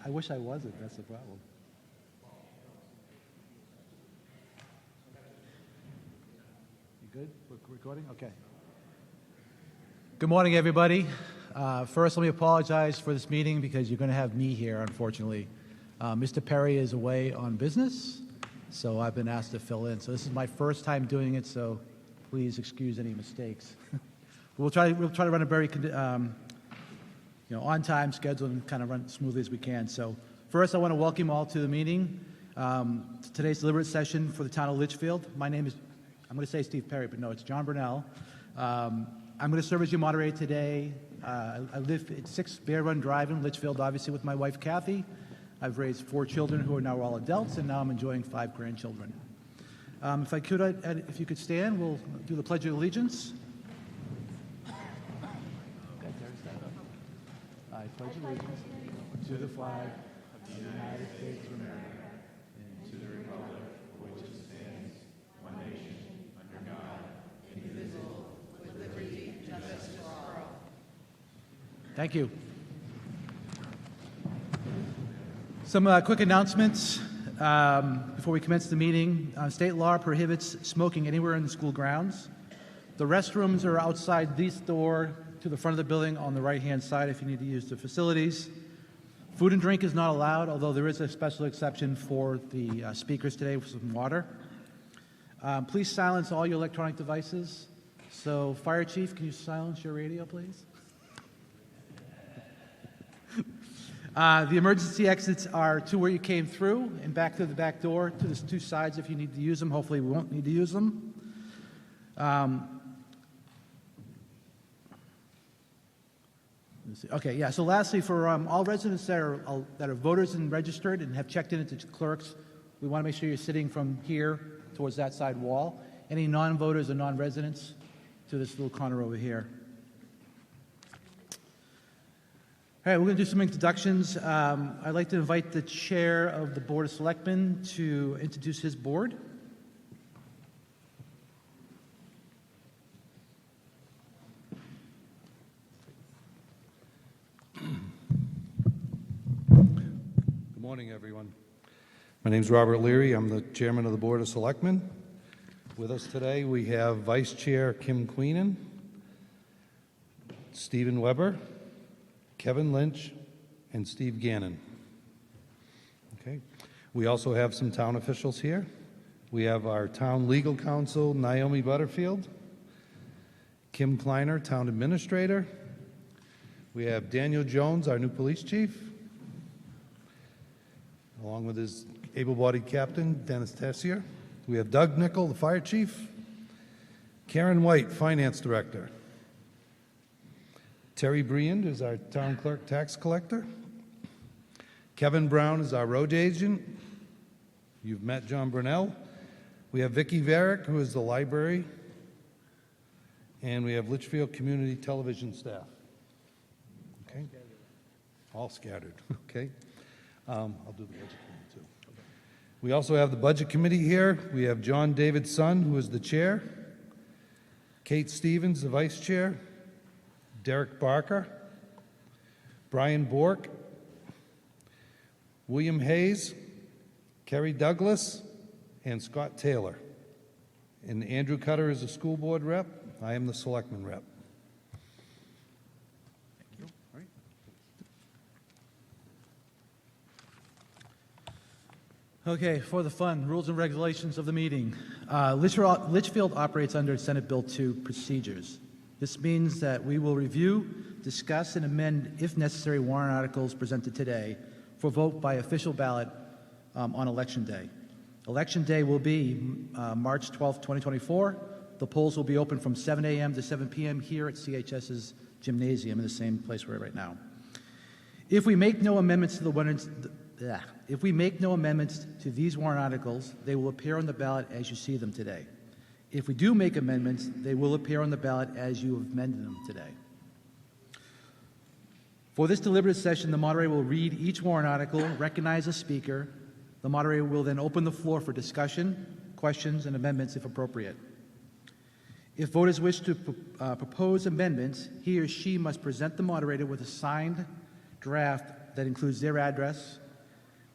I wish I wasn't. That's the problem. You good? We're recording? Okay. Good morning, everybody. First, let me apologize for this meeting because you're going to have me here, unfortunately. Mr. Perry is away on business, so I've been asked to fill in. So this is my first time doing it, so please excuse any mistakes. We'll try to run a very on-time schedule and kind of run smoothly as we can. So first, I want to welcome you all to the meeting. Today's deliberative session for the town of Litchfield. My name is, I'm going to say Steve Perry, but no, it's John Burnell. I'm going to serve as your moderator today. I live at 6 Bear Run Drive in Litchfield, obviously with my wife, Kathy. I've raised 4 children who are now all adults, and now I'm enjoying 5 grandchildren. If you could stand, we'll do the Pledge of Allegiance. I pledge allegiance to the flag of the United States of America and to the republic for which it stands, one nation, under God, indivisible, with liberty and justice for all. Thank you. Some quick announcements before we commence the meeting. State law prohibits smoking anywhere in the school grounds. The restrooms are outside this door to the front of the building on the right-hand side if you need to use the facilities. Food and drink is not allowed, although there is a special exception for the speakers today with some water. Please silence all your electronic devices. So, Fire Chief, can you silence your radio, please? The emergency exits are to where you came through and back to the back door to the 2 sides if you need to use them. Hopefully we won't need to use them. So lastly, for all residents that are voters and registered and have checked in at the clerks, we want to make sure you're sitting from here towards that side wall. Any non-voters or non-residents to this little corner over here. All right, we're going to do some introductions. I'd like to invite the chair of the Board of Selectmen to introduce his board. Good morning, everyone. My name is Robert Leary. I'm the chairman of the Board of Selectmen. With us today, we have Vice Chair Kim Queenan, Stephen Weber, Kevin Lynch, and Steve Gannon. Okay. We also have some town officials here. We have our town legal counsel, Naomi Butterfield, Kim Kleiner, town administrator. We have Daniel Jones, our new police chief, along with his able-bodied captain, Dennis Tessier. We have Doug Nickel, the fire chief, Karen White, finance director, Terry Briand is our town clerk tax collector, Kevin Brown is our road agent. You've met John Burnell. We have Vicki Varick, who is the library, and we have Litchfield Community Television staff. Okay, all scattered. Okay. I'll do the budget committee too. We also have the budget committee here. We have John David Sun, who is the chair, Kate Stevens, the vice chair, Derek Barker, Brian Bork, William Hayes, Kerry Douglas, and Scott Taylor. And Andrew Cutter is the school board rep. I am the selectman rep. Okay, for the fun, rules and regulations of the meeting. Litchfield operates under Senate Bill 2 procedures. This means that we will review, discuss, and amend, if necessary, warrant articles presented today for vote by official ballot on Election Day. Election Day will be March 12th, 2024. The polls will be open from 7 a.m. to 7 p.m. here at CHS's gymnasium in the same place we're at right now. If we make no amendments to these warrant articles, they will appear on the ballot as you see them today. If we do make amendments, they will appear on the ballot as you have amended them today. For this deliberative session, the moderator will read each warrant article, recognize a speaker. The moderator will then open the floor for discussion, questions, and amendments if appropriate. If voters wish to propose amendments, he or she must present the moderator with a signed draft that includes their address.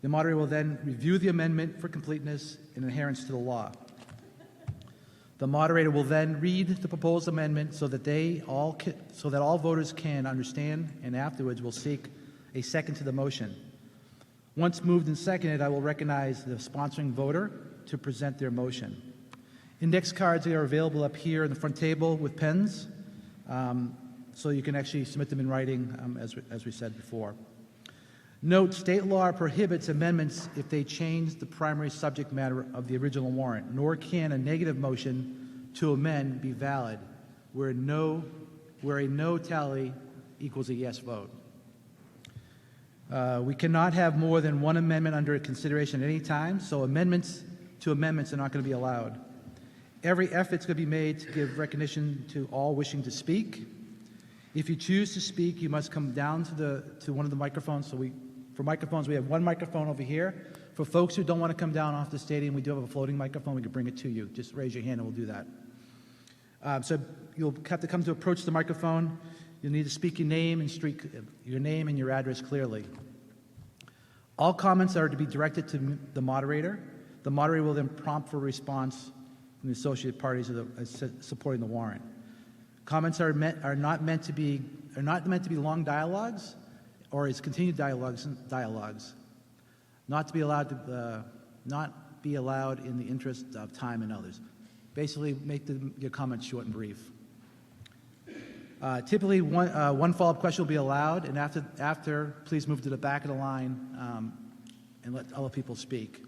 The moderator will then review the amendment for completeness and adherence to the law. The moderator will then read the proposed amendment so that all voters can understand, and afterwards will seek a second to the motion. Once moved and seconded, I will recognize the sponsoring voter to present their motion. Index cards are available up here in the front table with pens, so you can actually submit them in writing, as we said before. Note, state law prohibits amendments if they change the primary subject matter of the original warrant, nor can a negative motion to amend be valid where a no tally equals a yes vote. We cannot have more than one amendment under consideration at any time, so amendments are not going to be allowed. Every effort is going to be made to give recognition to all wishing to speak. If you choose to speak, you must come down to one of the microphones. For microphones, we have one microphone over here. For folks who don't want to come down off the stadium, we do have a floating microphone. We can bring it to you. Just raise your hand and we'll do that. So you'll have to come to approach the microphone. You'll need to speak your name and your address clearly. All comments are to be directed to the moderator. The moderator will then prompt for a response from the associated parties supporting the warrant. Comments are not meant to be long dialogues or as continued dialogues, not to be allowed in the interest of time and others. Basically, make your comments short and brief. Typically, one follow-up question will be allowed, and after, please move to the back of the line and let other people speak.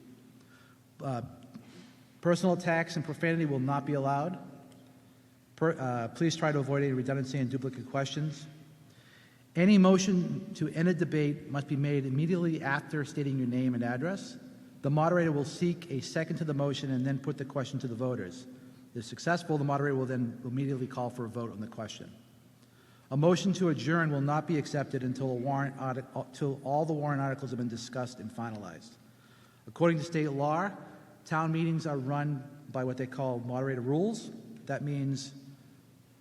Personal attacks and profanity will not be allowed. Please try to avoid any redundancy and duplicate questions. Any motion to end a debate must be made immediately after stating your name and address. The moderator will seek a second to the motion and then put the question to the voters. If successful, the moderator will then immediately call for a vote on the question. A motion to adjourn will not be accepted until all the warrant articles have been discussed and finalized. According to state law, town meetings are run by what they call moderator rules. That means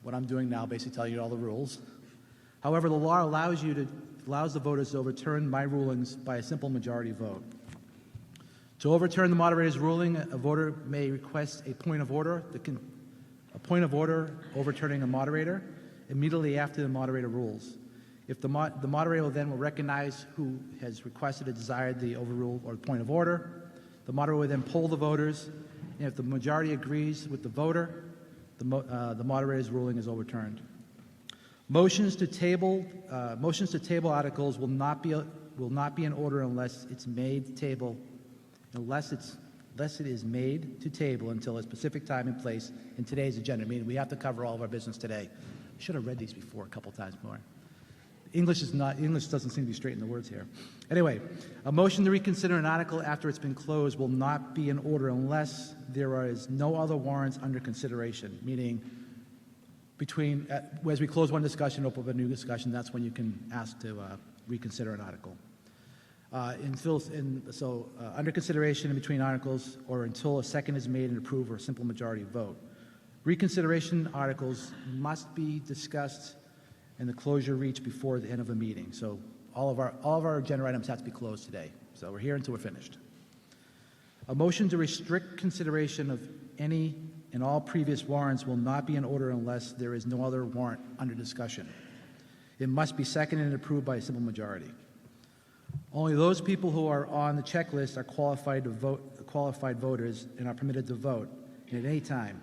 what I'm doing now, basically telling you all the rules. However, the law allows the voters to overturn my rulings by a simple majority vote. To overturn the moderator's ruling, a voter may request a point of order. A point of order overturning a moderator immediately after the moderator rules. If the moderator will recognize who has requested or desired the overrule or point of order, the moderator will then poll the voters, and if the majority agrees with the voter, the moderator's ruling is overturned. Motions to table articles will not be in order unless it is made to table until a specific time and place in today's agenda. Meaning we have to cover all of our business today. I should have read these before a couple times more. English doesn't seem to be straight in the words here. Anyway, a motion to reconsider an article after it's been closed will not be in order unless there is no other warrants under consideration, meaning as we close one discussion, open up a new discussion, that's when you can ask to reconsider an article. Under consideration in between articles or until a second is made and approved or a simple majority vote. Reconsideration articles must be discussed and the closure reached before the end of a meeting. So all of our agenda items have to be closed today. So we're here until we're finished. A motion to restrict consideration of any and all previous warrants will not be in order unless there is no other warrant under discussion. It must be seconded and approved by a simple majority. Only those people who are on the checklist are qualified voters and are permitted to vote at any time.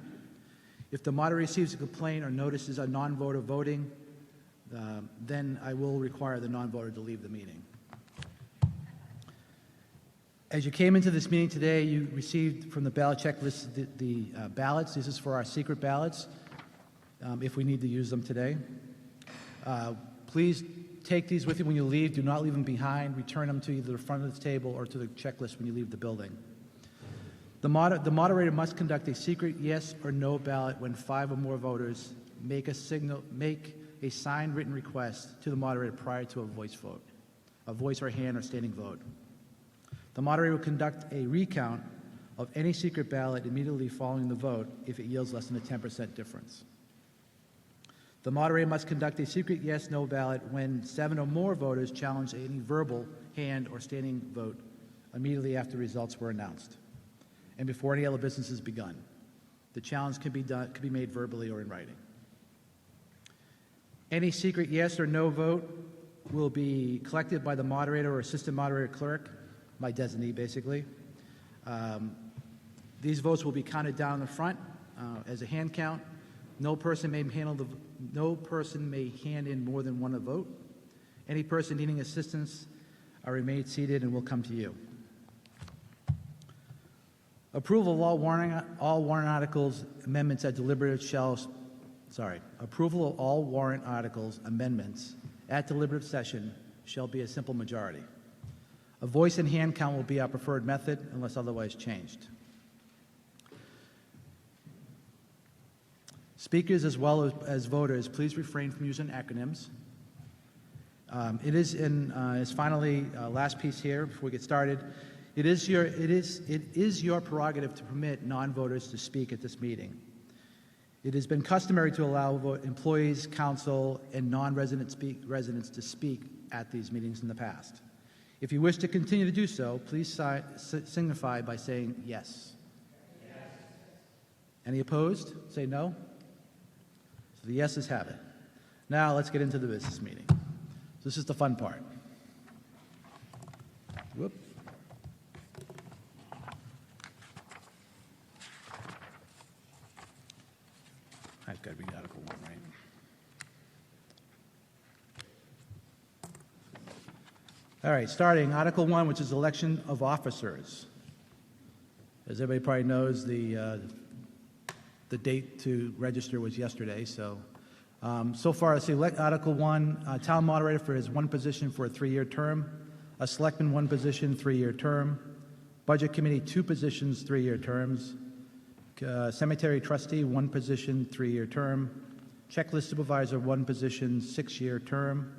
If the moderator receives a complaint or notices a non-voter voting, then I will require the non-voter to leave the meeting. As you came into this meeting today, you received from the ballot checklist the ballots. This is for our secret ballots, if we need to use them today. Please take these with you when you leave. Do not leave them behind. Return them to either the front of the table or to the checklist when you leave the building. The moderator must conduct a secret yes or no ballot when 5 or more voters make a signed written request to the moderator prior to a voice or hand or standing vote. The moderator will conduct a recount of any secret ballot immediately following the vote if it yields less than a 10% difference. The moderator must conduct a secret yes/no ballot when 7 or more voters challenge any verbal, hand, or standing vote immediately after results were announced and before any other business is begun. The challenge can be made verbally or in writing. Any secret yes or no vote will be collected by the moderator or assistant moderator clerk, my designee basically. These votes will be counted down in the front as a hand count. No person may hand in more than one vote. Any person needing assistance remain seated and will come to you. Approval of all warrant articles amendments at approval of all warrant articles amendments at deliberative session shall be a simple majority. A voice and hand count will be our preferred method unless otherwise changed. Speakers as well as voters, please refrain from using acronyms. Finally, last piece here before we get started. It is your prerogative to permit non-voters to speak at this meeting. It has been customary to allow employees, council, and non-residents to speak at these meetings in the past. If you wish to continue to do so, please signify by saying yes. Yes. Any opposed? Say no. So the yeses have it. Now let's get into the business meeting. This is the fun part. Whoop. I've got to read Article 1, right? All right, starting Article 1, which is election of officers. As everybody probably knows, the date to register was yesterday, so far, I see Article 1, town moderator for his one position for a 3-year term, a selectman 1 position, 3-year term, budget committee 2 positions, 3-year terms, cemetery trustee 1 position, 3-year term, checklist supervisor 1 position, 6-year term,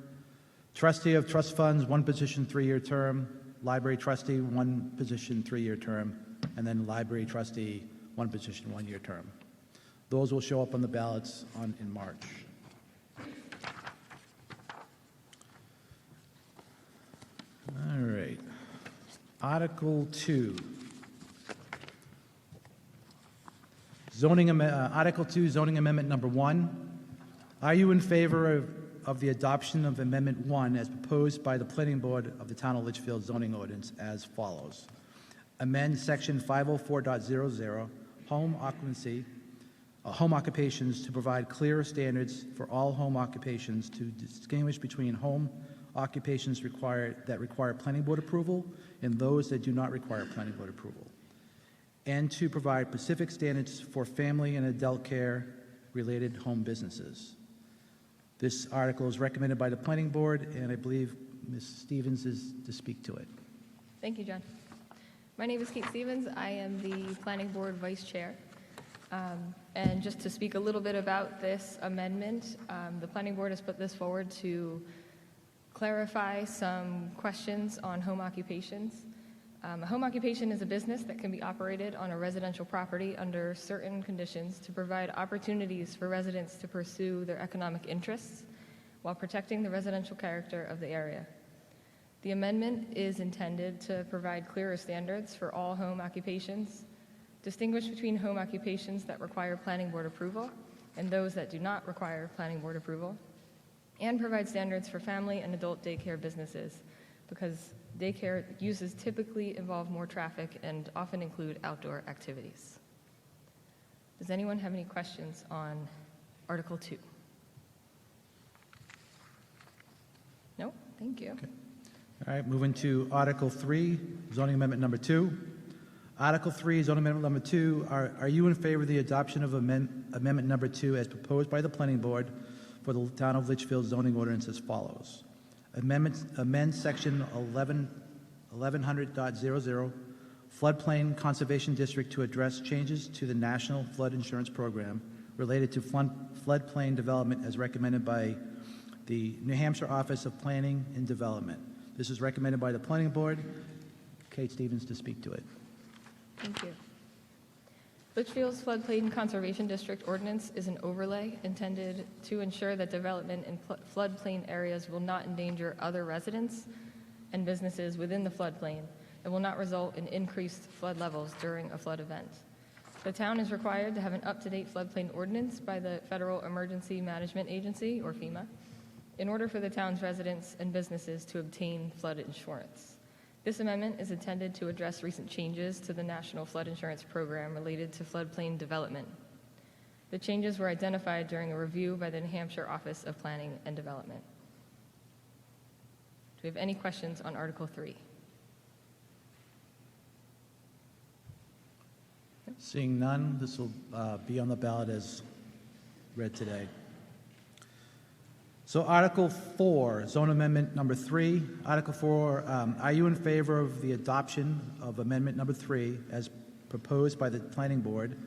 trustee of trust funds 1 position, 3-year term, library trustee 1 position, 3-year term, and then library trustee 1 position, 1-year term. Those will show up on the ballots in March. All right. Article 2. Article 2, zoning amendment number 1. Are you in favor of the adoption of Amendment 1 as proposed by the Planning Board of the Town of Litchfield zoning ordinance as follows? Amend Section 504.00, home occupations to provide clearer standards for all home occupations to distinguish between home occupations that require planning board approval and those that do not require planning board approval, and to provide specific standards for family and adult care related home businesses. This article is recommended by the planning board, and I believe Ms. Stevens is to speak to it. Thank you, John. My name is Kate Stevens. I am the planning board vice chair. And just to speak a little bit about this amendment, the planning board has put this forward to clarify some questions on home occupations. A home occupation is a business that can be operated on a residential property under certain conditions to provide opportunities for residents to pursue their economic interests while protecting the residential character of the area. The amendment is intended to provide clearer standards for all home occupations, distinguish between home occupations that require planning board approval and those that do not require planning board approval, and provide standards for family and adult daycare businesses, because daycare uses typically involve more traffic and often include outdoor activities. Does anyone have any questions on Article 2? No? Thank you. Okay. All right, moving to Article 3, zoning amendment number 2. Article 3, zoning amendment number 2, are you in favor of the adoption of amendment number 2 as proposed by the planning board for the town of Litchfield zoning ordinance as follows? Amend section 1100.00 floodplain conservation district to address changes to the National Flood Insurance Program related to floodplain development as recommended by the New Hampshire Office of Planning and Development. This is recommended by the planning board. Kate Stevens to speak to it. Thank you. Litchfield's Floodplain Conservation District ordinance is an overlay intended to ensure that development in floodplain areas will not endanger other residents and businesses within the floodplain and will not result in increased flood levels during a flood event. The town is required to have an up-to-date floodplain ordinance by the Federal Emergency Management Agency, or FEMA, in order for the town's residents and businesses to obtain flood insurance. This amendment is intended to address recent changes to the National Flood Insurance Program related to floodplain development. The changes were identified during a review by the New Hampshire Office of Planning and Development. Do we have any questions on Article 3? Seeing none, this will be on the ballot as read today. So Article 4, Zone Amendment Number 3. Article 4, are you in favor of the adoption of Amendment Number 3 as proposed by the Planning Board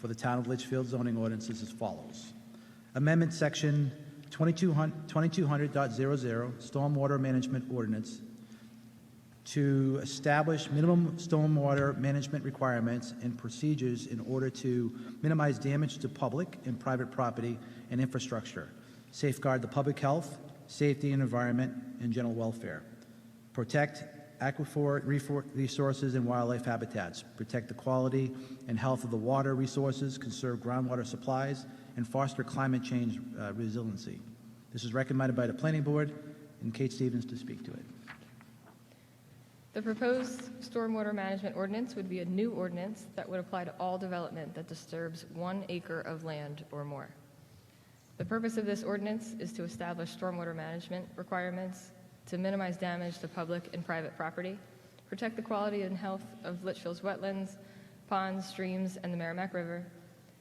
for the Town of Litchfield zoning ordinances as follows? Amendment Section 2200.00 Stormwater Management Ordinance to establish minimum stormwater management requirements and procedures in order to minimize damage to public and private property and infrastructure, safeguard the public health, safety and environment, and general welfare, protect aquifer resources and wildlife habitats, protect the quality and health of the water resources, conserve groundwater supplies, and foster climate change resiliency. This is recommended by the Planning Board, and Kate Stevens to speak to it. The proposed stormwater management ordinance would be a new ordinance that would apply to all development that disturbs 1 acre of land or more. The purpose of this ordinance is to establish stormwater management requirements to minimize damage to public and private property, protect the quality and health of Litchfield's wetlands, ponds, streams, and the Merrimack River,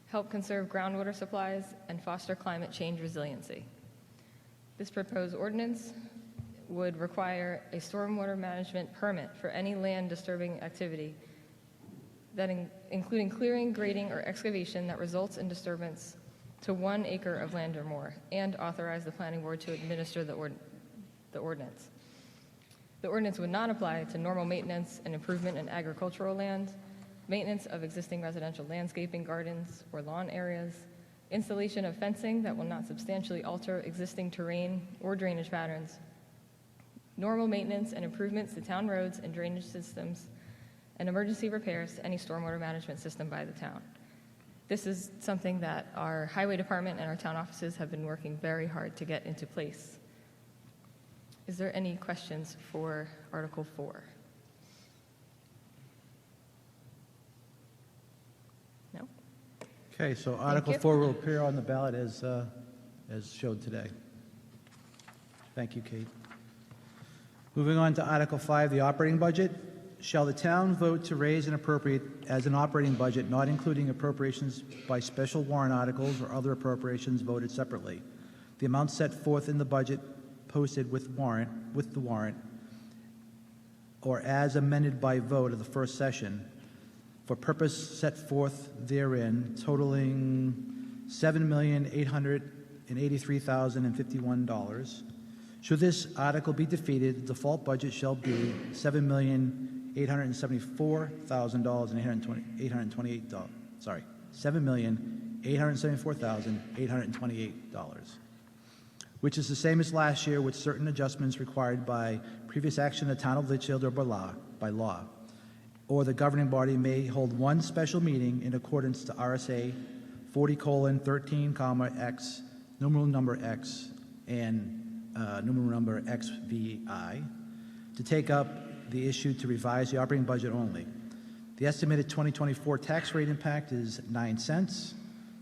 help conserve groundwater supplies, and foster climate change resiliency. This proposed ordinance would require a stormwater management permit for any land disturbing activity, that including clearing, grading, or excavation that results in disturbance to 1 acre of land or more, and authorize the Planning Board to administer the ordinance. The ordinance would not apply to normal maintenance and improvement in agricultural land, maintenance of existing residential landscaping, gardens, or lawn areas, installation of fencing that will not substantially alter existing terrain or drainage patterns, normal maintenance and improvements to town roads and drainage systems, and emergency repairs to any stormwater management system by the town. This is something that our highway department and our town offices have been working very hard to get into place. Is there any questions for Article 4? No? Okay, so Article you. 4 will appear on the ballot as showed today. Thank you, Kate. Moving on to Article 5, the operating budget. Shall the town vote to raise and appropriate as an operating budget, not including appropriations by special warrant articles or other appropriations voted separately? The amount set forth in the budget posted with the warrant, or as amended by vote of the first session, for purpose set forth therein, totaling $7,883,051. Should this article be defeated, the default budget shall be $7,874,828. Sorry, $7,874,828, which is the same as last year, with certain adjustments required by previous action of the town of Litchfield or by law. Or the governing body may hold one special meeting in accordance to RSA 40:13, numeral number X, and numeral number XVI, to take up the issue to revise the operating budget only. The estimated 2024 tax rate impact is 9 cents.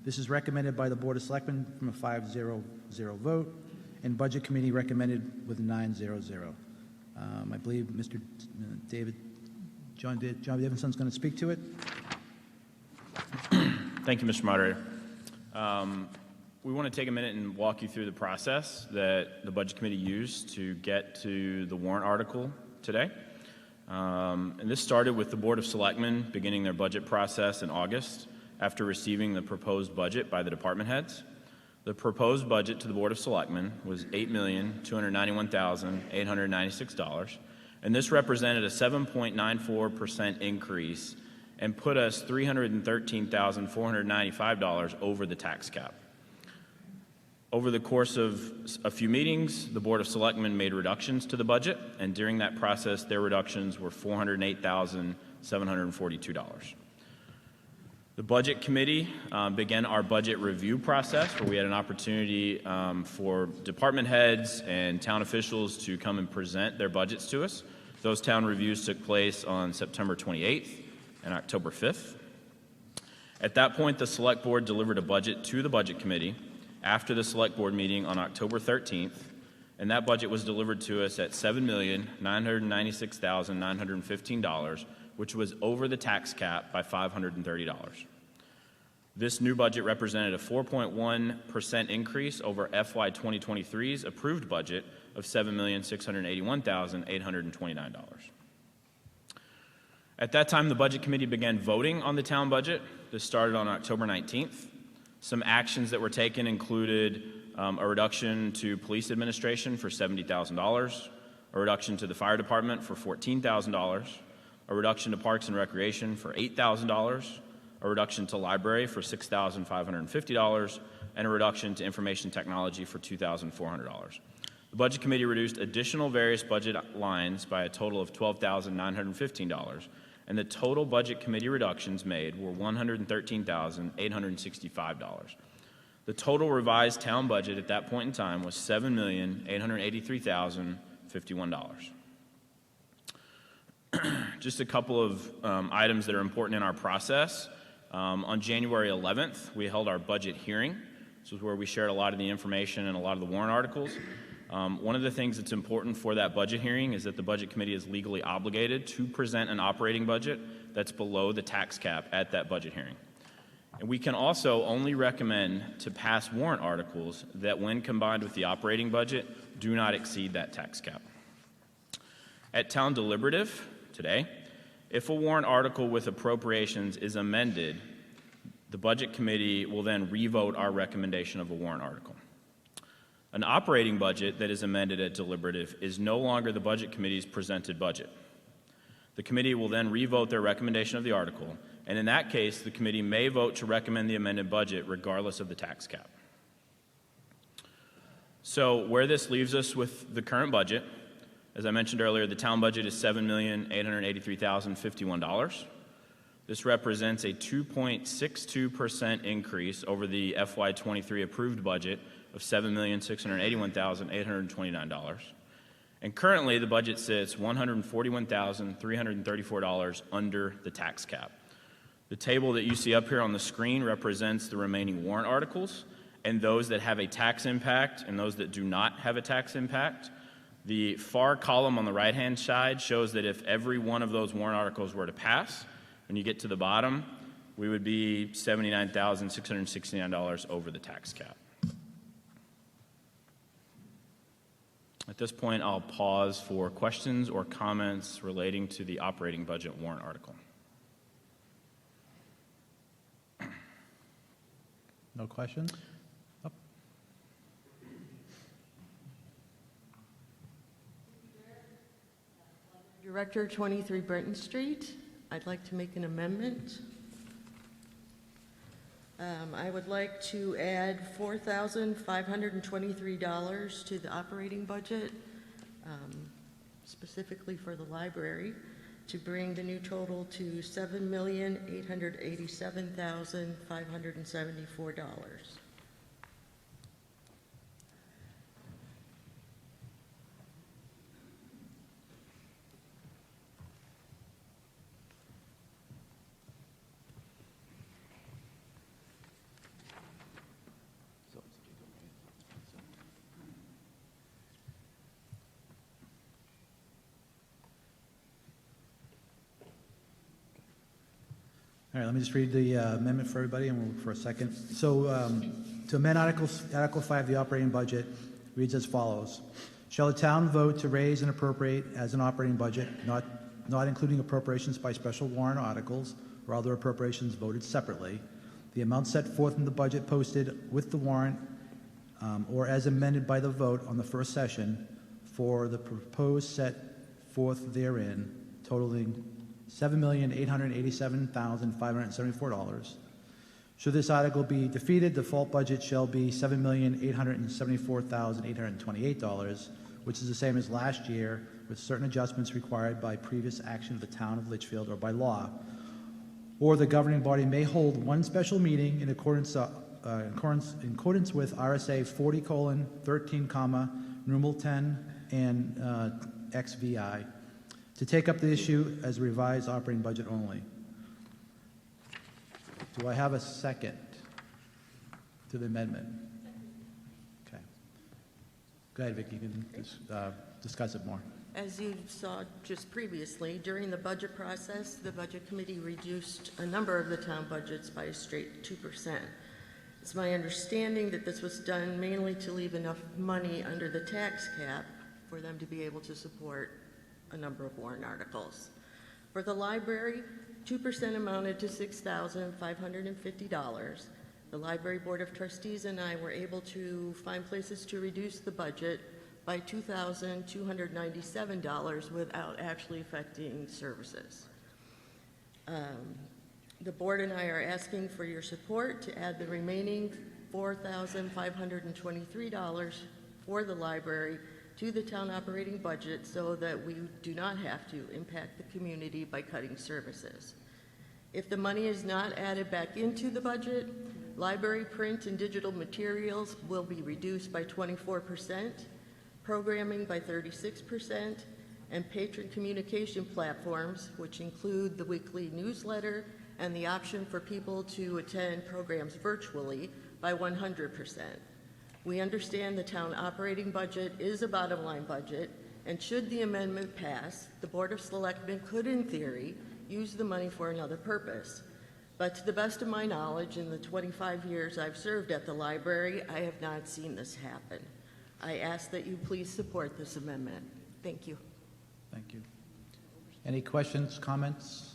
This is recommended by the Board of Selectmen from a 5-0 vote, and Budget Committee recommended with a 9-0. I believe Mr. John Davidson's going to speak to it. Thank you, Mr. Moderator. We want to take a minute and walk you through the process that the Budget Committee used to get to the warrant article today. And this started with the Board of Selectmen beginning their budget process in August after receiving the proposed budget by the department heads. The proposed budget to the Board of Selectmen was $8,291,896, and this represented a 7.94% increase and put us $313,495 over the tax cap. Over the course of a few meetings, the Board of Selectmen made reductions to the budget, and during that process, their reductions were $408,742. The Budget Committee began our budget review process, where we had an opportunity for department heads and town officials to come and present their budgets to us. Those town reviews took place on September 28th and October 5th. At that point, the Select Board delivered a budget to the Budget Committee after the Select Board meeting on October 13th, and that budget was delivered to us at $7,996,915, which was over the tax cap by $530. This new budget represented a 4.1% increase over FY 2023's approved budget of $7,681,829. At that time, the Budget Committee began voting on the town budget. This started on October 19th. Some actions that were taken included a reduction to police administration for $70,000, a reduction to the fire department for $14,000, a reduction to parks and recreation for $8,000, a reduction to library for $6,550, and a reduction to information technology for $2,400. The Budget Committee reduced additional various budget lines by a total of $12,915, and the total Budget Committee reductions made were $113,865. The total revised town budget at that point in time was $7,883,051. Just a couple of items that are important in our process. On January 11th, we held our budget hearing. This was where we shared a lot of the information and a lot of the warrant articles. One of the things that's important for that budget hearing is that the Budget Committee is legally obligated to present an operating budget that's below the tax cap at that budget hearing. And we can also only recommend to pass warrant articles that, when combined with the operating budget, do not exceed that tax cap. At Town Deliberative today, if a warrant article with appropriations is amended, the Budget Committee will then revote our recommendation of a warrant article. An operating budget that is amended at deliberative is no longer the Budget Committee's presented budget. The committee will then revote their recommendation of the article, and in that case, the committee may vote to recommend the amended budget regardless of the tax cap. So where this leaves us with the current budget, as I mentioned earlier, the town budget is $7,883,051. This represents a 2.62% increase over the FY23 approved budget of $7,681,829. And currently, the budget sits $141,334 under the tax cap. The table that you see up here on the screen represents the remaining warrant articles and those that have a tax impact and those that do not have a tax impact. The far column on the right-hand side shows that if every one of those warrant articles were to pass, when you get to the bottom, we would be $79,669 over the tax cap. At this point, I'll pause for questions or comments relating to the operating budget warrant article. No questions? Oh. Director, 23 Brenton Street. I'd like to make an amendment. I would like to add $4,523 to the operating budget, specifically for the library, to bring the new total to $7,887,574. All right, let me just read the amendment for everybody and we'll look for a second. So to amend Article 5, the operating budget, reads as follows. Shall the town vote to raise and appropriate as an operating budget, not including appropriations by special warrant articles or other appropriations voted separately, the amount set forth in the budget posted with the warrant or as amended by the vote on the first session for the proposed set forth therein, totaling $7,887,574. Should this article be defeated, the default budget shall be $7,874,828, which is the same as last year, with certain adjustments required by previous action of the town of Litchfield or by law. Or the governing body may hold one special meeting in accordance with RSA 40:13, numeral 10, and XVI, to take up the issue as a revised operating budget only. Do I have a second to the amendment? Okay. Go ahead, Vicki. You can discuss it more. As you saw just previously, during the budget process, the Budget Committee reduced a number of the town budgets by a straight 2%. It's my understanding that this was done mainly to leave enough money under the tax cap for them to be able to support a number of warrant articles. For the library, 2% amounted to $6,550. The Library Board of Trustees and I were able to find places to reduce the budget by $2,297 without actually affecting services. The board and I are asking for your support to add the remaining $4,523 for the library to the town operating budget so that we do not have to impact the community by cutting services. If the money is not added back into the budget, library print and digital materials will be reduced by 24%, programming by 36%, and patron communication platforms, which include the weekly newsletter and the option for people to attend programs virtually, by 100%. We understand the town operating budget is a bottom line budget, and should the amendment pass, the Board of Selectmen could, in theory, use the money for another purpose. But to the best of my knowledge, in the 25 years I've served at the library, I have not seen this happen. I ask that you please support this amendment. Thank you. Thank you. Any questions, comments?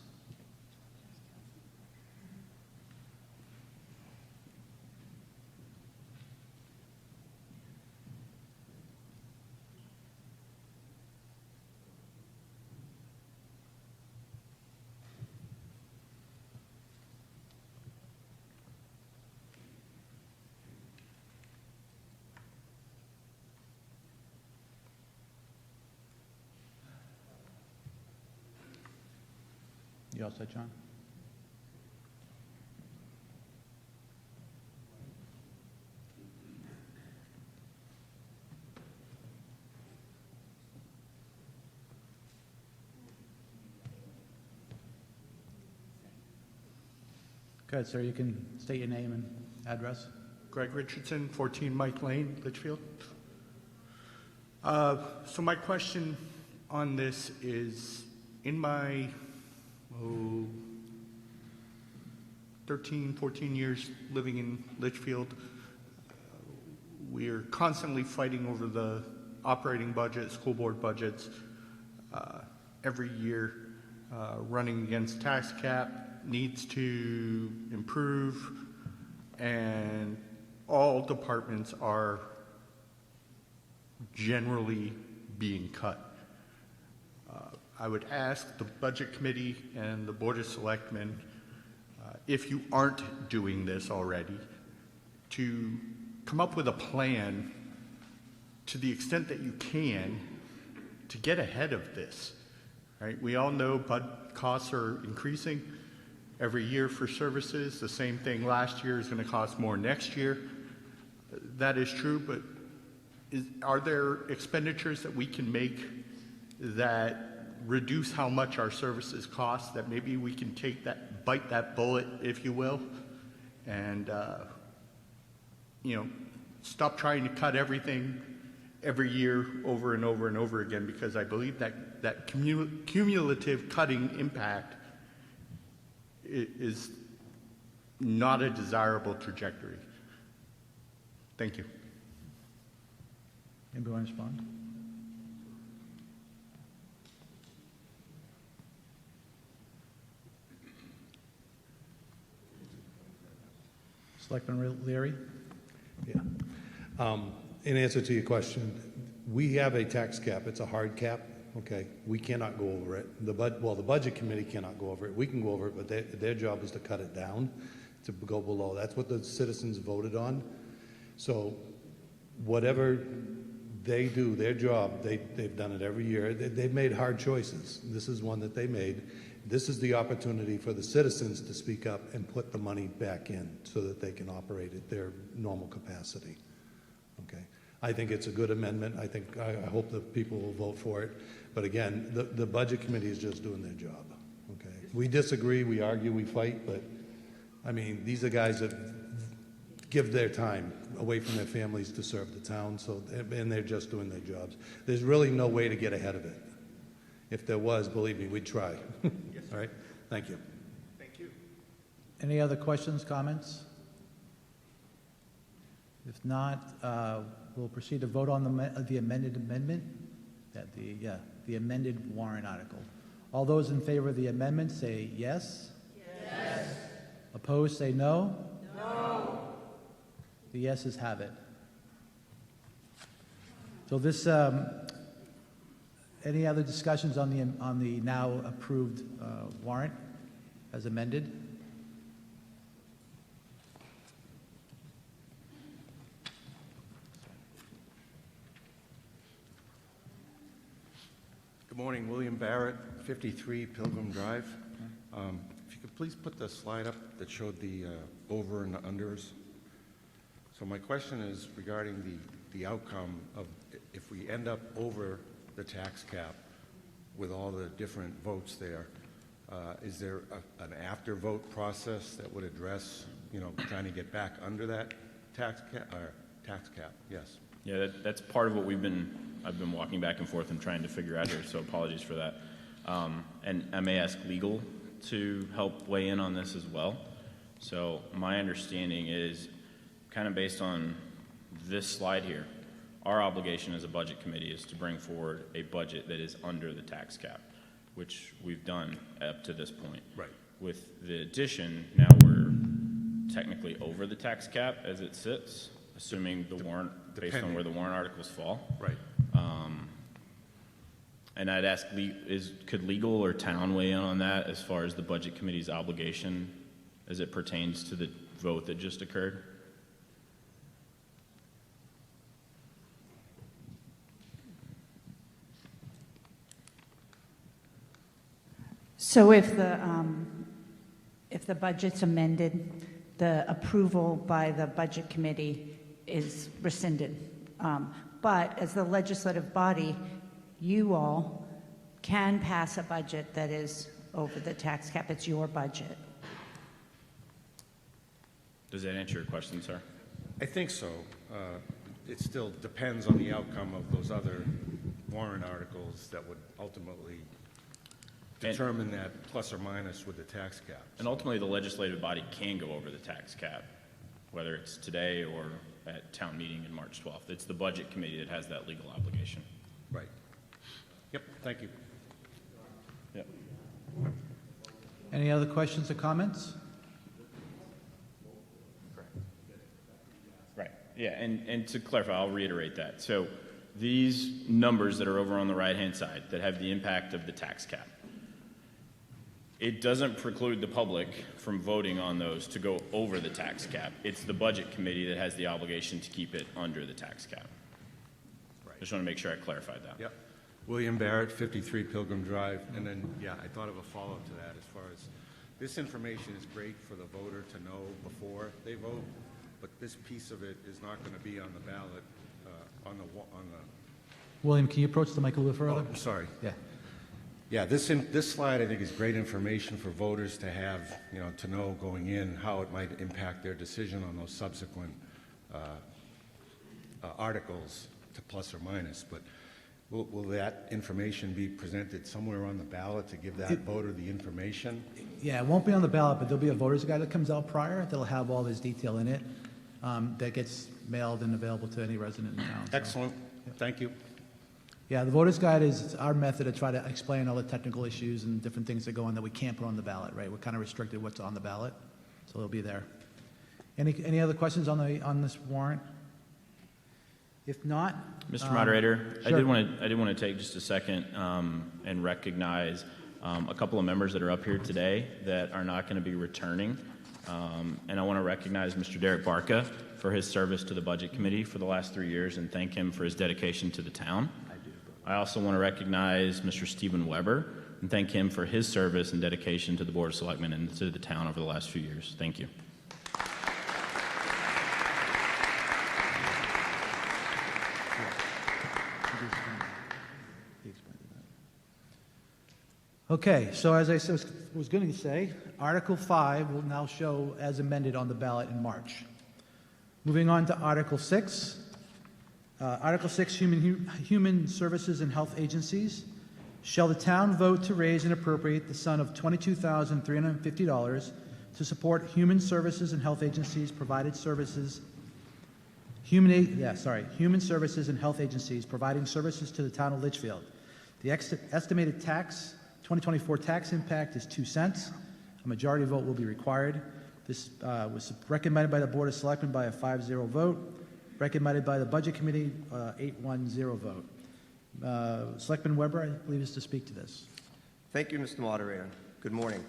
You all set, John? Good, sir. You can state your name and address. Greg Richardson, 14 Mike Lane, Litchfield. So my question on this is, in my 13, 14 years living in Litchfield, we're constantly fighting over the operating budget, school board budgets, every year, running against tax cap, needs to improve, and all departments are generally being cut. I would ask the Budget Committee and the Board of Selectmen, if you aren't doing this already, to come up with a plan to the extent that you can to get ahead of this. Right? We all know costs are increasing every year for services. The same thing last year is going to cost more next year. That is true, but are there expenditures that we can make that reduce how much our services cost, that maybe we can bite that bullet, if you will, and stop trying to cut everything every year over and over and over again, because I believe that cumulative cutting impact is not a desirable trajectory. Thank you. Anybody want to respond? Selectman Leary? Yeah. In answer to your question, we have a tax cap. It's a hard cap. okay? We cannot go over it. The Budget Committee cannot go over it. We can go over it, but their job is to cut it down, to go below. That's what the citizens voted on. So whatever they do, their job, they've done it every year. They've made hard choices. This is one that they made. This is the opportunity for the citizens to speak up and put the money back in so that they can operate at their normal capacity. Okay. I think it's a good amendment. I hope that people will vote for it. But again, the Budget Committee is just doing their job. Okay. We disagree, we argue, we fight, but I mean, these are guys that give their time away from their families to serve the town, and they're just doing their jobs. There's really no way to get ahead of it. If there was, believe me, we'd try. Yes. All right? Thank you. Thank you. Any other questions, comments? If not, we'll proceed to vote on the amended amendment, the amended warrant article. All those in favor of the amendment say yes. Yes. Opposed, say no. No. The yeses have it. So this, any other discussions on the now approved warrant as amended? Good morning, William Barrett, 53 Pilgrim Drive. If you could please put the slide up that showed the over and unders. So my question is regarding the outcome of if we end up over the tax cap with all the different votes there, is there an after vote process that would address, trying to get back under that tax cap? Yes. Yeah, that's part of what I've been walking back and forth and trying to figure out here, so apologies for that. And I may ask legal to help weigh in on this as well. So my understanding is, kind of based on this slide here, our obligation as a budget committee is to bring forward a budget that is under the tax cap, which we've done up to this point. Right. With the addition, now we're technically over the tax cap as it sits, assuming the warrant, based on where the warrant articles fall. Right. And I'd ask, could legal or town weigh in on that as far as the budget committee's obligation as it pertains to the vote that just occurred? So if the budget's amended, the approval by the budget committee is rescinded. But as the legislative body, you all can pass a budget that is over the tax cap. It's your budget. Does that answer your question, sir? I think so. It still depends on the outcome of those other warrant articles that would ultimately determine that plus or minus with the tax cap. And ultimately, the legislative body can go over the tax cap, whether it's today or at town meeting in March 12th. It's the budget committee that has that legal obligation. Right. Yep, thank you. Yep. Any other questions or comments? Right. Yeah, and to clarify, I'll reiterate that. So these numbers that are over on the right-hand side that have the impact of the tax cap, it doesn't preclude the public from voting on those to go over the tax cap. It's the budget committee that has the obligation to keep it under the tax cap. Right. Just want to make sure I clarified that. Yep. William Barrett, 53 Pilgrim Drive. And then, yeah, I thought of a follow-up to that as far as this information is great for the voter to know before they vote, but this piece of it is not going to be on the ballot on the. William, can you approach the mic a little Oh, further? I'm sorry. Yeah. Yeah, this slide I think is great information for voters to have, to know going in how it might impact their decision on those subsequent articles to plus or minus. But will that information be presented somewhere on the ballot to give that voter the information? Yeah, it won't be on the ballot, but there'll be a voter's guide that comes out prior that'll have all this detail in it that gets mailed and available to any resident in town. So, Excellent. Thank you. yeah, the voter's guide is our method to try to explain all the technical issues and different things that go on that we can't put on the ballot, right? We're kind of restricted what's on the ballot, so it'll be there. Any other questions on this warrant? If not... Mr. Moderator, I sure. did want to take just a second and recognize a couple of members that are up here today that are not going to be returning. And I want to recognize Mr. Derek Barca for his service to the Budget Committee for the last 3 years and thank him for his dedication to the town. I also want to recognize Mr. Stephen Weber and thank him for his service and dedication to the Board of Selectmen and to the town over the last few years. Thank you. Okay, so as I was going to say, Article 5 will now show as amended on the ballot in March. Moving on to Article 6. Article 6, Human Services and Health Agencies. Shall the town vote to raise and appropriate the sum of $22,350 to support human services and health agencies provided services human services and health agencies providing services to the town of Litchfield. The estimated 2024 tax impact is 2 cents. A majority vote will be required. This was recommended by the Board of Selectmen by a 5-0 vote. Recommended by the Budget Committee, 8-1-0 vote. Selectman Weber, I believe, is to speak to this. Thank you, Mr. Moderator. Good morning.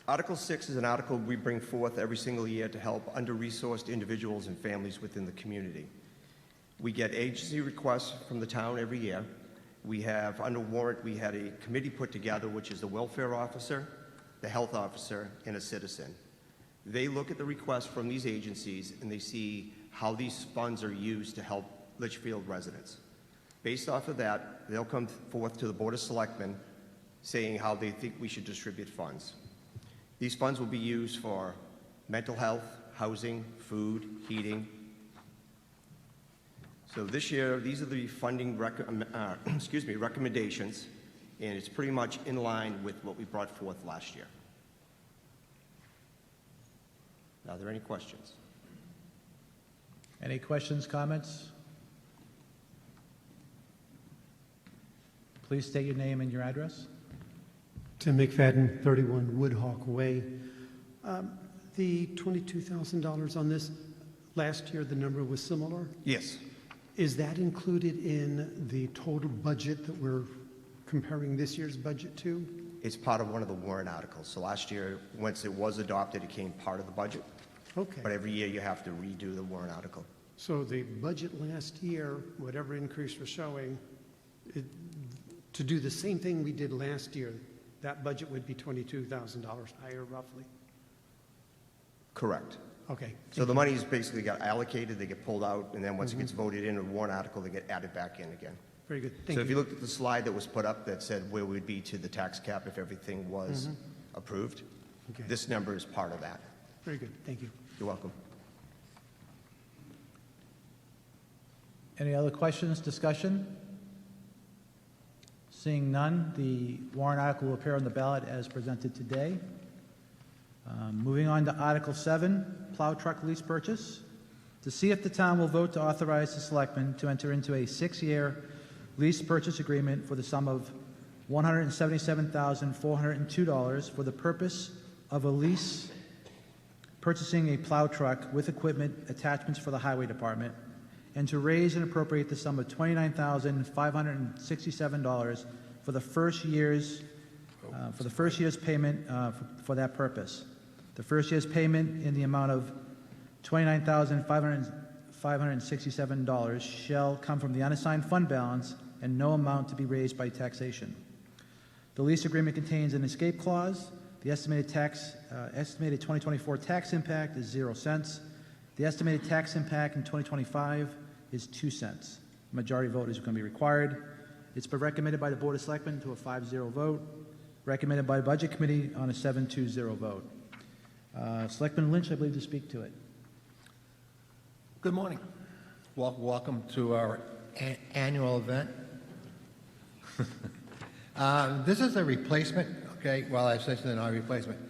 Article 6 is an article we bring forth every single year to help under-resourced individuals and families within the community. We get agency requests from the town every year. We have, under warrant, we had a committee put together, which is the welfare officer, the health officer, and a citizen. They look at the requests from these agencies and they see how these funds are used to help Litchfield residents. Based off of that, they'll come forth to the Board of Selectmen saying how they think we should distribute funds. These funds will be used for mental health, housing, food, heating. So this year, these are the funding recommendations, and it's pretty much in line with what we brought forth last year. Are there any questions? Any questions, comments? Please state your name and your address. Tim McFadden, 31 Woodhawk Way. The $22,000 on this, last year the number was similar. Yes. Is that included in the total budget that we're comparing this year's budget to? It's part of one of the warrant articles. So last year, once it was adopted, it became part of the budget. Okay. But every year you have to redo the warrant article. So the budget last year, whatever increase we're showing, to do the same thing we did last year, that budget would be $22,000 higher roughly? Correct. Okay. So the money's basically got allocated, they get pulled out, and then once it gets voted in a warrant article, they get added back in again. Very good. Thank So you. if you looked at the slide that was put up that said where we'd be to the tax cap if everything was approved, Okay. this number is part of that. Very good. Thank you. You're welcome. Any other questions, discussion? Seeing none, the warrant article will appear on the ballot as presented today. Moving on to Article 7, plow truck lease purchase. To see if the town will vote to authorize the selectmen to enter into a 6-year lease purchase agreement for the sum of $177,402 for the purpose of a lease purchasing a plow truck with equipment attachments for the highway department, and to raise and appropriate the sum of $29,567 for the first year's payment for that purpose. The first year's payment in the amount of $29,567 shall come from the unassigned fund balance and no amount to be raised by taxation. The lease agreement contains an escape clause. The estimated 2024 tax impact is 0 cents. The estimated tax impact in 2025 is 2 cents. Majority vote is going to be required. It's been recommended by the Board of Selectmen to a 5-0 vote. Recommended by the Budget Committee on a 7-2-0 vote. Selectman Lynch, I believe, to speak to it. Good morning. Welcome to our annual event. This is a replacement, okay? Well, I say it's not a replacement.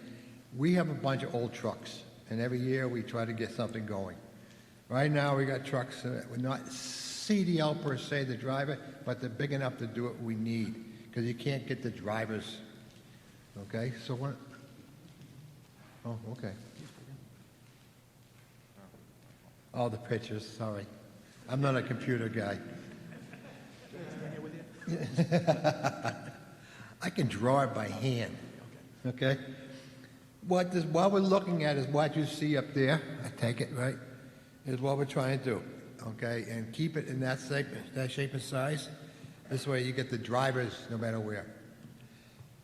We have a bunch of old trucks, and every year we try to get something going. Right now we got trucks that we're not CDL per se, the driver, but they're big enough to do what we need, because you can't get the drivers. Okay, so what? Oh, okay. All the pictures, sorry. I'm not a computer guy. I can draw it by hand, okay? What we're looking at is what you see up there, I take it, right, is what we're trying to do, okay? And keep it in that shape and size. This way you get the drivers no matter where.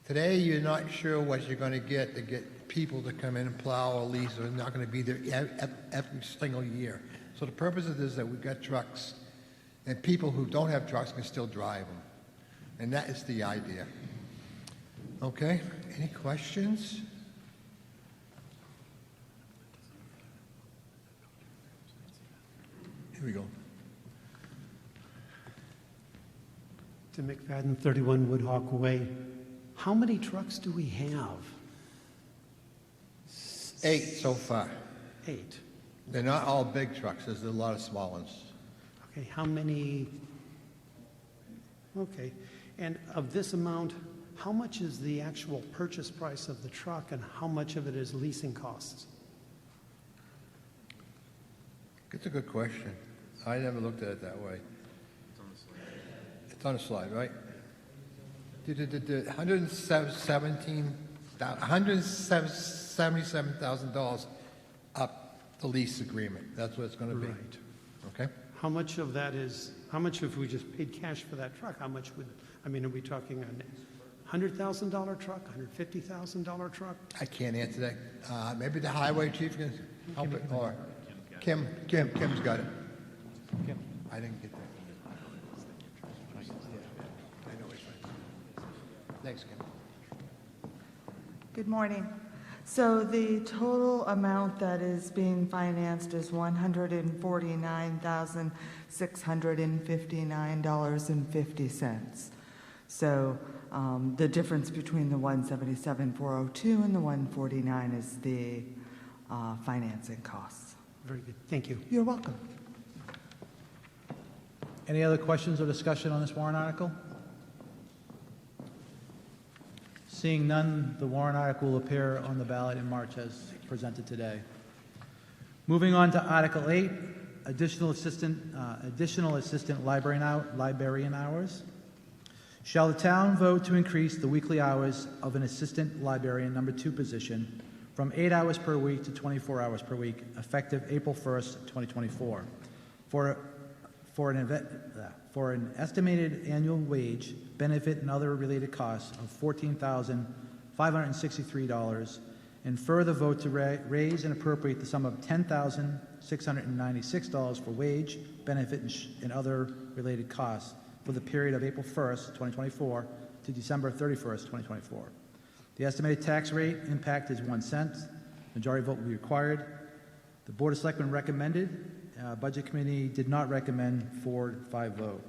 Today, you're not sure what you're going to get people to come in and plow or lease are not going to be there every single year. So the purpose of this is that we've got trucks, and people who don't have trucks can still drive them. And that is the idea. Okay, any questions? Here we go. To McFadden, 31 Woodhawk Way. How many trucks do we have? 8 so far. 8. They're not all big trucks. There's a lot of small ones. Okay, how many? Okay, and of this amount, how much is the actual purchase price of the truck and how much of it is leasing costs? It's a good question. I never looked at it that way. It's on the slide, right? $177,000 up the lease agreement. That's what it's going to be. Right. Okay? How much of that is, how much if we just paid cash for that truck, how much would, I mean, are we talking a $100,000 truck, $150,000 truck? I can't answer that. Maybe the highway chief can help it, or Kim's got it. Kim. I didn't get that. I know it's right. Thanks, Kim. Good morning. So the total amount that is being financed is $149,659.50. So the difference between the $177,402 and the $149 is the financing costs. Very good, thank you. You're welcome. Any other questions or discussion on this warrant article? Seeing none, the warrant article will appear on the ballot in March as presented today. Moving on to Article 8, additional assistant librarian hours. Shall the town vote to increase the weekly hours of an assistant librarian number 2 position from 8 hours per week to 24 hours per week, effective April 1st, 2024, for an estimated annual wage, benefit, and other related costs of $14,563, and further vote to raise and appropriate the sum of $10,696 for wage, benefit, and other related costs for the period of April 1st, 2024 to December 31st, 2024. The estimated tax rate impact is 1 cent. Majority vote will be required. The Board of Selectmen recommended. Budget Committee did not recommend 4-5 vote.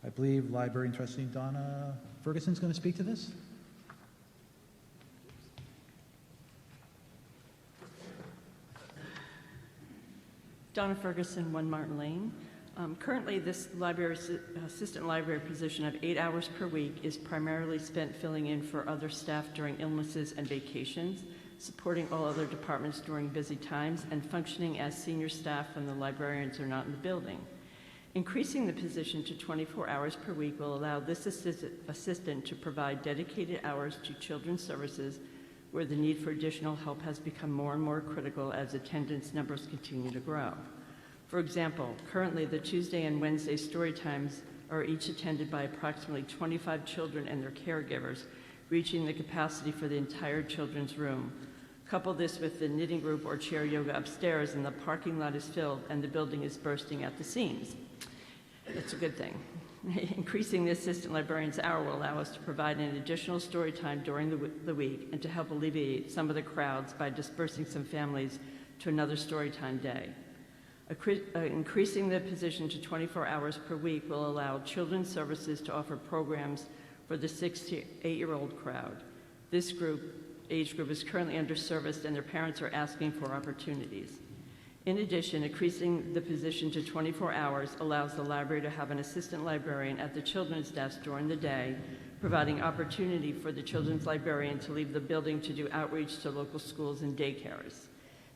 I believe Library Trustee Donna Ferguson is going to speak to this. Donna Ferguson, 1 Martin Lane. Currently, this assistant library position of 8 hours per week is primarily spent filling in for other staff during illnesses and vacations, supporting all other departments during busy times, and functioning as senior staff when the librarians are not in the building. Increasing the position to 24 hours per week will allow this assistant to provide dedicated hours to children's services where the need for additional help has become more and more critical as attendance numbers continue to grow. For example, currently the Tuesday and Wednesday story times are each attended by approximately 25 children and their caregivers, reaching the capacity for the entire children's room. Couple this with the knitting group or chair yoga upstairs, and the parking lot is filled and the building is bursting at the seams. That's a good thing. Increasing the assistant librarian's hour will allow us to provide an additional story time during the week and to help alleviate some of the crowds by dispersing some families to another story time day. Increasing the position to 24 hours per week will allow children's services to offer programs for the 6 to 8-year-old crowd. This age group is currently underserviced and their parents are asking for opportunities. In addition, increasing the position to 24 hours allows the library to have an assistant librarian at the children's desk during the day, providing opportunity for the children's librarian to leave the building to do outreach to local schools and daycares.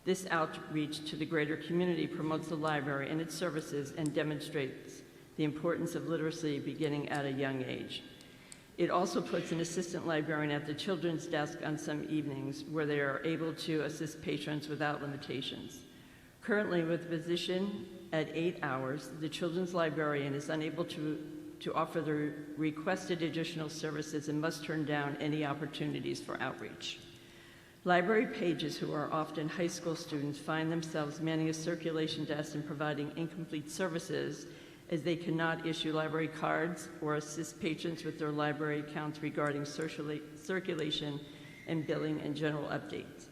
This outreach to the greater community promotes the library and its services and demonstrates the importance of literacy beginning at a young age. It also puts an assistant librarian at the children's desk on some evenings where they are able to assist patrons without limitations. Currently, with a position at 8 hours, the children's librarian is unable to offer the requested additional services and must turn down any opportunities for outreach. Library pages, who are often high school students, find themselves manning a circulation desk and providing incomplete services as they cannot issue library cards or assist patrons with their library accounts regarding circulation and billing and general updates.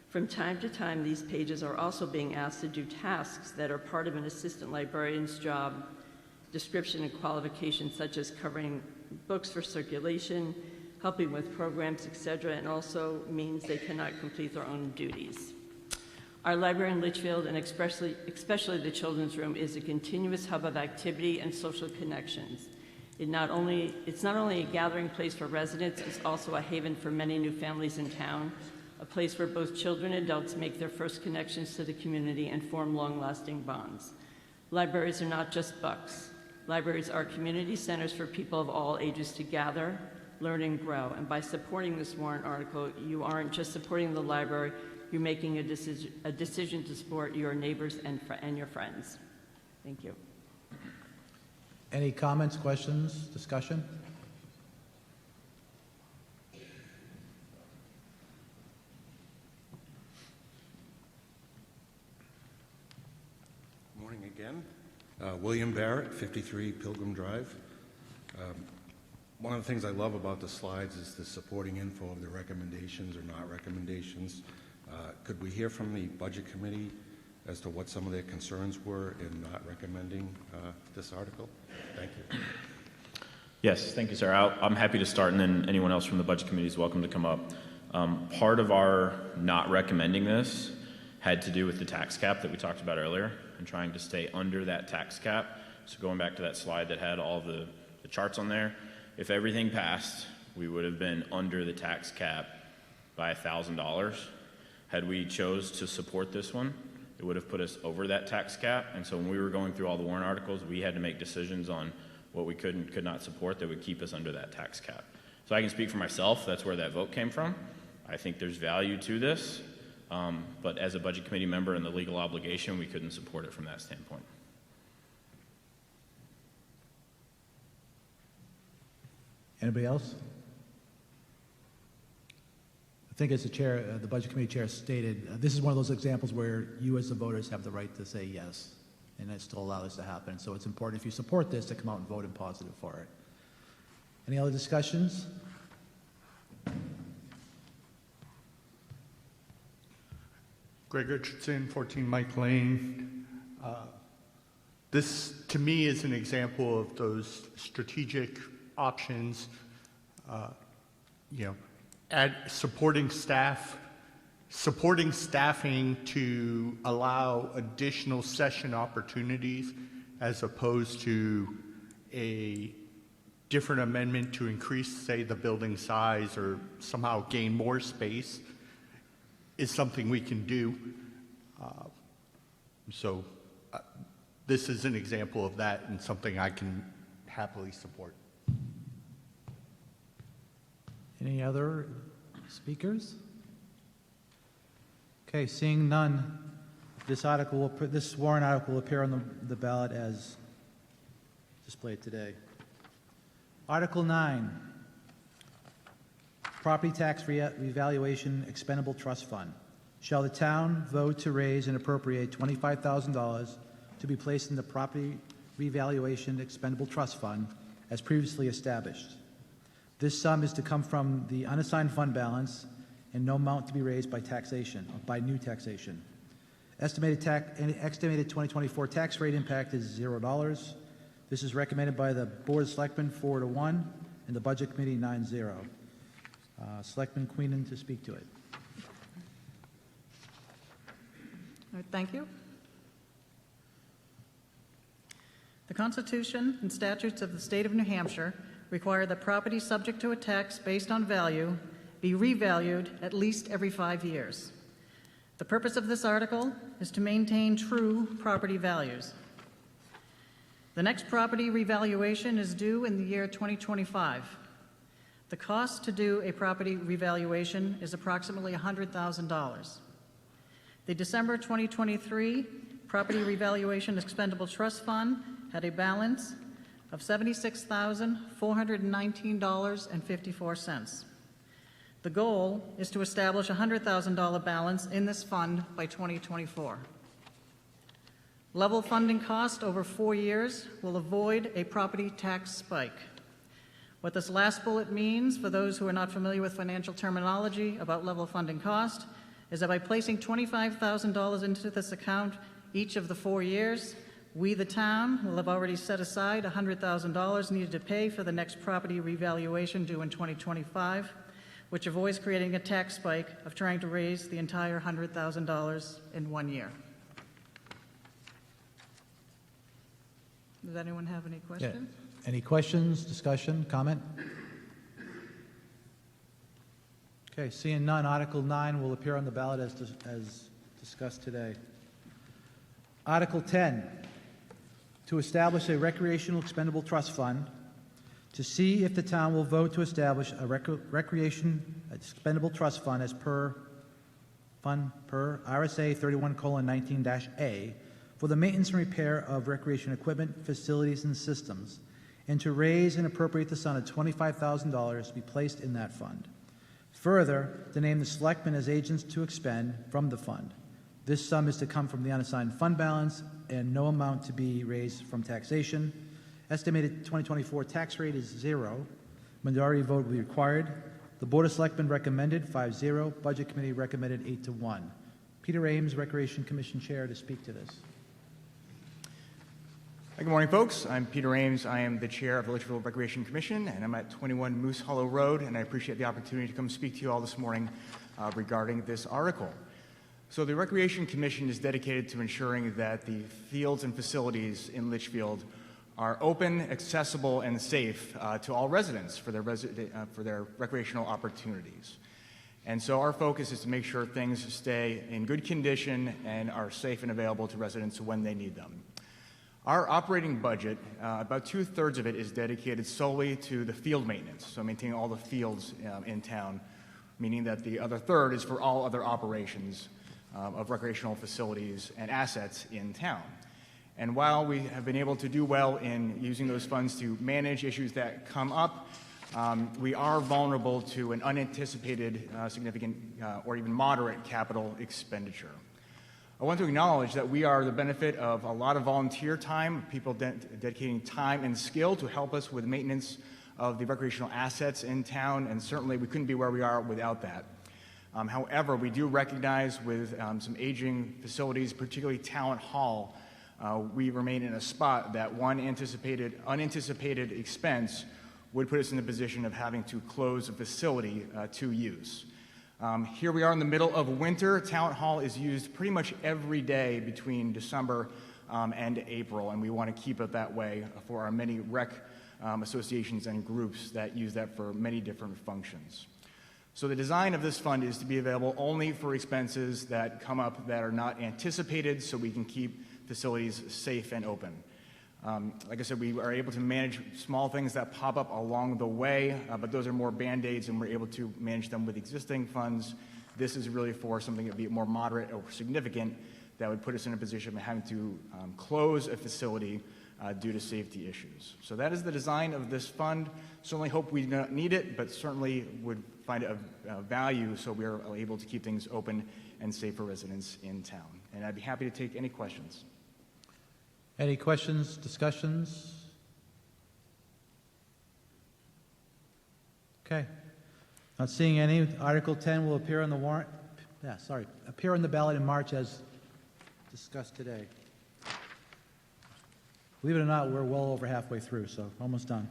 From time to time, these pages are also being asked to do tasks that are part of an assistant librarian's job description and qualifications, such as covering books for circulation, helping with programs, etc., and also means they cannot complete their own duties. Our library in Litchfield, and especially the children's room, is a continuous hub of activity and social connections. It's not only a gathering place for residents, it's also a haven for many new families in town, a place where both children and adults make their first connections to the community and form long-lasting bonds. Libraries are not just books. Libraries are community centers for people of all ages to gather, learn, and grow. And by supporting this warrant article, you aren't just supporting the library, you're making a decision to support your neighbors and your friends. Thank you. Any comments, questions, discussion? Morning again. William Barrett, 53 Pilgrim Drive. One of the things I love about the slides is the supporting info of the recommendations or not recommendations. Could we hear from the Budget Committee as to what some of their concerns were in not recommending this article? Thank you. Yes, thank you, sir. I'm happy to start, and then anyone else from the Budget Committee is welcome to come up. Part of our not recommending this had to do with the tax cap that we talked about earlier and trying to stay under that tax cap. So going back to that slide that had all the charts on there, if everything passed, we would have been under the tax cap by $1,000. Had we chose to support this one, it would have put us over that tax cap. And so when we were going through all the warrant articles, we had to make decisions on what we could and could not support that would keep us under that tax cap. So I can speak for myself. That's where that vote came from. I think there's value to this. But as a Budget Committee member and the legal obligation, we couldn't support it from that standpoint. Anybody else? I think as the chair, the Budget Committee chair stated, this is one of those examples where you as the voters have the right to say yes, and that still allows this to happen. So it's important if you support this to come out and vote in positive for it. Any other discussions? Greg Richardson, 14 Mike Lane. This, to me, is an example of those strategic options, supporting staffing to allow additional session opportunities as opposed to a different amendment to increase, say, the building size or somehow gain more space is something we can do. This is an example of that and something I can happily support. Any other speakers? Okay, seeing none, this warrant article will appear on the ballot as displayed today. Article 9, Property Tax Revaluation Expendable Trust Fund. Shall the town vote to raise and appropriate $25,000 to be placed in the Property Revaluation Expendable Trust Fund as previously established? This sum is to come from the unassigned fund balance and no amount to be raised by taxation, or by new taxation. Estimated 2024 tax rate impact is $0. This is recommended by the Board of Selectmen 4-1 and the Budget Committee 9-0. Selectman Queenan to speak to it. All right, thank you. The Constitution and statutes of the state of New Hampshire require that property subject to a tax based on value be revalued at least every 5 years. The purpose of this article is to maintain true property values. The next property revaluation is due in the year 2025. The cost to do a property revaluation is approximately $100,000. The December 2023 Property Revaluation Expendable Trust Fund had a balance of $76,419.54. The goal is to establish a $100,000 balance in this fund by 2024. Level funding cost over 4 years will avoid a property tax spike. What this last bullet means, for those who are not familiar with financial terminology about level funding cost, is that by placing $25,000 into this account each of the 4 years, we, the town, will have already set aside $100,000 needed to pay for the next property revaluation due in 2025, which avoids creating a tax spike of trying to raise the entire $100,000 in 1 year. Does anyone have any questions? Yeah. Any questions, discussion, comment? Okay, seeing none, Article 9 will appear on the ballot as discussed today. Article 10, to establish a recreational expendable trust fund, to see if the town will vote to establish a recreation expendable trust fund as per RSA 31:19-A for the maintenance and repair of recreation equipment, facilities, and systems, and to raise and appropriate the sum of $25,000 to be placed in that fund. Further, to name the selectmen as agents to expend from the fund. This sum is to come from the unassigned fund balance and no amount to be raised from taxation. Estimated 2024 tax rate is 0. Majority vote will be required. The Board of Selectmen recommended 5-0. Budget Committee recommended 8-1. Peter Ames, Recreation Commission Chair, to speak to this. Good morning, folks. I'm Peter Ames. I am the chair of the Litchfield Recreation Commission, and I'm at 21 Moose Hollow Road, and I appreciate the opportunity to come speak to you all this morning regarding this article. So the Recreation Commission is dedicated to ensuring that the fields and facilities in Litchfield are open, accessible, and safe to all residents for their recreational opportunities. And so our focus is to make sure things stay in good condition and are safe and available to residents when they need them. Our operating budget, about 2/3 of it is dedicated solely to the field maintenance, so maintaining all the fields in town, meaning that the other third is for all other operations of recreational facilities and assets in town. And while we have been able to do well in using those funds to manage issues that come up, we are vulnerable to an unanticipated significant or even moderate capital expenditure. I want to acknowledge that we are the benefit of a lot of volunteer time, people dedicating time and skill to help us with maintenance of the recreational assets in town, and certainly we couldn't be where we are without that. However, we do recognize with some aging facilities, particularly Town Hall, we remain in a spot that one unanticipated expense would put us in the position of having to close a facility to use. Here we are in the middle of winter. Town Hall is used pretty much every day between December and April, and we want to keep it that way for our many rec associations and groups that use that for many different functions. So the design of this fund is to be available only for expenses that come up that are not anticipated, so we can keep facilities safe and open. Like I said, we are able to manage small things that pop up along the way, but those are more Band-Aids, and we're able to manage them with existing funds. This is really for something that would be more moderate or significant that would put us in a position of having to close a facility due to safety issues. So that is the design of this fund. Certainly hope we don't need it, but certainly would find it of value so we are able to keep things open and safe for residents in town. And I'd be happy to take any questions. Any questions, discussions? Okay. Not seeing any. Article 10 will appear on the warrant. Appear on the ballot in March as discussed today. Believe it or not, we're well over halfway through, so almost done.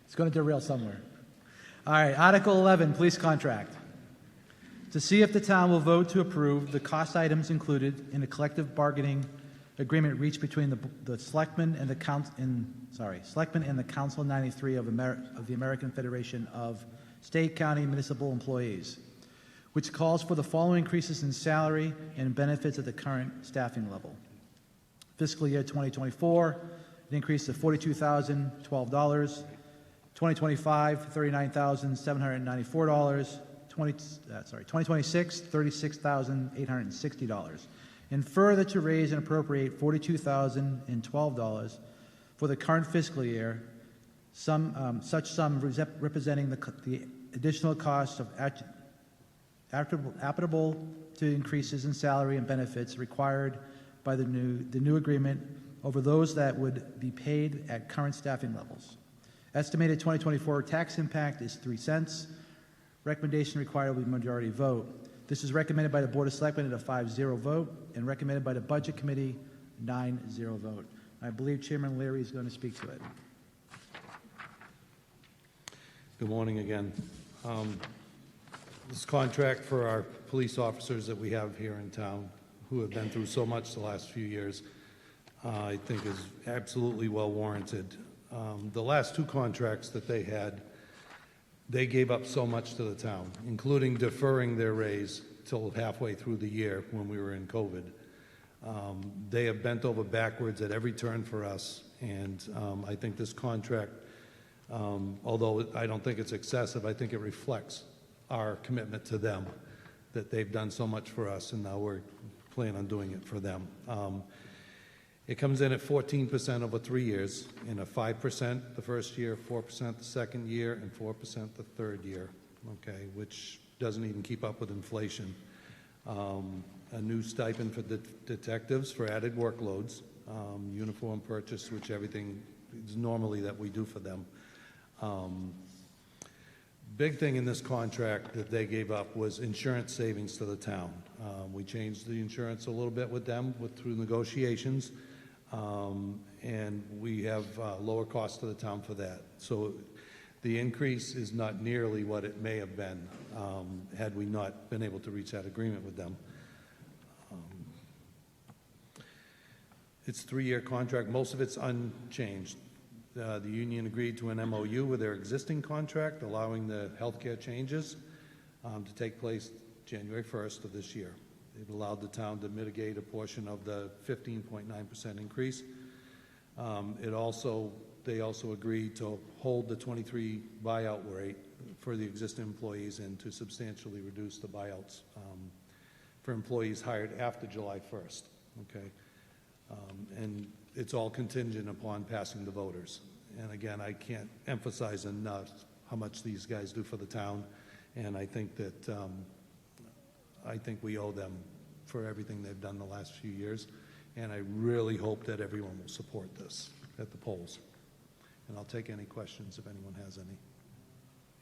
It's going to derail somewhere. All right, Article 11, police contract. To see if the town will vote to approve the cost items included in a collective bargaining agreement reached between the Selectmen and the Selectmen and the Council 93 of the American Federation of State, County, Municipal Employees, which calls for the following increases in salary and benefits at the current staffing level. Fiscal year 2024, an increase of $42,012. 2025, $39,794. 2026, $36,860. And further to raise and appropriate $42,012 for the current fiscal year, such sum representing the additional cost of applicable to increases in salary and benefits required by the new agreement over those that would be paid at current staffing levels. Estimated 2024 tax impact is 3 cents. Recommendation required will be majority vote. This is recommended by the Board of Selectmen at a 5-0 vote and recommended by the Budget Committee 9-0 vote. I believe Chairman Leary is going to speak to it. Good morning again. This contract for our police officers that we have here in town who have been through so much the last few years, I think is absolutely well warranted. The last 2 contracts that they had, they gave up so much to the town, including deferring their raise till halfway through the year when we were in COVID. They have bent over backwards at every turn for us, and I think this contract, although I don't think it's excessive, I think it reflects our commitment to them, that they've done so much for us, and now we're planning on doing it for them. It comes in at 14% over 3 years, and a 5% the first year, 4% the second year, and 4% the third year, okay, which doesn't even keep up with inflation. A new stipend for detectives for added workloads, uniform purchase, which everything is normally that we do for them. Big thing in this contract that they gave up was insurance savings to the town. We changed the insurance a little bit with them through negotiations. And we have lower costs to the town for that. So the increase is not nearly what it may have been had we not been able to reach that agreement with them. It's a 3-year contract. Most of it's unchanged. The union agreed to an MOU with their existing contract, allowing the healthcare changes to take place January 1st of this year. It allowed the town to mitigate a portion of the 15.9% increase. They also agreed to hold the 23 buyout rate for the existing employees and to substantially reduce the buyouts for employees hired after July 1st. Okay, and it's all contingent upon passing the voters. And again, I can't emphasize enough how much these guys do for the town, and I think that we owe them for everything they've done the last few years, and I really hope that everyone will support this at the polls. And I'll take any questions if anyone has any.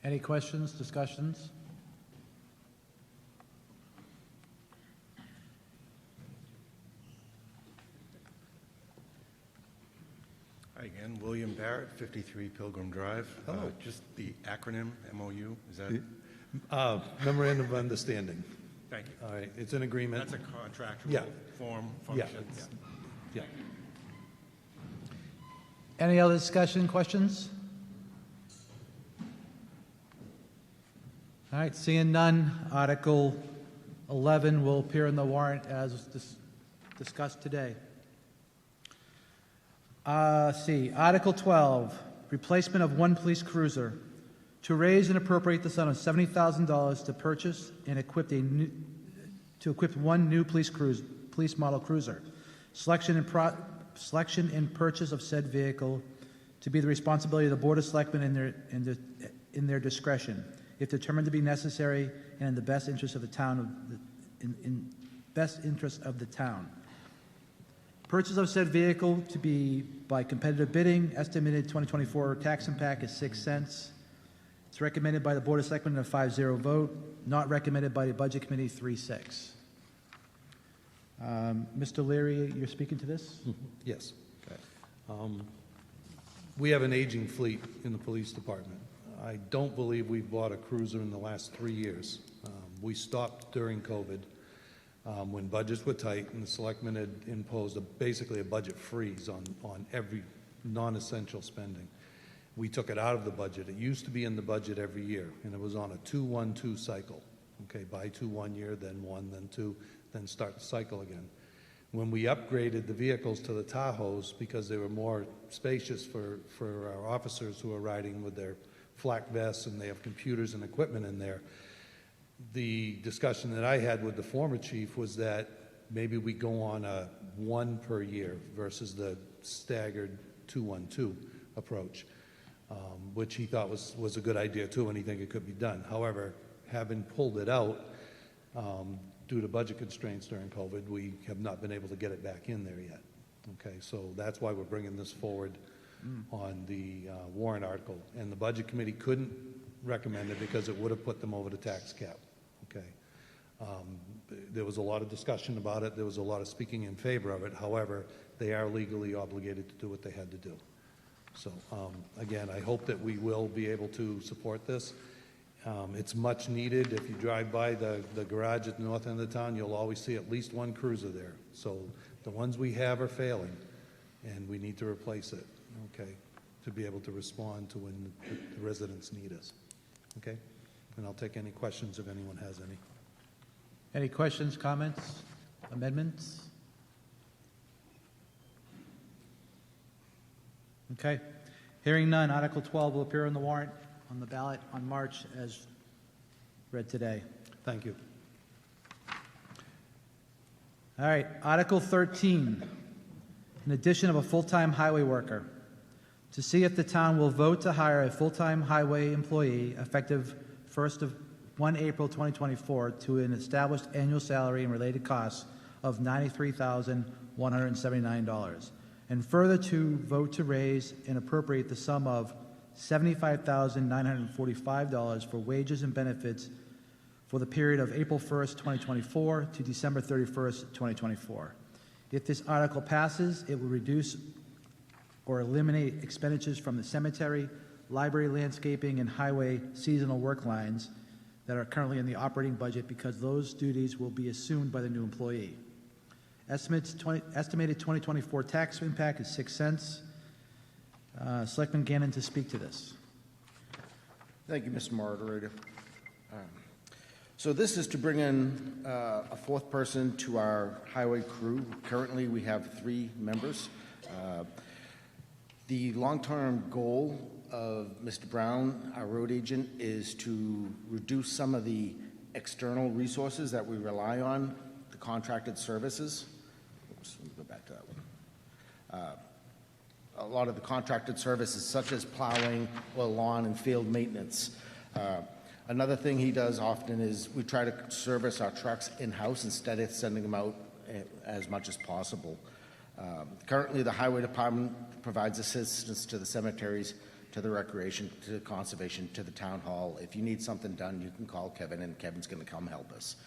Any questions, discussions? Hi again, William Barrett, 53 Pilgrim Drive. Hello. Just the acronym MOU, is that? Memorandum of Understanding. Thank you. All right, it's an agreement. That's a contractual Yeah. form, Yeah. functions. Yeah. Any other discussion, questions? All right, seeing none, Article 11 will appear in the warrant as discussed today. Article 12, replacement of 1 police cruiser. To raise and appropriate the sum of $70,000 to purchase and equip 1 new police model cruiser. Selection and purchase of said vehicle to be the responsibility of the Board of Selectmen in their discretion, if determined to be necessary and in the best interest of the town. Purchase of said vehicle to be by competitive bidding. Estimated 2024 tax impact is 6 cents. It's recommended by the Board of Selectmen in a 5-0 vote. Not recommended by the Budget Committee 3-6. Mr. Leary, you're speaking to this? Yes. Okay. We have an aging fleet in the police department. I don't believe we've bought a cruiser in the last 3 years. We stopped during COVID when budgets were tight and the selectmen had imposed basically a budget freeze on every non-essential spending. We took it out of the budget. It used to be in the budget every year, and it was on a 2-1-2 cycle. Okay, buy two one year, then one, then two, then start the cycle again. When we upgraded the vehicles to the Tahoes, because they were more spacious for our officers who are riding with their flak vests and they have computers and equipment in there, the discussion that I had with the former chief was that maybe we go on a one per year versus the staggered 2-1-2 approach, which he thought was a good idea too, and he think it could be done. However, having pulled it out due to budget constraints during COVID, we have not been able to get it back in there yet. Okay, so that's why we're bringing this forward on the warrant article. And the budget committee couldn't recommend it because it would have put them over the tax cap. Okay, there was a lot of discussion about it. There was a lot of speaking in favor of it. However, they are legally obligated to do what they had to do. So again, I hope that we will be able to support this. It's much needed. If you drive by the garage at the north end of the town, you'll always see at least one cruiser there. So the ones we have are failing, and we need to replace it, okay, to be able to respond to when the residents need us, okay? And I'll take any questions if anyone has any. Any questions, comments, amendments? Okay. Hearing none, Article 12 will appear on the warrant on the ballot on March as read today. Thank you. All right, Article 13, an addition of a full-time highway worker. To see if the town will vote to hire a full-time highway employee effective 1 April 2024 to an established annual salary and related costs of $93,179. And further to vote to raise and appropriate the sum of $75,945 for wages and benefits for the period of April 1st, 2024 to December 31st, 2024. If this article passes, it will reduce or eliminate expenditures from the cemetery, library landscaping, and highway seasonal work lines that are currently in the operating budget because those duties will be assumed by the new employee. Estimated 2024 tax impact is 6 cents. Selectman Gannon to speak to this. Thank you, Mr. Moderator. So this is to bring in a fourth person to our highway crew. Currently, we have 3 members. The long-term goal of Mr. Brown, our road agent, is to reduce some of the external resources that we rely on, the contracted services. Oops, let me go back to that one. A lot of the contracted services, such as plowing or lawn and field maintenance. Another thing he does often is we try to service our trucks in-house instead of sending them out as much as possible. Currently, the highway department provides assistance to the cemeteries, to the recreation, to the conservation, to the town hall. If you need something done, you can call Kevin, and Kevin's going to come help us.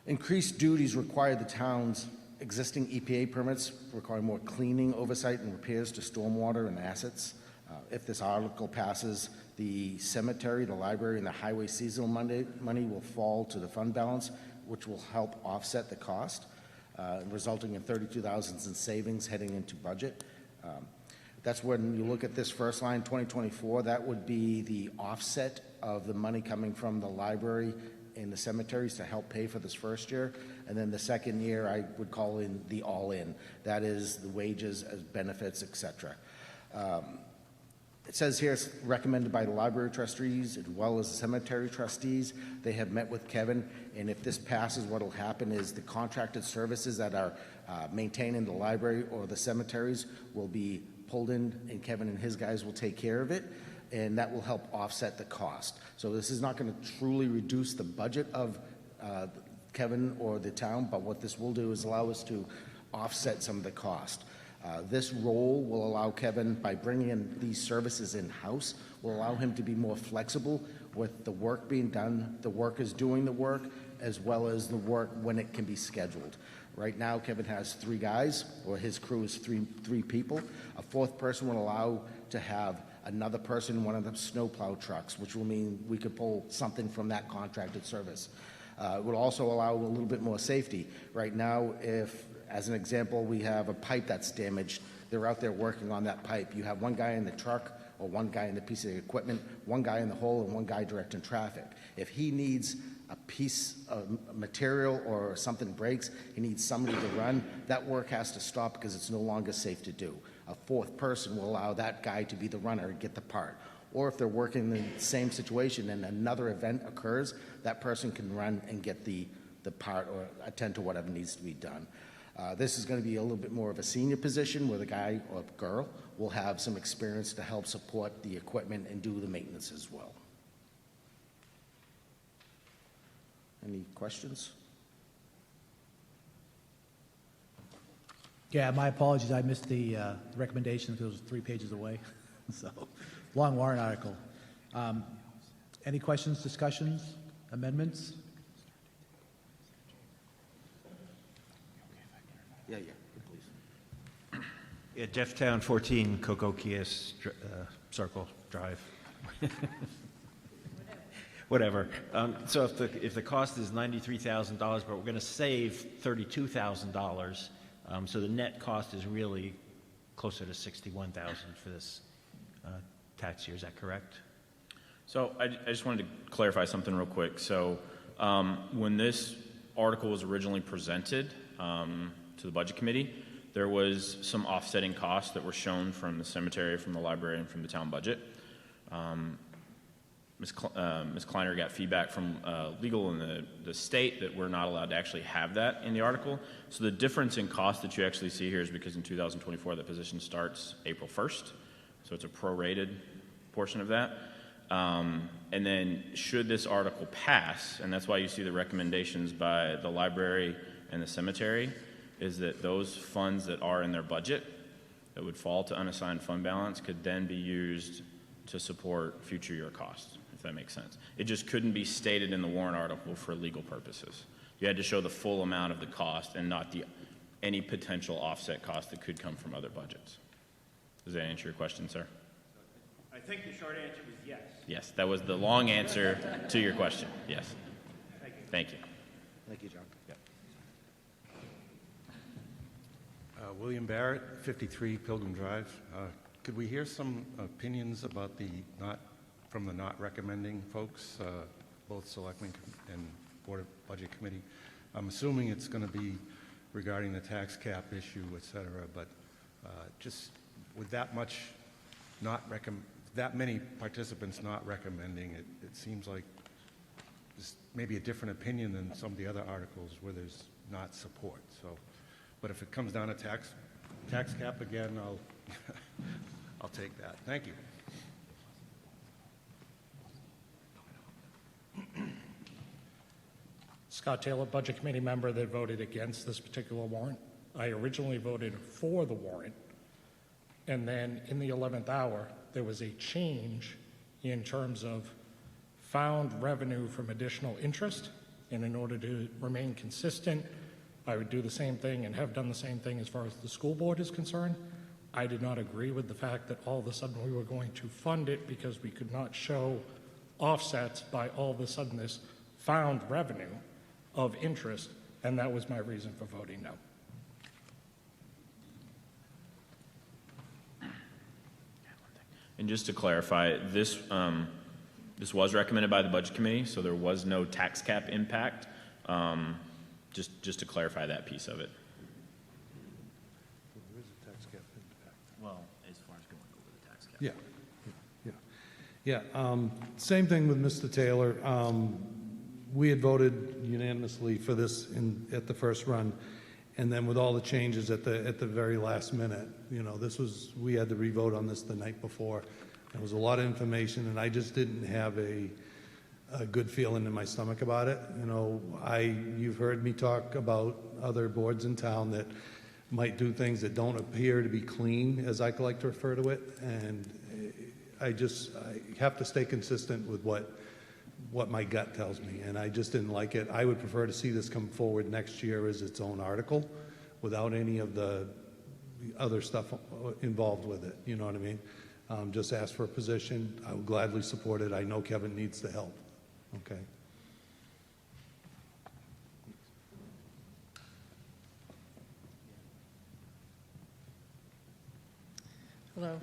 Increased duties require the town's existing EPA permits, require more cleaning, oversight, and repairs to stormwater and assets. If this article passes, the cemetery, the library, and the highway seasonal money will fall to the fund balance, which will help offset the cost, resulting in $32,000 in savings heading into budget. That's when you look at this first line, 2024, that would be the offset of the money coming from the library and the cemeteries to help pay for this first year. And then the second year, I would call in the all-in. That is the wages, benefits, etc. It says here it's recommended by the library trustees as well as the cemetery trustees. They have met with Kevin, and if this passes, what will happen is the contracted services that are maintaining the library or the cemeteries will be pulled in, and Kevin and his guys will take care of it, and that will help offset the cost. So this is not going to truly reduce the budget of Kevin or the town, but what this will do is allow us to offset some of the cost. This role will allow Kevin, by bringing in these services in-house, will allow him to be more flexible with the work being done, the workers doing the work, as well as the work when it can be scheduled. Right now, Kevin has 3 guys, or his crew is three people. A fourth person will allow to have another person in one of the snowplow trucks, which will mean we could pull something from that contracted service. It would also allow a little bit more safety. Right now, if, as an example, we have a pipe that's damaged, they're out there working on that pipe. You have one guy in the truck or one guy in the piece of equipment, one guy in the hole, and one guy directing traffic. If he needs a piece of material or something breaks, he needs somebody to run, that work has to stop because it's no longer safe to do. A fourth person will allow that guy to be the runner and get the part. Or if they're working in the same situation and another event occurs, that person can run and get the part or attend to whatever needs to be done. This is going to be a little bit more of a senior position where the guy or girl will have some experience to help support the equipment and do the maintenance as well. Any questions? Yeah, my apologies, I missed the recommendation because it was 3 pages away. So, long warrant article. Any questions, discussions, amendments? Yeah, please. Yeah, Jefftown 14, Coco Kia Circle Drive. Whatever. So if the cost is $93,000, but we're going to save $32,000, so the net cost is really closer to $61,000 for this tax year. Is that correct? So I just wanted to clarify something real quick. So when this article was originally presented to the Budget Committee, there was some offsetting costs that were shown from the cemetery, from the library, and from the town budget. Ms. Kleiner got feedback from legal in the state that we're not allowed to actually have that in the article. So the difference in cost that you actually see here is because in 2024 the position starts April 1st. So it's a prorated portion of that. And then should this article pass, and that's why you see the recommendations by the library and the cemetery, is that those funds that are in their budget that would fall to unassigned fund balance could then be used to support future year costs, if that makes sense. It just couldn't be stated in the warrant article for legal purposes. You had to show the full amount of the cost and not any potential offset cost that could come from other budgets. Does that answer your question, sir? I think the short answer was yes. Yes, that was the long answer to your question. Yes. Thank you. Thank you, John. Yep. William Barrett, 53 Pilgrim Drive. Could we hear some opinions about from the not recommending folks, both Selectmen and Board of Budget Committee? I'm assuming it's going to be regarding the tax cap issue, et cetera, but just with that many participants not recommending it, it seems like there's maybe a different opinion than some of the other articles where there's not support. So, but if it comes down to tax cap again, I'll take that. Thank you. Scott Taylor, Budget Committee member that voted against this particular warrant. I originally voted for the warrant, and then in the 11th hour, there was a change in terms of found revenue from additional interest, and in order to remain consistent, I would do the same thing and have done the same thing as far as the school board is concerned. I did not agree with the fact that all of a sudden we were going to fund it because we could not show offsets by all of a sudden this found revenue of interest, and that was my reason for voting no. And just to clarify, this was recommended by the Budget Committee, so there was no tax cap impact. Just to clarify that piece of it. There is a tax cap impact. Well, as far as going over the tax cap. Yeah. Same thing with Mr. Taylor. We had voted unanimously for this at the first run, and then with all the changes at the very last minute, we had to re-vote on this the night before. There was a lot of information, and I just didn't have a good feeling in my stomach about it. You've heard me talk about other boards in town that might do things that don't appear to be clean, as I like to refer to it, and I have to stay consistent with what my gut tells me, and I just didn't like it. I would prefer to see this come forward next year as its own article without any of the other stuff involved with it. You know what I mean? Just ask for a position. I would gladly support it. I know Kevin needs the help. Okay. Hello.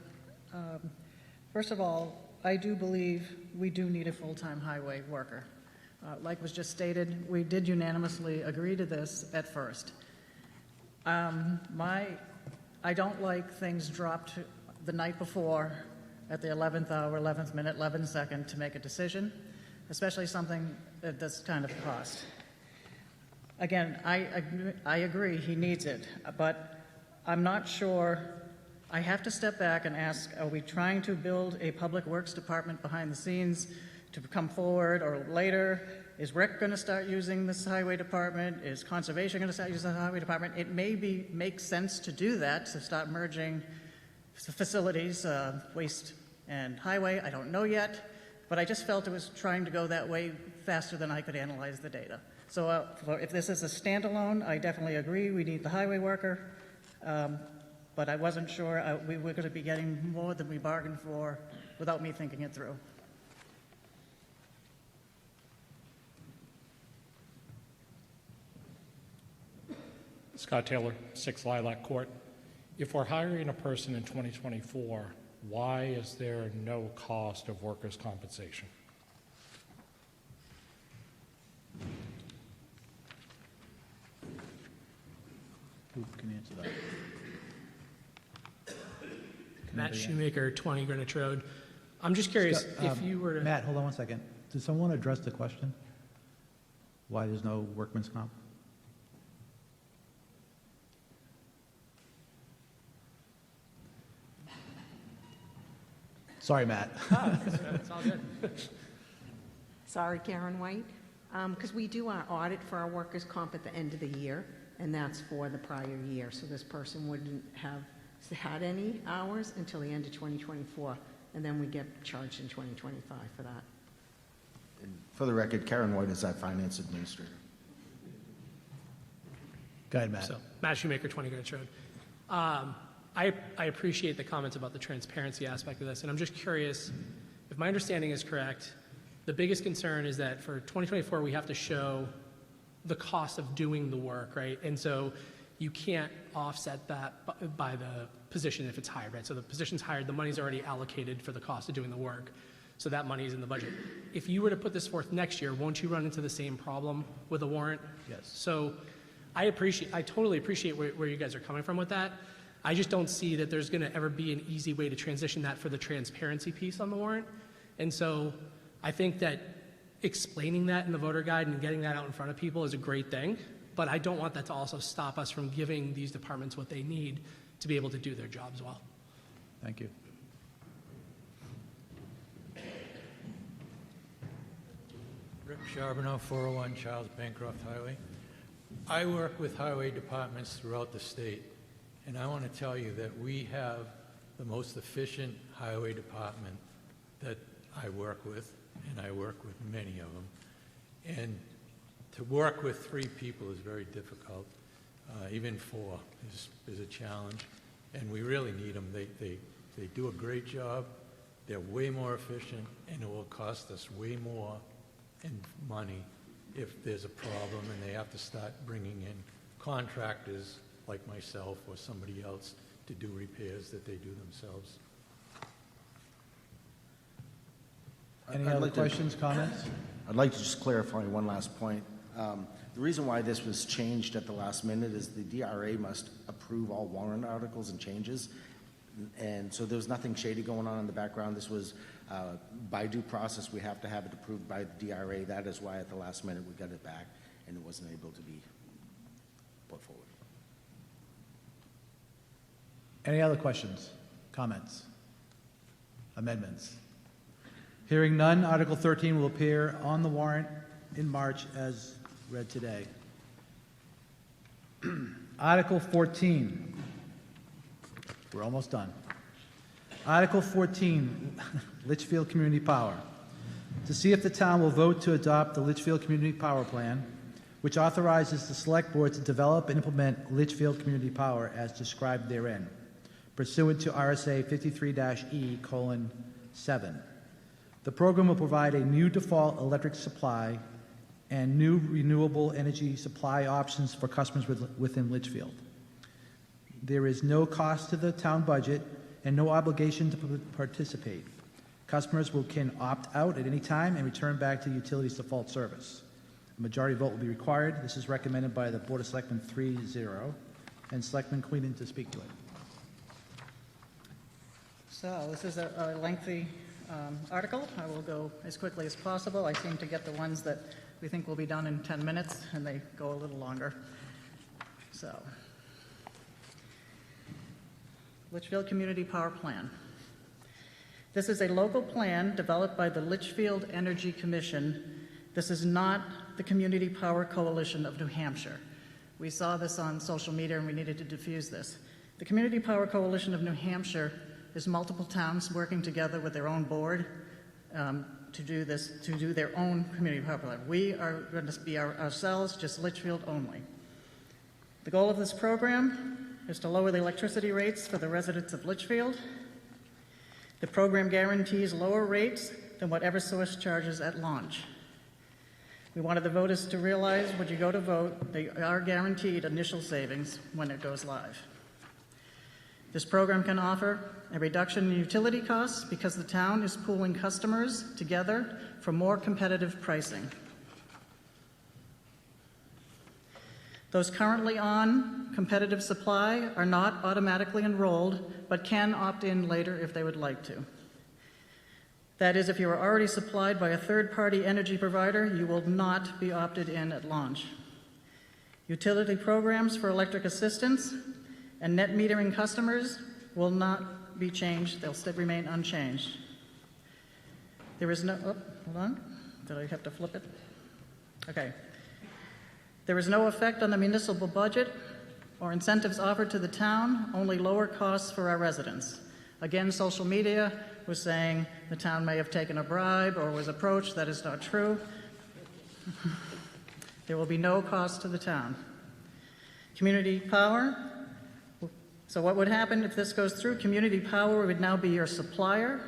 First of all, I do believe we do need a full-time highway worker. Like was just stated, we did unanimously agree to this at first. I don't like things dropped the night before at the 11th hour, 11th minute, 11th second to make a decision, especially something at this kind of cost. Again, I agree he needs it, but I'm not sure. I have to step back and ask, are we trying to build a public works department behind the scenes to come forward or later? Is Rick going to start using this highway department? Is conservation going to start using the highway department? It may make sense to do that, to start merging facilities, waste and highway. I don't know yet, but I just felt it was trying to go that way faster than I could analyze the data. So if this is a standalone, I definitely agree we need the highway worker, but I wasn't sure we were going to be getting more than we bargained for without me thinking it through. Scott Taylor, 6 Lilac Court. If we're hiring a person in 2024, why is there no cost of workers' compensation? Who can answer that? Matt Shoemaker, 20 Greenwich Road. I'm just curious, if you were to... Matt, hold on one second. Did someone address the question? Why there's no workman's comp? Sorry, Matt. It's all good. Sorry, Karen White. Because we do our audit for our workers' comp at the end of the year, and that's for the prior year. So this person wouldn't have had any hours until the end of 2024, and then we get charged in 2025 for that. And for the record, Karen White is our finance administrator. Go ahead, Matt. So, Matt Shoemaker, 20 Greenwich Road. I appreciate the comments about the transparency aspect of this, and I'm just curious, if my understanding is correct, the biggest concern is that for 2024, we have to show the cost of doing the work, right? And so you can't offset that by the position if it's hired, right? So the position's hired, the money's already allocated for the cost of doing the work, so that money is in the budget. If you were to put this forth next year, won't you run into the same problem with a warrant? Yes. So I totally appreciate where you guys are coming from with that. I just don't see that there's going to ever be an easy way to transition that for the transparency piece on the warrant. And so I think that explaining that in the voter guide and getting that out in front of people is a great thing, but I don't want that to also stop us from giving these departments what they need to be able to do their jobs well. Thank you. Rick Charbonneau, 401 Charles Bancroft Highway. I work with highway departments throughout the state, and I want to tell you that we have the most efficient highway department that I work with, and I work with many of them. And to work with 3 people is very difficult. Even 4 is a challenge, and we really need them. They do a great job. They're way more efficient, and it will cost us way more in money if there's a problem and they have to start bringing in contractors like myself or somebody else to do repairs that they do themselves. Any other questions, comments? I'd like to just clarify one last point. The reason why this was changed at the last minute is the DRA must approve all warrant articles and changes. And so there was nothing shady going on in the background. This was by due process. We have to have it approved by the DRA. That is why at the last minute we got it back and it wasn't able to be put forward. Any other questions, comments, amendments? Hearing none, Article 13 will appear on the warrant in March as read today. Article 14. We're almost done. Article 14, Litchfield Community Power. To see if the town will vote to adopt the Litchfield Community Power Plan, which authorizes the Select Board to develop and implement Litchfield Community Power as described therein, pursuant to RSA 53-E:7. The program will provide a new default electric supply and new renewable energy supply options for customers within Litchfield. There is no cost to the town budget and no obligation to participate. Customers can opt out at any time and return back to the utility's default service. A majority vote will be required. This is recommended by the Board of Selectmen 3-0. And Selectman Queenan to speak to it. So this is a lengthy article. I will go as quickly as possible. I seem to get the ones that we think will be done in 10 minutes, and they go a little longer. So, Litchfield Community Power Plan. This is a local plan developed by the Litchfield Energy Commission. This is not the Community Power Coalition of New Hampshire. We saw this on social media and we needed to diffuse this. The Community Power Coalition of New Hampshire is multiple towns working together with their own board to do their own community power plan. We are going to be ourselves, just Litchfield only. The goal of this program is to lower the electricity rates for the residents of Litchfield. The program guarantees lower rates than what Eversource charges at launch. We wanted the voters to realize when you go to vote, they are guaranteed initial savings when it goes live. This program can offer a reduction in utility costs because the town is pooling customers together for more competitive pricing. Those currently on competitive supply are not automatically enrolled, but can opt in later if they would like to. That is, if you are already supplied by a third-party energy provider, you will not be opted in at launch. Utility programs for electric assistance and net metering customers will not be changed. They'll still remain unchanged. There is no, hold on, did I have to flip it? Okay. There is no effect on the municipal budget or incentives offered to the town, only lower costs for our residents. Again, social media was saying the town may have taken a bribe or was approached. That is not true. There will be no cost to the town. Community power. So what would happen if this goes through? Community power would now be your supplier.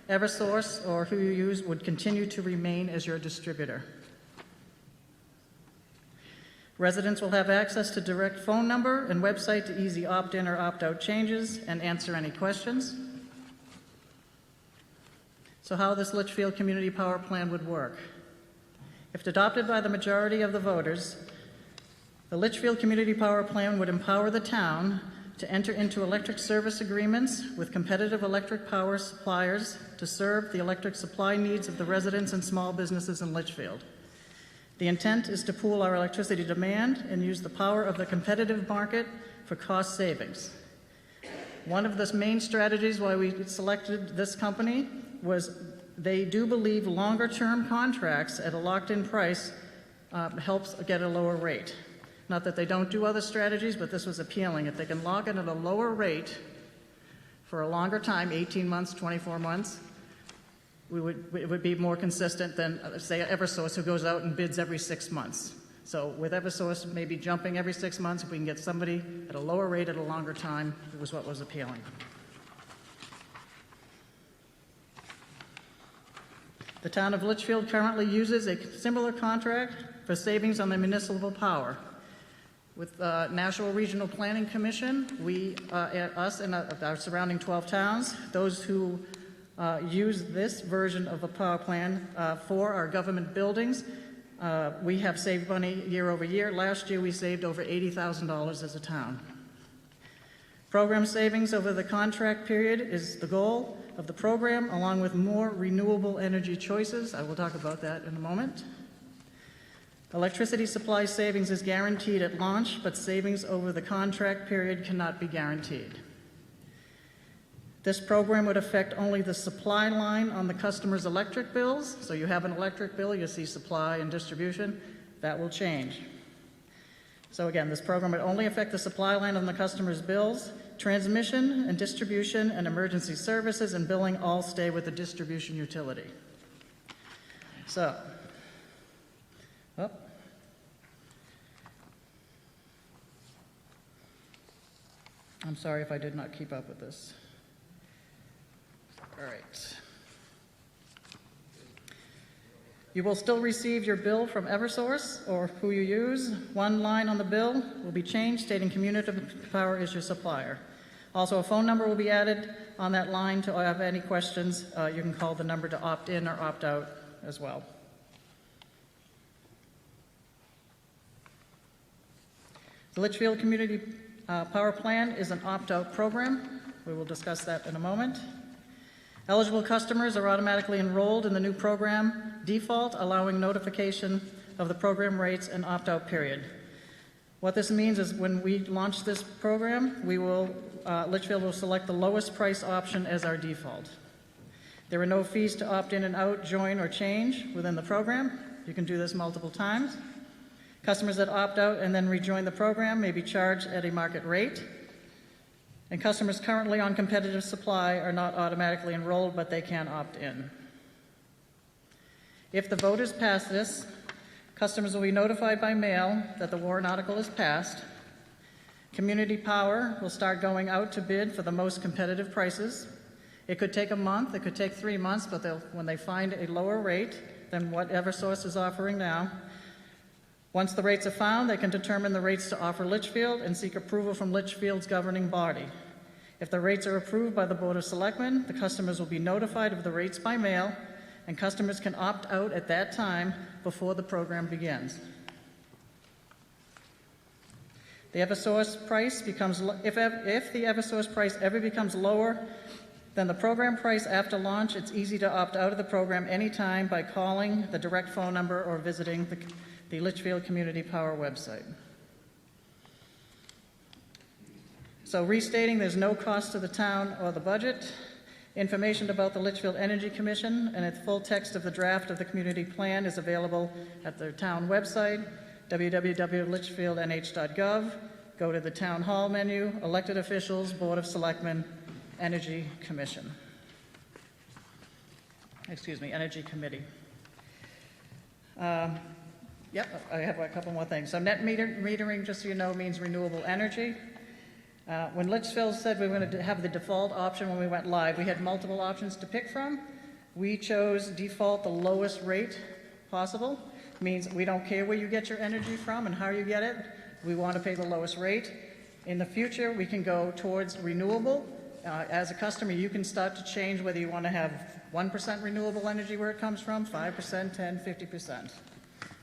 Eversource, or who you use, would continue to remain as your distributor. Residents will have access to direct phone number and website to easy opt-in or opt-out changes and answer any questions. So how this Litchfield Community Power Plan would work. If adopted by the majority of the voters, the Litchfield Community Power Plan would empower the town to enter into electric service agreements with competitive electric power suppliers to serve the electric supply needs of the residents and small businesses in Litchfield. The intent is to pool our electricity demand and use the power of the competitive market for cost savings. One of the main strategies why we selected this company was they do believe longer-term contracts at a locked-in price helps get a lower rate. Not that they don't do other strategies, but this was appealing. If they can lock in at a lower rate for a longer time, 18 months, 24 months, it would be more consistent than, say, Eversource, who goes out and bids every 6 months. So with Eversource maybe jumping every 6 months, if we can get somebody at a lower rate at a longer time, it was what was appealing. The town of Litchfield currently uses a similar contract for savings on the municipal power. With National Regional Planning Commission, us and our surrounding 12 towns, those who use this version of a power plan for our government buildings, we have saved money year over year. Last year, we saved over $80,000 as a town. Program savings over the contract period is the goal of the program, along with more renewable energy choices. I will talk about that in a moment. Electricity supply savings is guaranteed at launch, but savings over the contract period cannot be guaranteed. This program would affect only the supply line on the customer's electric bills. So you have an electric bill, you see supply and distribution. That will change. So again, this program would only affect the supply line on the customer's bills. Transmission and distribution and emergency services and billing all stay with the distribution utility. So, I'm sorry if I did not keep up with this. All right. You will still receive your bill from Eversource or who you use. One line on the bill will be changed stating community power is your supplier. Also, a phone number will be added on that line to have any questions. You can call the number to opt in or opt out as well. The Litchfield Community Power Plan is an opt-out program. We will discuss that in a moment. Eligible customers are automatically enrolled in the new program default, allowing notification of the program rates and opt-out period. What this means is when we launch this program, Litchfield will select the lowest price option as our default. There are no fees to opt in and out, join, or change within the program. You can do this multiple times. Customers that opt out and then rejoin the program may be charged at a market rate. And customers currently on competitive supply are not automatically enrolled, but they can opt in. If the voters pass this, customers will be notified by mail that the warrant article is passed. Community Power will start going out to bid for the most competitive prices. It could take a month, it could take 3 months, but when they find a lower rate than what Eversource is offering now, once the rates are found, they can determine the rates to offer Litchfield and seek approval from Litchfield's governing body. If the rates are approved by the Board of Selectmen, the customers will be notified of the rates by mail, and customers can opt out at that time before the program begins. The Eversource price becomes, if the Eversource price ever becomes lower than the program price after launch, it's easy to opt out of the program anytime by calling the direct phone number or visiting the Litchfield Community Power website. So restating, there's no cost to the town or the budget. Information about the Litchfield Energy Commission and its full text of the draft of the community plan is available at the town website, www.litchfieldnh.gov. Go to the town hall menu, elected officials, Board of Selectmen, Energy Commission. Energy Committee. Yep, I have a couple more things. So net metering, just so you know, means renewable energy. When Litchfield said we were going to have the default option when we went live, we had multiple options to pick from. We chose default, the lowest rate possible. It means we don't care where you get your energy from and how you get it. We want to pay the lowest rate. In the future, we can go towards renewable. As a customer, you can start to change whether you want to have 1% renewable energy where it comes from, 5%, 10, 50%.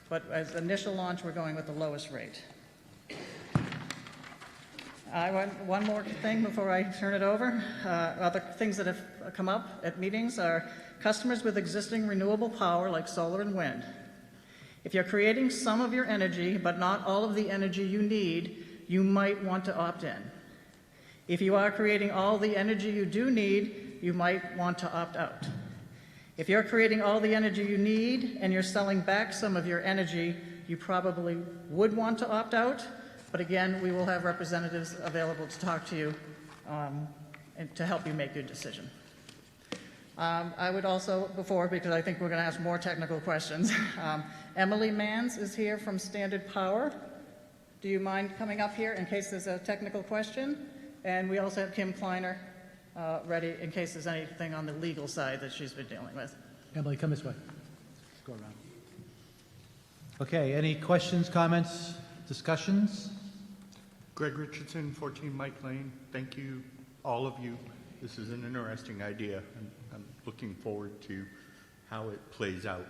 But as initial launch, we're going with the lowest rate. I want one more thing before I turn it over. Other things that have come up at meetings are customers with existing renewable power like solar and wind. If you're creating some of your energy, but not all of the energy you need, you might want to opt in. If you are creating all the energy you do need, you might want to opt out. If you're creating all the energy you need and you're selling back some of your energy, you probably would want to opt out. But again, we will have representatives available to talk to you and to help you make your decision. I would also, because I think we're going to ask more technical questions, Emily Mans is here from Standard Power. Do you mind coming up here in case there's a technical question? And we also have Kim Kleiner ready in case there's anything on the legal side that she's been dealing with. Emily, come this way. Let's go around. Okay, any questions, comments, discussions? Greg Richardson, 14 Mike Lane. Thank you, all of you. This is an interesting idea, and I'm looking forward to how it plays out.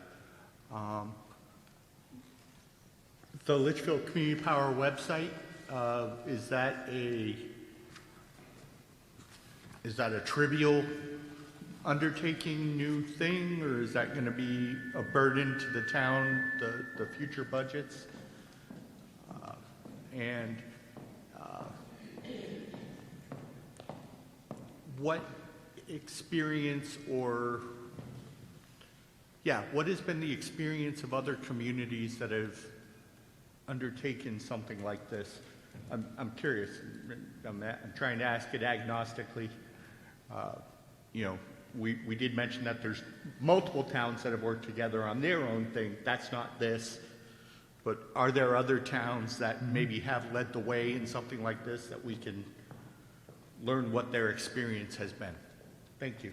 The Litchfield Community Power website, is that a trivial undertaking, new thing, or is that going to be a burden to the town, the future budgets? What experience what has been the experience of other communities that have undertaken something like this? I'm curious. I'm trying to ask it agnostically. We did mention that there's multiple towns that have worked together on their own thing. That's not this. But are there other towns that maybe have led the way in something like this that we can learn what their experience has been? Thank you.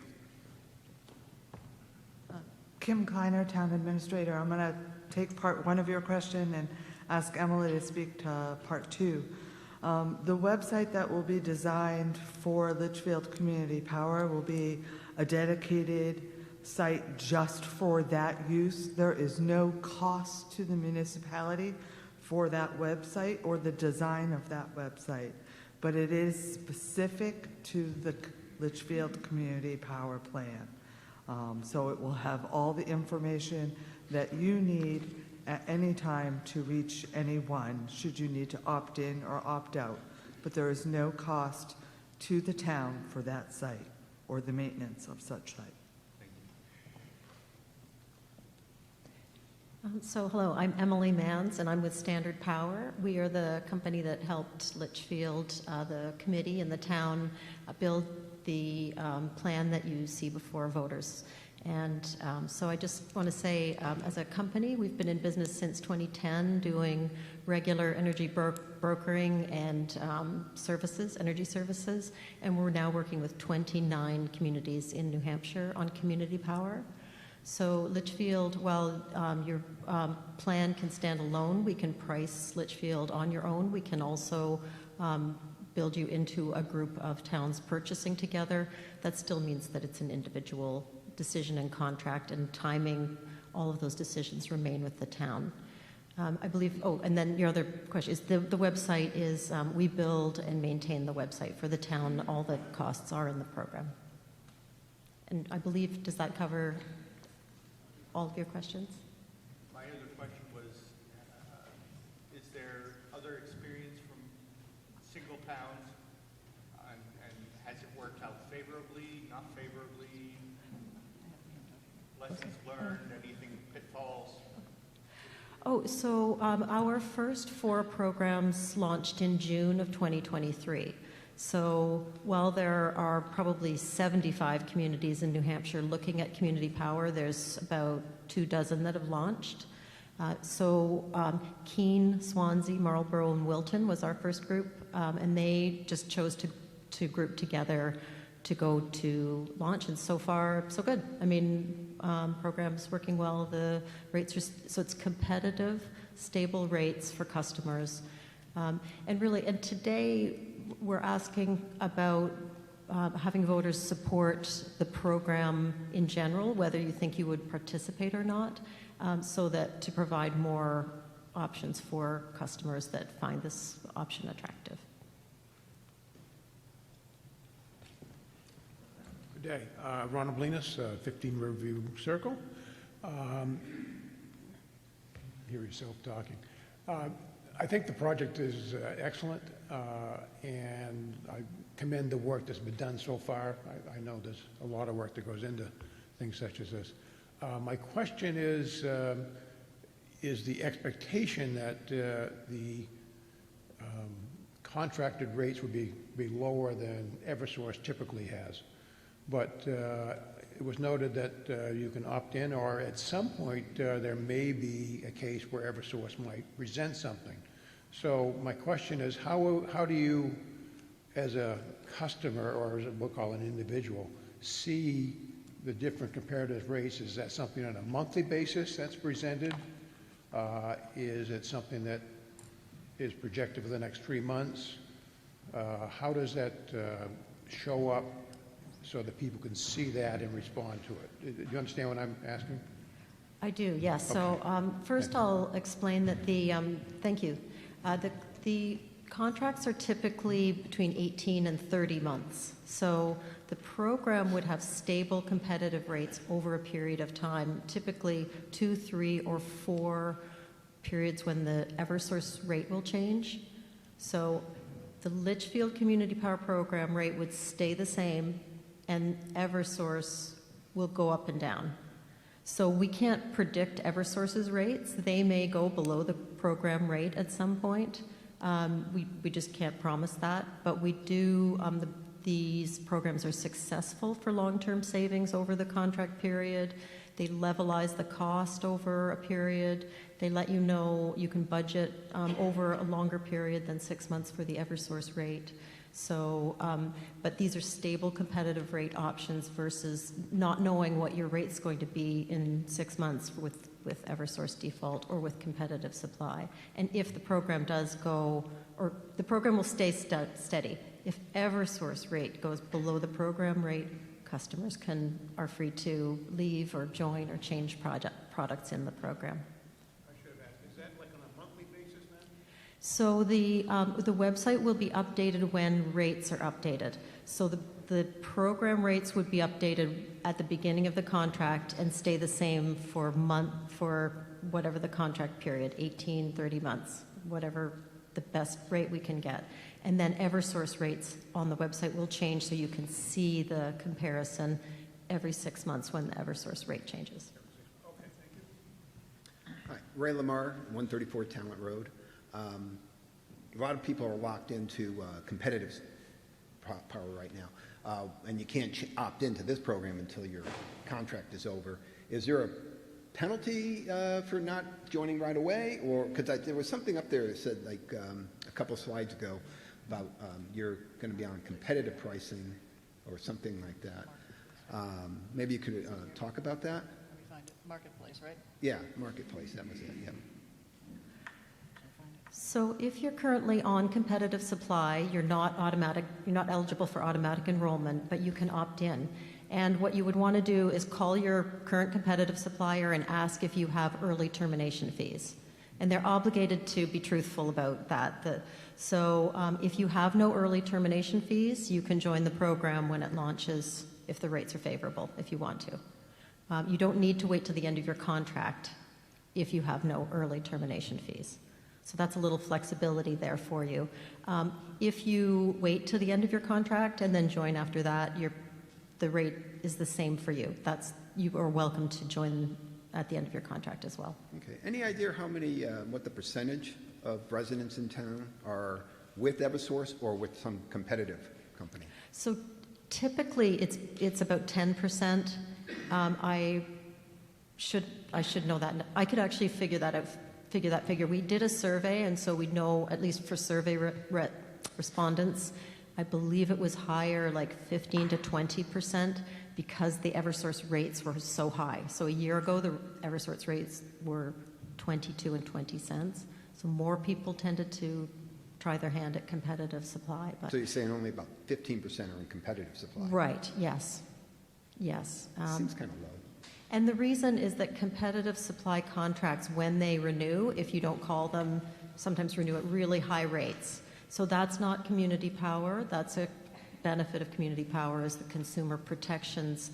Kim Kleiner, Town Administrator. I'm going to take part one of your question and ask Emily to speak to part two. The website that will be designed for Litchfield Community Power will be a dedicated site just for that use. There is no cost to the municipality for that website or the design of that website, but it is specific to the Litchfield Community Power Plan. So it will have all the information that you need at any time to reach anyone, should you need to opt in or opt out. But there is no cost to the town for that site or the maintenance of such site. Hello, I'm Emily Manns, and I'm with Standard Power. We are the company that helped Litchfield, the committee and the town, build the plan that you see before voters. And so I just want to say, as a company, we've been in business since 2010 doing regular energy brokering and services, energy services, and we're now working with 29 communities in New Hampshire on community power. So Litchfield, while your plan can stand alone, we can price Litchfield on your own. We can also build you into a group of towns purchasing together. That still means that it's an individual decision and contract, and timing, all of those decisions remain with the town. I believe, and then your other question is the website is, we build and maintain the website for the town. All the costs are in the program. And I believe, does that cover all of your questions? My other question was, is there other experience from single towns, and has it worked out favorably, not favorably? Lessons learned, anything, pitfalls? So our first 4 programs launched in June of 2023. So while there are probably 75 communities in New Hampshire looking at community power, there's about 24 that have launched. Keene, Swansea, Marlborough, and Wilton was our first group, and they just chose to group together to go to launch, and so far, so good. I mean, program's working well. The rates are, so it's competitive, stable rates for customers. And today we're asking about having voters support the program in general, whether you think you would participate or not, so that to provide more options for customers that find this option attractive. Good day. Ronald Blinas, 15 Riverview Circle. Hear yourself talking. I think the project is excellent, and I commend the work that's been done so far. I know there's a lot of work that goes into things such as this. My question is the expectation that the contracted rates would be lower than Eversource typically has? But it was noted that you can opt in, or at some point there may be a case where Eversource might resent something. So my question is, how do you, as a customer, or as we'll call an individual, see the different comparative rates? Is that something on a monthly basis that's presented? Is it something that is projected for the next 3 months? How does that show up so that people can see that and respond to it? Do you understand what I'm asking? I do, yes. Okay. So first I'll explain that thank you. The contracts are typically between 18 and 30 months. So the program would have stable competitive rates over a period of time, typically 2, 3, or 4 periods when the Eversource rate will change. So the Litchfield Community Power Program rate would stay the same, and Eversource will go up and down. So we can't predict Eversource's rates. They may go below the program rate at some point. We just can't promise that, but we do, these programs are successful for long-term savings over the contract period. They levelize the cost over a period. They let you know you can budget over a longer period than 6 months for the Eversource rate. So, but these are stable competitive rate options versus not knowing what your rate's going to be in 6 months with with Eversource default or with competitive supply. And if the program does go, or the program will stay steady. If Eversource rate goes below the program rate, customers are free to leave or join or change products in the program. I should have asked, is that like on a monthly basis then? So the website will be updated when rates are updated. So the program rates would be updated at the beginning of the contract and stay the same for whatever the contract period, 18, 30 months, whatever the best rate we can get. And then Eversource rates on the website will change so you can see the comparison every 6 months when the Eversource rate changes. Okay, thank you. Hi, Ray Lamar, 134 Talent Road. A lot of people are locked into competitive power right now, and you can't opt into this program until your contract is over. Is there a penalty for not joining right away? Or because there was something up there that said, like a couple slides ago, about you're going to be on competitive pricing or something like that. Maybe you could talk about that? Let me find it. Marketplace, right? Yeah, Marketplace, that was it, yeah. So if you're currently on competitive supply, you're not eligible for automatic enrollment, but you can opt in. And what you would want to do is call your current competitive supplier and ask if you have early termination fees. And they're obligated to be truthful about that. So if you have no early termination fees, you can join the program when it launches if the rates are favorable, if you want to. You don't need to wait till the end of your contract if you have no early termination fees. So that's a little flexibility there for you. If you wait to the end of your contract and then join after that, the rate is the same for you. You are welcome to join at the end of your contract as well. Okay. Any idea what the percentage of residents in town are with Eversource or with some competitive company? So typically it's about 10%. I should know that. I could actually figure that figure. We did a survey, and so we know, at least for survey respondents, I believe it was higher, like 15 to 20%, because the Eversource rates were so high. So a year ago, the Eversource rates were 22 and 20 cents. So more people tended to try their hand at competitive supply. But So you're saying only about 15% are in competitive supply? right, yes. Yes. Seems kind of low. And the reason is that competitive supply contracts, when they renew, if you don't call them, sometimes renew at really high rates. So that's not community power. That's a benefit of community power, is the consumer protections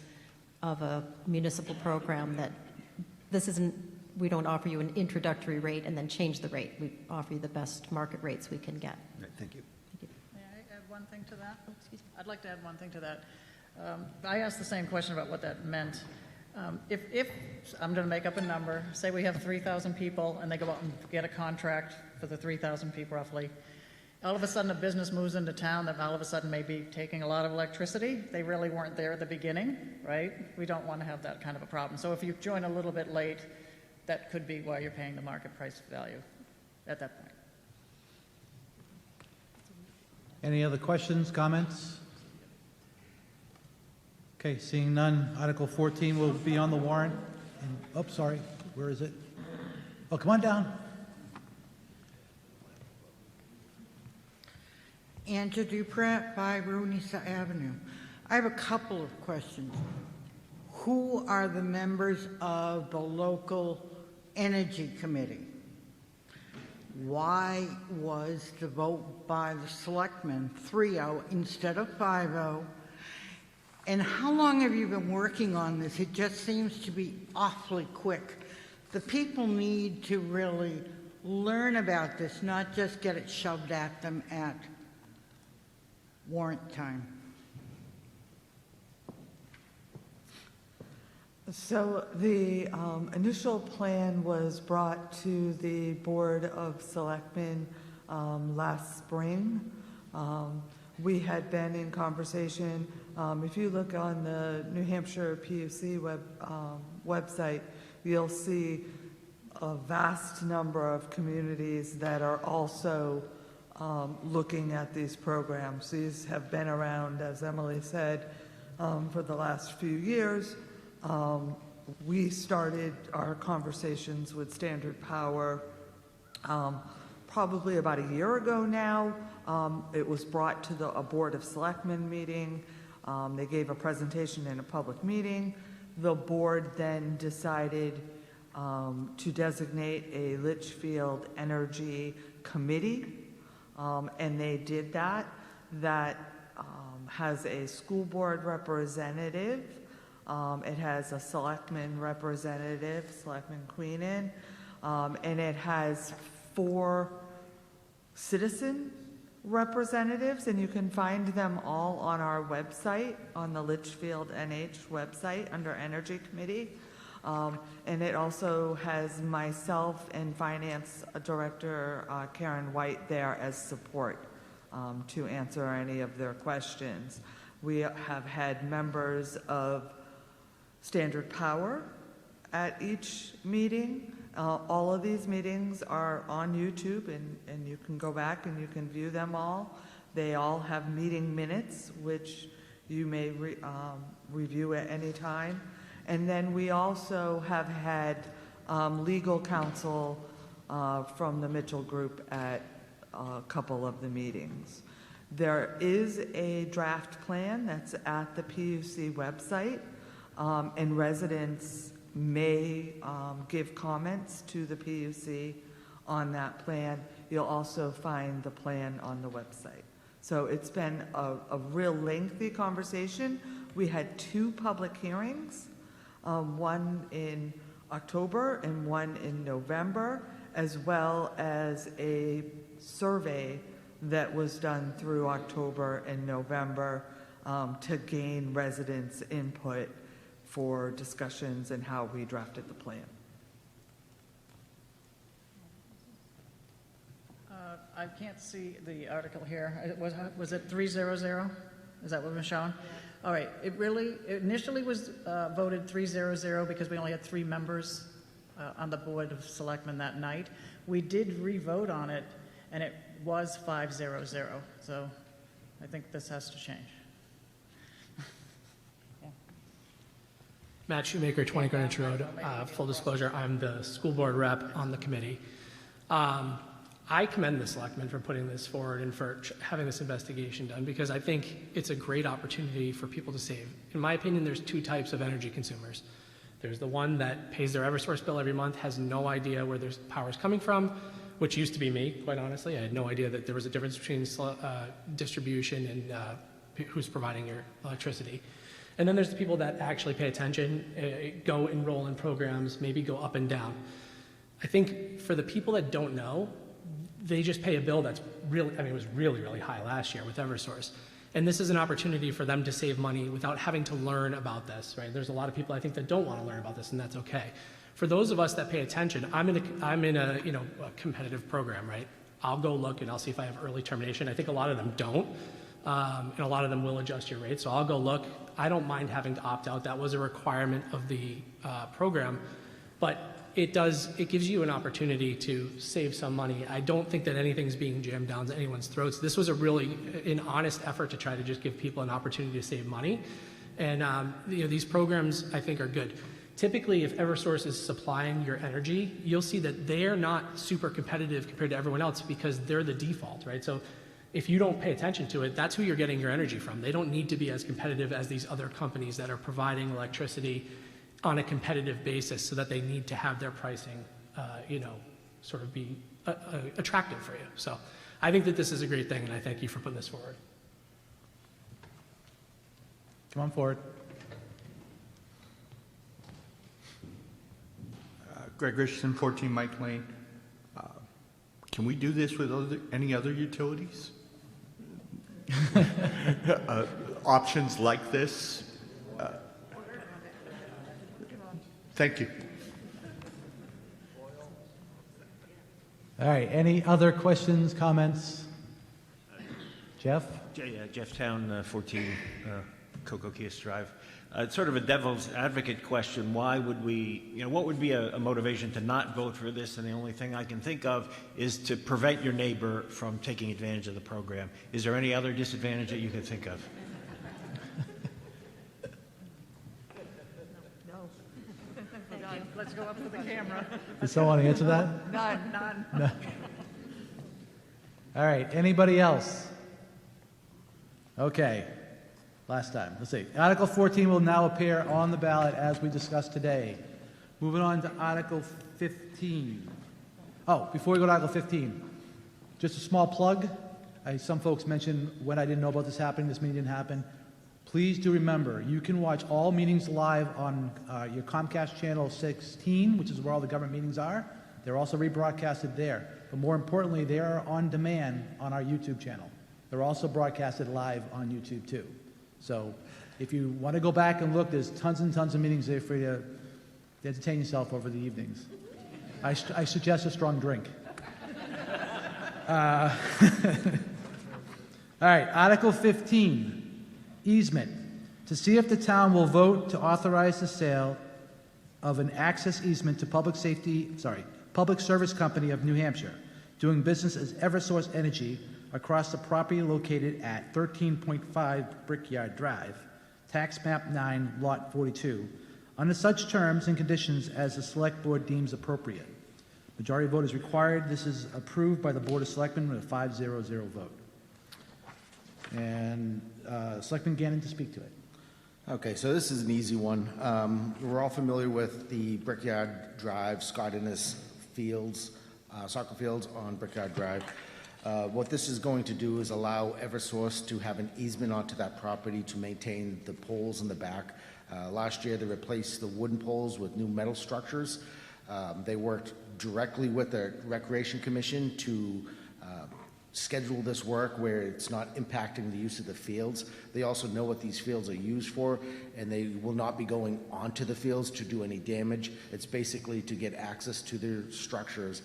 of a municipal program. That this isn't, we don't offer you an introductory rate and then change the rate. We offer you the best market rates we can get. Right, thank you. May I add one thing to that? I'd like to add one thing to that. I asked the same question about what that meant. If I'm going to make up a number, say we have 3,000 people and they go out and get a contract for the 3,000 people roughly, all of a sudden a business moves into town that all of a sudden may be taking a lot of electricity. They really weren't there at the beginning, right? We don't want to have that kind of a problem. So if you join a little bit late, that could be why you're paying the market price value at that point. Any other questions, comments? Okay, seeing none, Article 14 will be on the warrant. Sorry, where is it? Oh, come on down. Angela Duprat, 5 Runisa Avenue. I have a couple of questions. Who are the members of the local energy committee? Why was the vote by the selectmen 3-0 instead of 5-0? And how long have you been working on this? It just seems to be awfully quick. The people need to really learn about this, not just get it shoved at them at warrant time. So the initial plan was brought to the Board of Selectmen last spring. We had been in conversation. If you look on the New Hampshire PUC website, you'll see a vast number of communities that are also looking at these programs. These have been around, as Emily said, for the last few years. we started our conversations with Standard Power probably about a year ago now. It was brought to a Board of Selectmen meeting. They gave a presentation in a public meeting. The board then decided to designate a Litchfield Energy Committee, and they did that. That has a school board representative. It has a selectman representative, Selectman Queenan, and it has 4 citizen representatives, and you can find them all on our website, on the Litchfield NH website under Energy Committee. And it also has myself and Finance Director Karen White there as support to answer any of their questions. We have had members of Standard Power at each meeting. All of these meetings are on YouTube, and you can go back and you can view them all. They all have meeting minutes, which you may review at any time. And then we also have had legal counsel from the Mitchell Group at a couple of the meetings. There is a draft plan that's at the PUC website, and residents may give comments to the PUC on that plan. You'll also find the plan on the website. So it's been a real lengthy conversation. We had 2 public hearings, one in October and one in November, as well as a survey that was done through October and November to gain residents' input for discussions and how we drafted the plan. I can't see the article here. Was it 300? Is that what was shown? All right. It initially was voted 300 because we only had 3 members on the Board of Selectmen that night. We did re-vote on it, and it was 500. So I think this has to change. Matt Shoemaker, 20 Greenwich Road. Full disclosure, I'm the school board rep on the committee. I commend the selectmen for putting this forward and for having this investigation done, because I think it's a great opportunity for people to save. In my opinion, there's 2 types of energy consumers. There's the one that pays their Eversource bill every month, has no idea where their power is coming from, which used to be me, quite honestly. I had no idea that there was a difference between distribution and who's providing your electricity. And then there's the people that actually pay attention, go enroll in programs, maybe go up and down. I think for the people that don't know, they just pay a bill that's really, it was really, really high last year with Eversource. And this is an opportunity for them to save money without having to learn about this, right? There's a lot of people I think that don't want to learn about this, and that's okay. For those of us that pay attention, I'm in a a competitive program, right? I'll go look and I'll see if I have early termination. I think a lot of them don't. And a lot of them will adjust your rate. So I'll go look. I don't mind having to opt out. That was a requirement of the program. But it gives you an opportunity to save some money. I don't think that anything's being jammed down anyone's throats. This was an honest effort to try to just give people an opportunity to save money. And these programs, I think, are good. Typically, if Eversource is supplying your energy, you'll see that they're not super competitive compared to everyone else because they're the default, right? So if you don't pay attention to it, that's who you're getting your energy from. They don't need to be as competitive as these other companies that are providing electricity on a competitive basis, so that they need to have their pricing, sort of be attractive for you. So I think that this is a great thing, and I thank you for putting this forward. Come on forward. Greg Richardson, 14 Mike Lane. Can we do this with any other utilities? Options like this? Thank you. All right, any other questions, comments? Jeff? Jeff Town, 14 Cocoquias Drive. It's sort of a devil's advocate question. Why would we, what would be a motivation to not vote for this? And the only thing I can think of is to prevent your neighbor from taking advantage of the program. Is there any other disadvantage that you can think of? go up for the camera. Does someone want to answer that? None. No. All right, anybody else? Okay, last time. Let's see. Article 14 will now appear on the ballot as we discussed today. Moving on to Article 15. Oh, before we go to Article 15, just a small plug. Some folks mentioned when I didn't know about this happening, this meeting didn't happen. Please do remember, you can watch all meetings live on your Comcast channel 16, which is where all the government meetings are. They're also rebroadcasted there. But more importantly, they are on demand on our YouTube channel. They're also broadcasted live on YouTube too. So if you want to go back and look, there's tons and tons of meetings there for you to entertain yourself over the evenings. I suggest a strong drink. All right, Article 15. Easement, to see if the town will vote to authorize the sale of an access easement to Public Service Company of New Hampshire, doing business as Eversource Energy across the property located at 13.5 Brickyard Drive, Tax Map 9, Lot 42, under such terms and conditions as the Select Board deems appropriate. Majority vote is required. This is approved by the Board of Selectmen with a 5-0-0 vote. And Selectman Gannon to speak to it. Okay, so this is an easy one. We're all familiar with the Brickyard Drive, Scott Innes fields, soccer fields on Brickyard Drive. What this is going to do is allow Eversource to have an easement onto that property to maintain the poles in the back. Last year, they replaced the wooden poles with new metal structures. They worked directly with the Recreation Commission to schedule this work where it's not impacting the use of the fields. They also know what these fields are used for, and they will not be going onto the fields to do any damage. It's basically to get access to their structures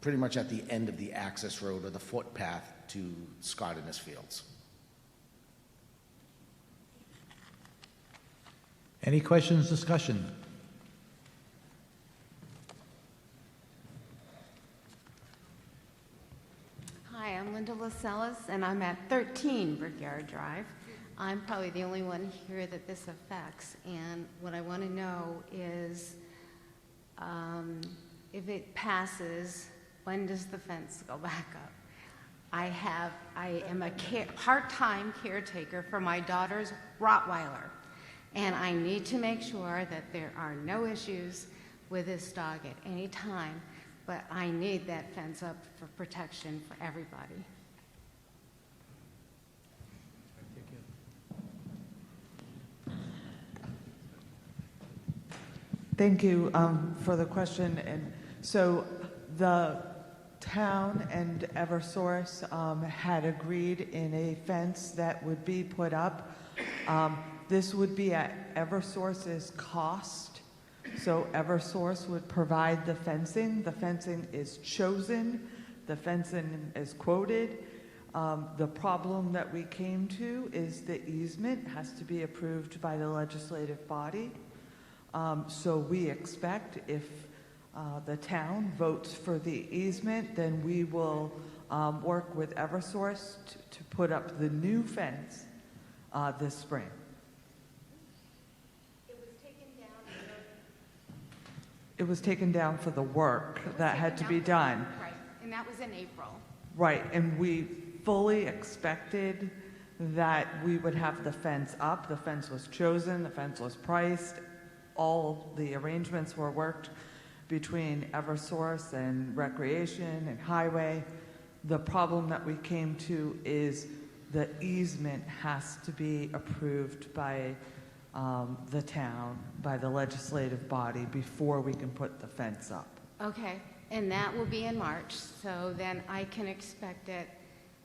pretty much at the end of the access road or the footpath to Scott Innes Fields. Any questions, discussion? Hi, I'm Linda Lascelles, and I'm at 13 Brickyard Drive. I'm probably the only one here that this affects, and what I want to know is if it passes, when does the fence go back up? I am a part-time caretaker for my daughter's Rottweiler, and I need to make sure that there are no issues with this dog at any time. But I need that fence up for protection for everybody. Thank you for the question. And so the town and Eversource had agreed in a fence that would be put up. This would be at Eversource's cost. So Eversource would provide the fencing. The fencing is chosen. The fencing is quoted. The problem that we came to is the easement has to be approved by the legislative body. So we expect if the town votes for the easement, then we will work with Eversource to put up the new fence this spring. It was taken down for the work that had to be done. Right, and that was in April. Right, and we fully expected that we would have the fence up. The fence was chosen, the fence was priced, all the arrangements were worked between Eversource and Recreation and Highway. The problem that we came to is the easement has to be approved by the town, by the legislative body, before we can put the fence up. Okay, and that will be in March, so then I can expect it.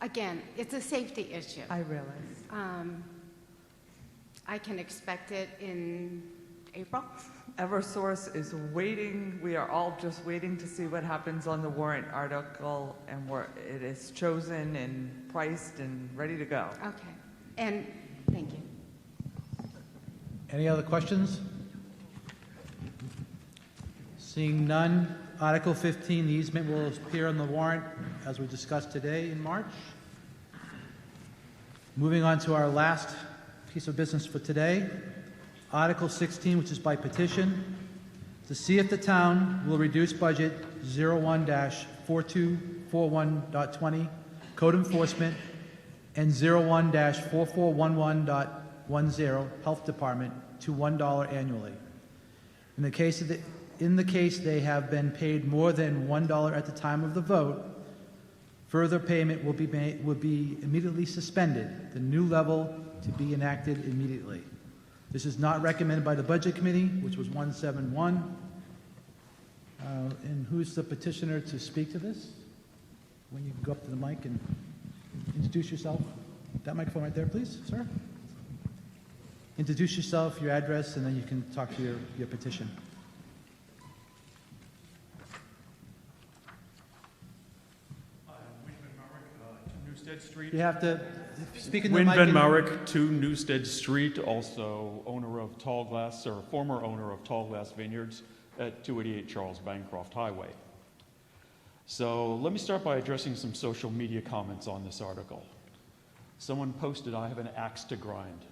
Again, it's a safety issue. I realize. I can expect it in April. Eversource is waiting. We are all just waiting to see what happens on the warrant article, and it is chosen and priced and ready to go. Okay, and thank you. Any other questions? Seeing none, Article 15, the easement will appear on the warrant as we discussed today in March. Moving on to our last piece of business for today, Article 16, which is by petition. to see if the town will reduce budget 01-4241.20 code enforcement and 01-4411.10 health department to $1 annually. In the case they have been paid more than $1 at the time of the vote, further payment will be immediately suspended, the new level to be enacted immediately. This is not recommended by the Budget Committee, which was 171. And who's the petitioner to speak to this? When you can go up to the mic and introduce yourself. That microphone right there, please, sir. Introduce yourself, your address, and then you can talk to your petition. Newstead Street. You have to speak in the Win mic. Van Marek, 2 Newstead Street, also owner of Tall Glass, or former owner of Tall Glass Vineyards at 288 Charles Bancroft Highway. So let me start by addressing some social media comments on this article. Someone posted, "I have an axe to grind."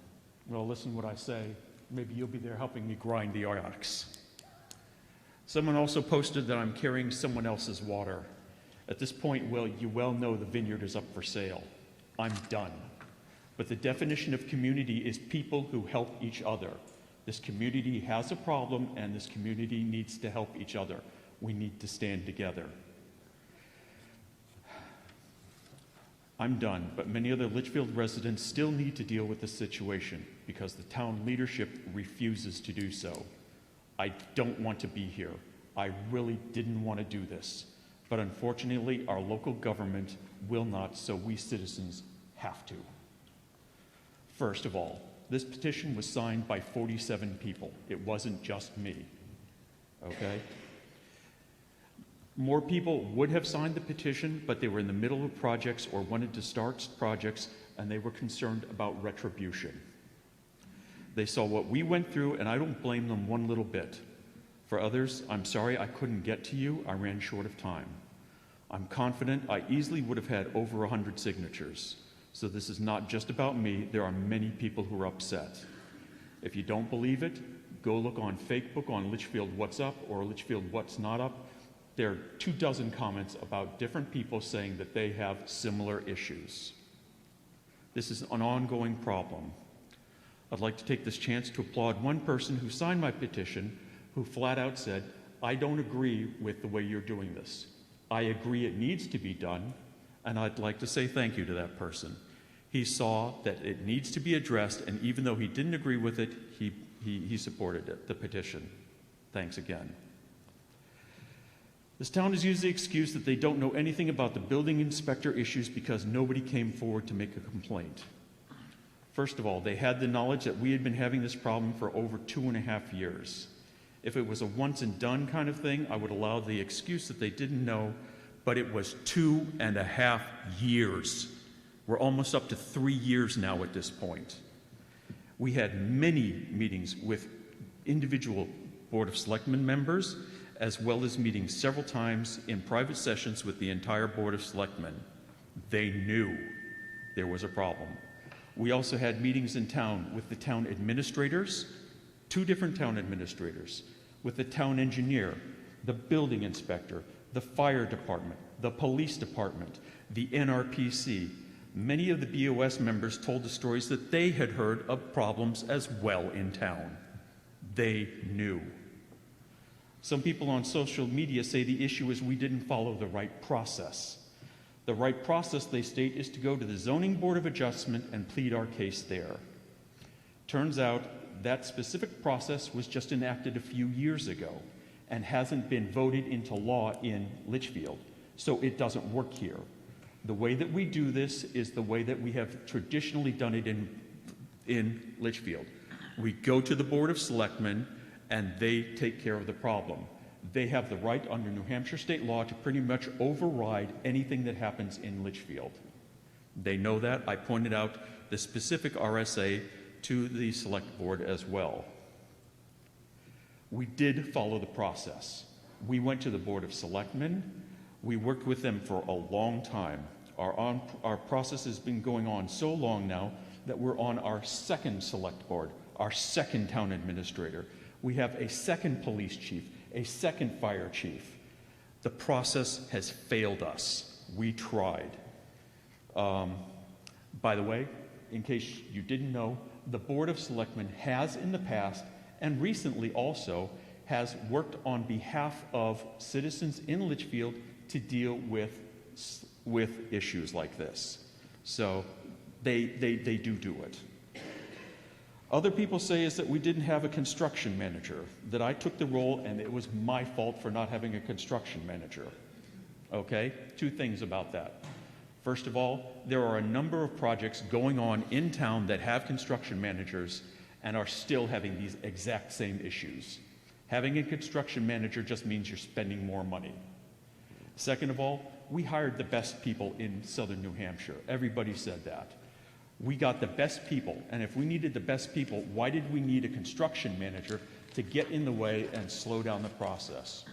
Well, listen what I say. Maybe you'll be there helping me grind the axe. Someone also posted that I'm carrying someone else's water. At this point, well, you well know the vineyard is up for sale. I'm done. But the definition of community is people who help each other. This community has a problem, and this community needs to help each other. We need to stand together. I'm done, but many other Litchfield residents still need to deal with this situation because the town leadership refuses to do so. I don't want to be here. I really didn't want to do this. But unfortunately, our local government will not, so we citizens have to. First of all, this petition was signed by 47 people. It wasn't just me, okay? More people would have signed the petition, but they were in the middle of projects or wanted to start projects, and they were concerned about retribution. They saw what we went through, and I don't blame them one little bit. For others, I'm sorry I couldn't get to you. I ran short of time. I'm confident I easily would have had over 100 signatures. So this is not just about me. There are many people who are upset. If you don't believe it, go look on Facebook on Litchfield What's Up or Litchfield What's Not Up. There are 24 comments about different people saying that they have similar issues. This is an ongoing problem. I'd like to take this chance to applaud one person who signed my petition who flat out said, "I don't agree with the way you're doing this. I agree it needs to be done, and I'd like to say thank you to that person." He saw that it needs to be addressed, and even though he didn't agree with it, he supported it, the petition. Thanks again. This town has used the excuse that they don't know anything about the building inspector issues because nobody came forward to make a complaint. First of all, they had the knowledge that we had been having this problem for over 2.5 years. If it was a once and done kind of thing, I would allow the excuse that they didn't know, but it was 2.5 years. We're almost up to 3 years now at this point. We had many meetings with individual Board of Selectmen members, as well as meetings several times in private sessions with the entire Board of Selectmen. They knew there was a problem. We also had meetings in town with the town administrators, 2 different town administrators, with the town engineer, the building inspector, the fire department, the police department, the NRPC. Many of the BOS members told the stories that they had heard of problems as well in town. They knew. Some people on social media say the issue is we didn't follow the right process. The right process, they state, is to go to the Zoning Board of Adjustment and plead our case there. Turns out that specific process was just enacted a few years ago and hasn't been voted into law in Litchfield, so it doesn't work here. The way that we do this is the way that we have traditionally done it in Litchfield. We go to the Board of Selectmen and they take care of the problem. They have the right under New Hampshire state law to pretty much override anything that happens in Litchfield. They know that. I pointed out the specific RSA to the Select Board as well. We did follow the process. We went to the Board of Selectmen. We worked with them for a long time. Our process has been going on so long now that we're on our second Select Board, our second town administrator. We have a second police chief, a second fire chief. The process has failed us. We tried. By the way, in case you didn't know, the Board of Selectmen has in the past and recently also has worked on behalf of citizens in Litchfield to deal with issues like this. So they do it. Other people say is that we didn't have a construction manager, that I took the role and it was my fault for not having a construction manager. Okay? Two things about that. First of all, there are a number of projects going on in town that have construction managers and are still having these exact same issues. Having a construction manager just means you're spending more money. Second of all, we hired the best people in southern New Hampshire. Everybody said that. We got the best people, and if we needed the best people, why did we need a construction manager to get in the way and slow down the process?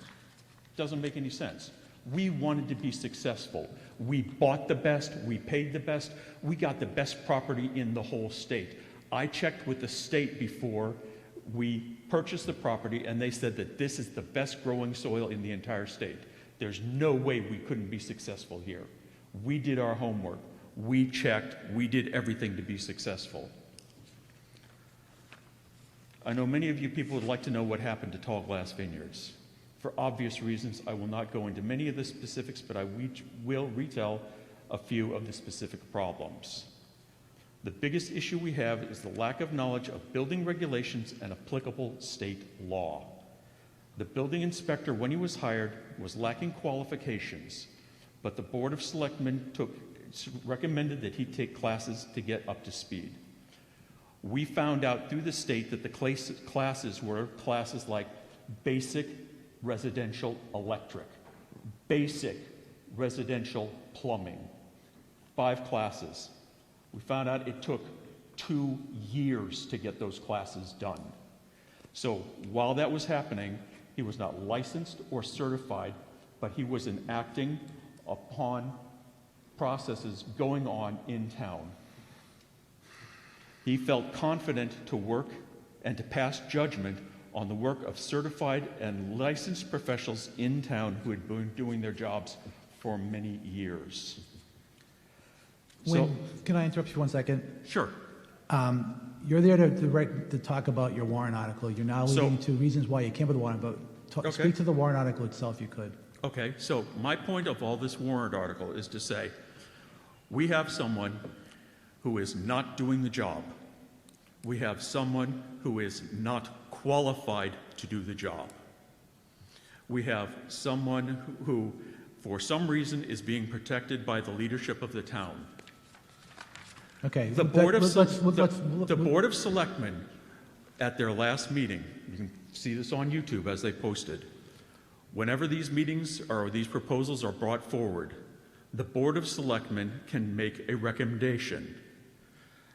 Doesn't make any sense. We wanted to be successful. We bought the best, we paid the best, we got the best property in the whole state. I checked with the state before we purchased the property, and they said that this is the best growing soil in the entire state. There's no way we couldn't be successful here. We did our homework. We checked. We did everything to be successful. I know many of you people would like to know what happened to Tall Glass Vineyards. For obvious reasons, I will not go into many of the specifics, but I will retell a few of the specific problems. The biggest issue we have is the lack of knowledge of building regulations and applicable state law. The building inspector, when he was hired, was lacking qualifications, but the Board of Selectmen recommended that he take classes to get up to speed. We found out through the state that the classes were classes like basic residential electric, basic residential plumbing, 5 classes. We found out it took 2 years to get those classes done. So while that was happening, he was not licensed or certified, but he was enacting upon processes going on in town. He felt confident to work and to pass judgment on the work of certified and licensed professionals in town who had been doing their jobs for many years. Can I interrupt you 1 second? Sure. You're there to talk about your warrant article. You're now leading to reasons why you came with the warrant, but speak to the warrant article itself, if you could. Okay, so my point of all this warrant article is to say, we have someone who is not doing the job. We have someone who is not qualified to do the job. We have someone who, for some reason, is being protected by the leadership of the town. Okay. The Board of Selectmen, at their last meeting, you can see this on YouTube as they posted, whenever these meetings or these proposals are brought forward, the Board of Selectmen can make a recommendation.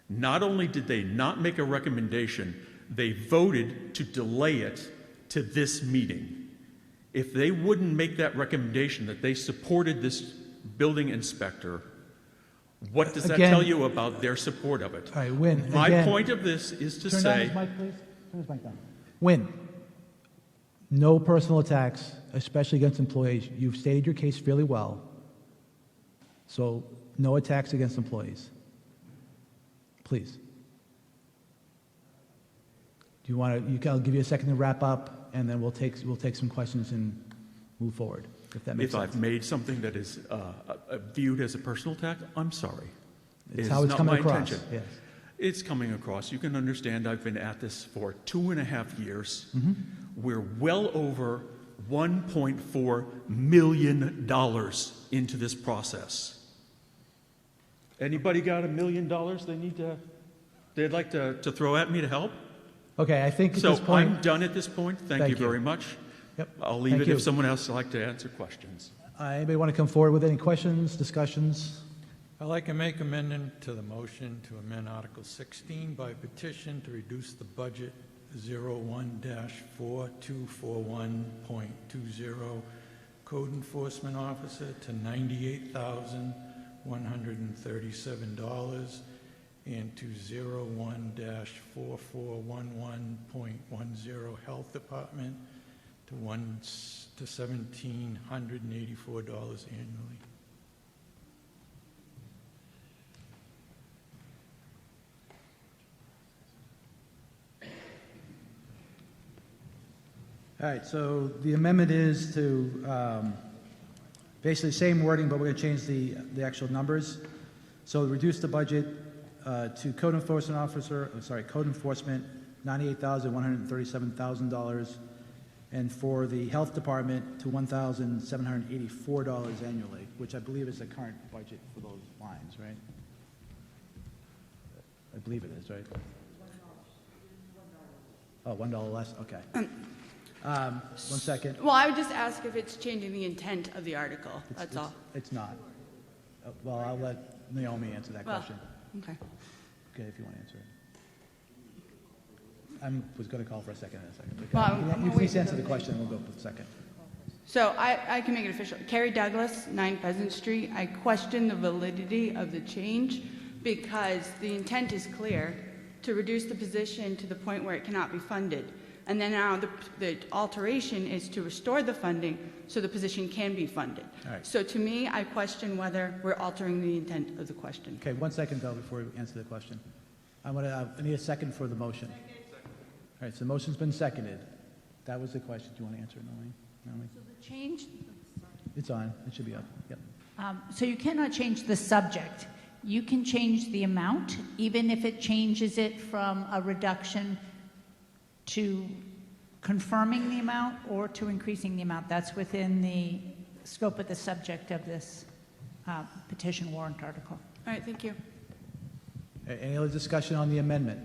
Not only did they not make a recommendation, they voted to delay it to this meeting. If they wouldn't make that recommendation that they supported this building inspector, what does that tell you about their support of it? All right, Win. My point of this is to Turn say... down his mic, please. Turn his mic down. Win. No personal attacks, especially against employees. You've stated your case fairly well. So, no attacks against employees. Please. Do you want to? I'll give you a second to wrap up, and then we'll take some questions and move forward. If that makes sense. If I've made something that is viewed as a personal attack, I'm sorry. It's how it's coming across. Intention. Yes. It's coming across. You can understand I've been at this for 2.5 years. Mm-hmm. We're well over $1.4 million into this process. Anybody got $1 million they'd like to throw at me to help? Okay, I think at this point... I'm done at this point. Thank you very much. Yep. I'll leave it if someone else would like to answer questions. Anybody want to come forward with any questions, discussions? I'd like to make amendment to the motion to amend Article 16 by petition to reduce the budget 01-4241.20 Code Enforcement Officer to $98,137 and to 01-4411.10 Health Department to $1,784 annually. All right, so the amendment is to, basically the same wording, but we're going to change the actual numbers. So reduce the budget to code enforcement $98,137,000, and for the health department to $1,784 annually, which I believe is the current budget for those lines, right? I believe it is, right? Oh, $1 less, okay. One second. Well, I would just ask if it's changing the intent of the article, that's all. It's not. Well, I'll let Naomi answer that Well, question. okay. Okay, if you want to answer it. I was going to call for a second in a second. Okay. Well, You please answer the question, and we'll go for the second. So I can make it official. Carrie Douglas, 9 Pheasant Street. I question the validity of the change because the intent is clear, to reduce the position to the point where it cannot be funded. And then now the alteration is to restore the funding so the position can be funded. All right. So to me, I question whether we're altering the intent of the question. Okay, 1 second, though, before we answer the question. I need a second for the motion. All right, so the motion's been seconded. That was the question. Do you want to answer it, Naomi? So the change, It's on. It should be up. Yep. so you cannot change the subject. You can change the amount, even if it changes it from a reduction to confirming the amount or to increasing the amount. That's within the scope of the subject of this petition warrant article. All right, thank you. Any other discussion on the amendment?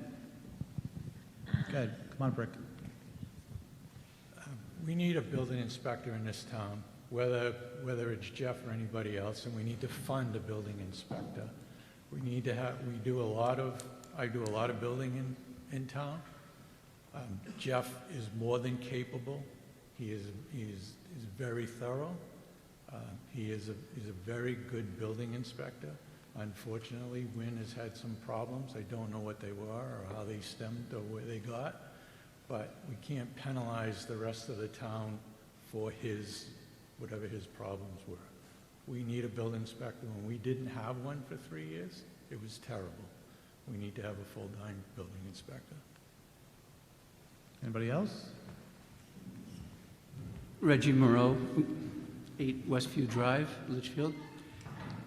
Good. Come on, Brick. We need a building inspector in this town, whether it's Jeff or anybody else, and we need to fund a building inspector. We need to have, I do a lot of building in town. Jeff is more than capable. He is very thorough. He is a very good building inspector. Unfortunately, Wynn has had some problems. I don't know what they were or how they stemmed or where they got, but we can't penalize the rest of the town for whatever his problems were. We need a building inspector. When we didn't have one for 3 years, it was terrible. We need to have a full-time building inspector. Anybody else? Reggie Moreau, 8 Westview Drive, Litchfield.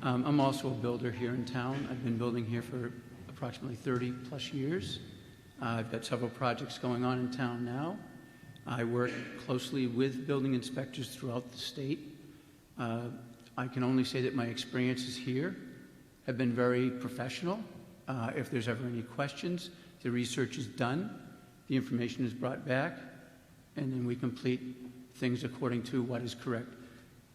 I'm also a builder here in town. I've been building here for approximately 30 plus years. I've got several projects going on in town now. I work closely with building inspectors throughout the state. I can only say that my experiences here have been very professional. If there's ever any questions, the research is done, the information is brought back, and then we complete things according to what is correct.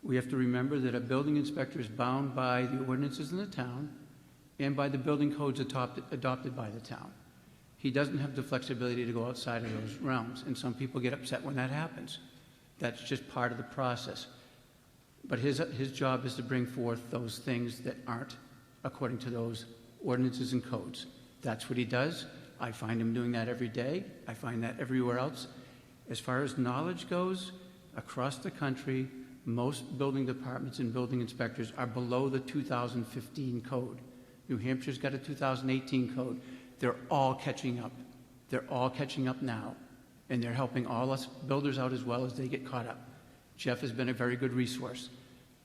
We have to remember that a building inspector is bound by the ordinances in the town and by the building codes adopted by the town. He doesn't have the flexibility to go outside of those realms, and some people get upset when that happens. That's just part of the process. But his job is to bring forth those things that aren't according to those ordinances and codes. That's what he does. I find him doing that every day. I find that everywhere else. As far as knowledge goes, across the country, most building departments and building inspectors are below the 2015 code. New Hampshire's got a 2018 code. They're all catching up. They're all catching up now. And they're helping all us builders out as well as they get caught up. Jeff has been a very good resource.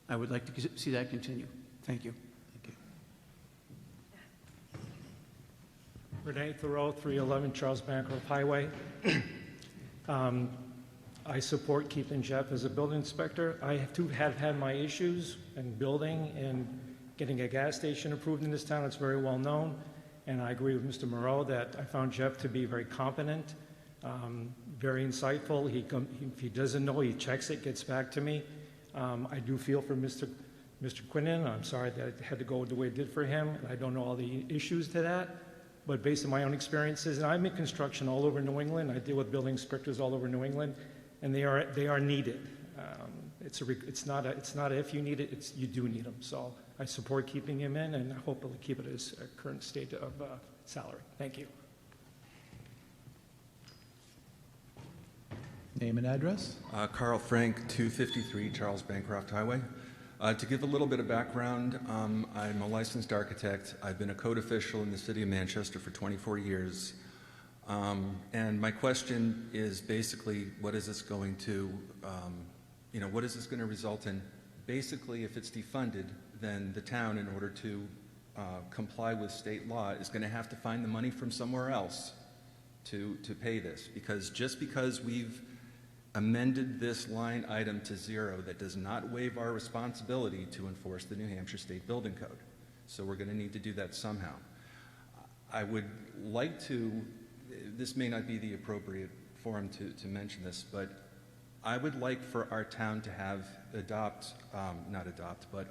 I would like to see that continue. Thank you. Renee Thoreau, 311 Charles Bancroft Highway. I support keeping Jeff as a building inspector. I have had my issues in building and getting a gas station approved in this town. It's very well known. And I agree with Mr. Moreau that I found Jeff to be very competent, very insightful. If he doesn't know, he checks it, gets back to me. I do feel for Mr. Quinnen. I'm sorry that it had to go the way it did for him. I don't know all the issues to that. But based on my own experiences, and I'm in construction all over New England. I deal with building inspectors all over New England, and they are needed. It's not a if you need it, it's you do need them. So I support keeping him in, and I hope he'll keep it as a current state of salary. Thank you. Name and address. Carl Frank, 253 Charles Bancroft Highway. To give a little bit of background, I'm a licensed architect. I've been a code official in the city of Manchester for 24 years. And my question is basically, what is this going to, what is this going to result in? Basically, if it's defunded, then the town, in order to comply with state law, is going to have to find the money from somewhere else to pay this. Because just because we've amended this line item to 0, that does not waive our responsibility to enforce the New Hampshire State Building Code. So we're going to need to do that somehow. I would like to, this may not be the appropriate forum to mention this, but I would like for our town to have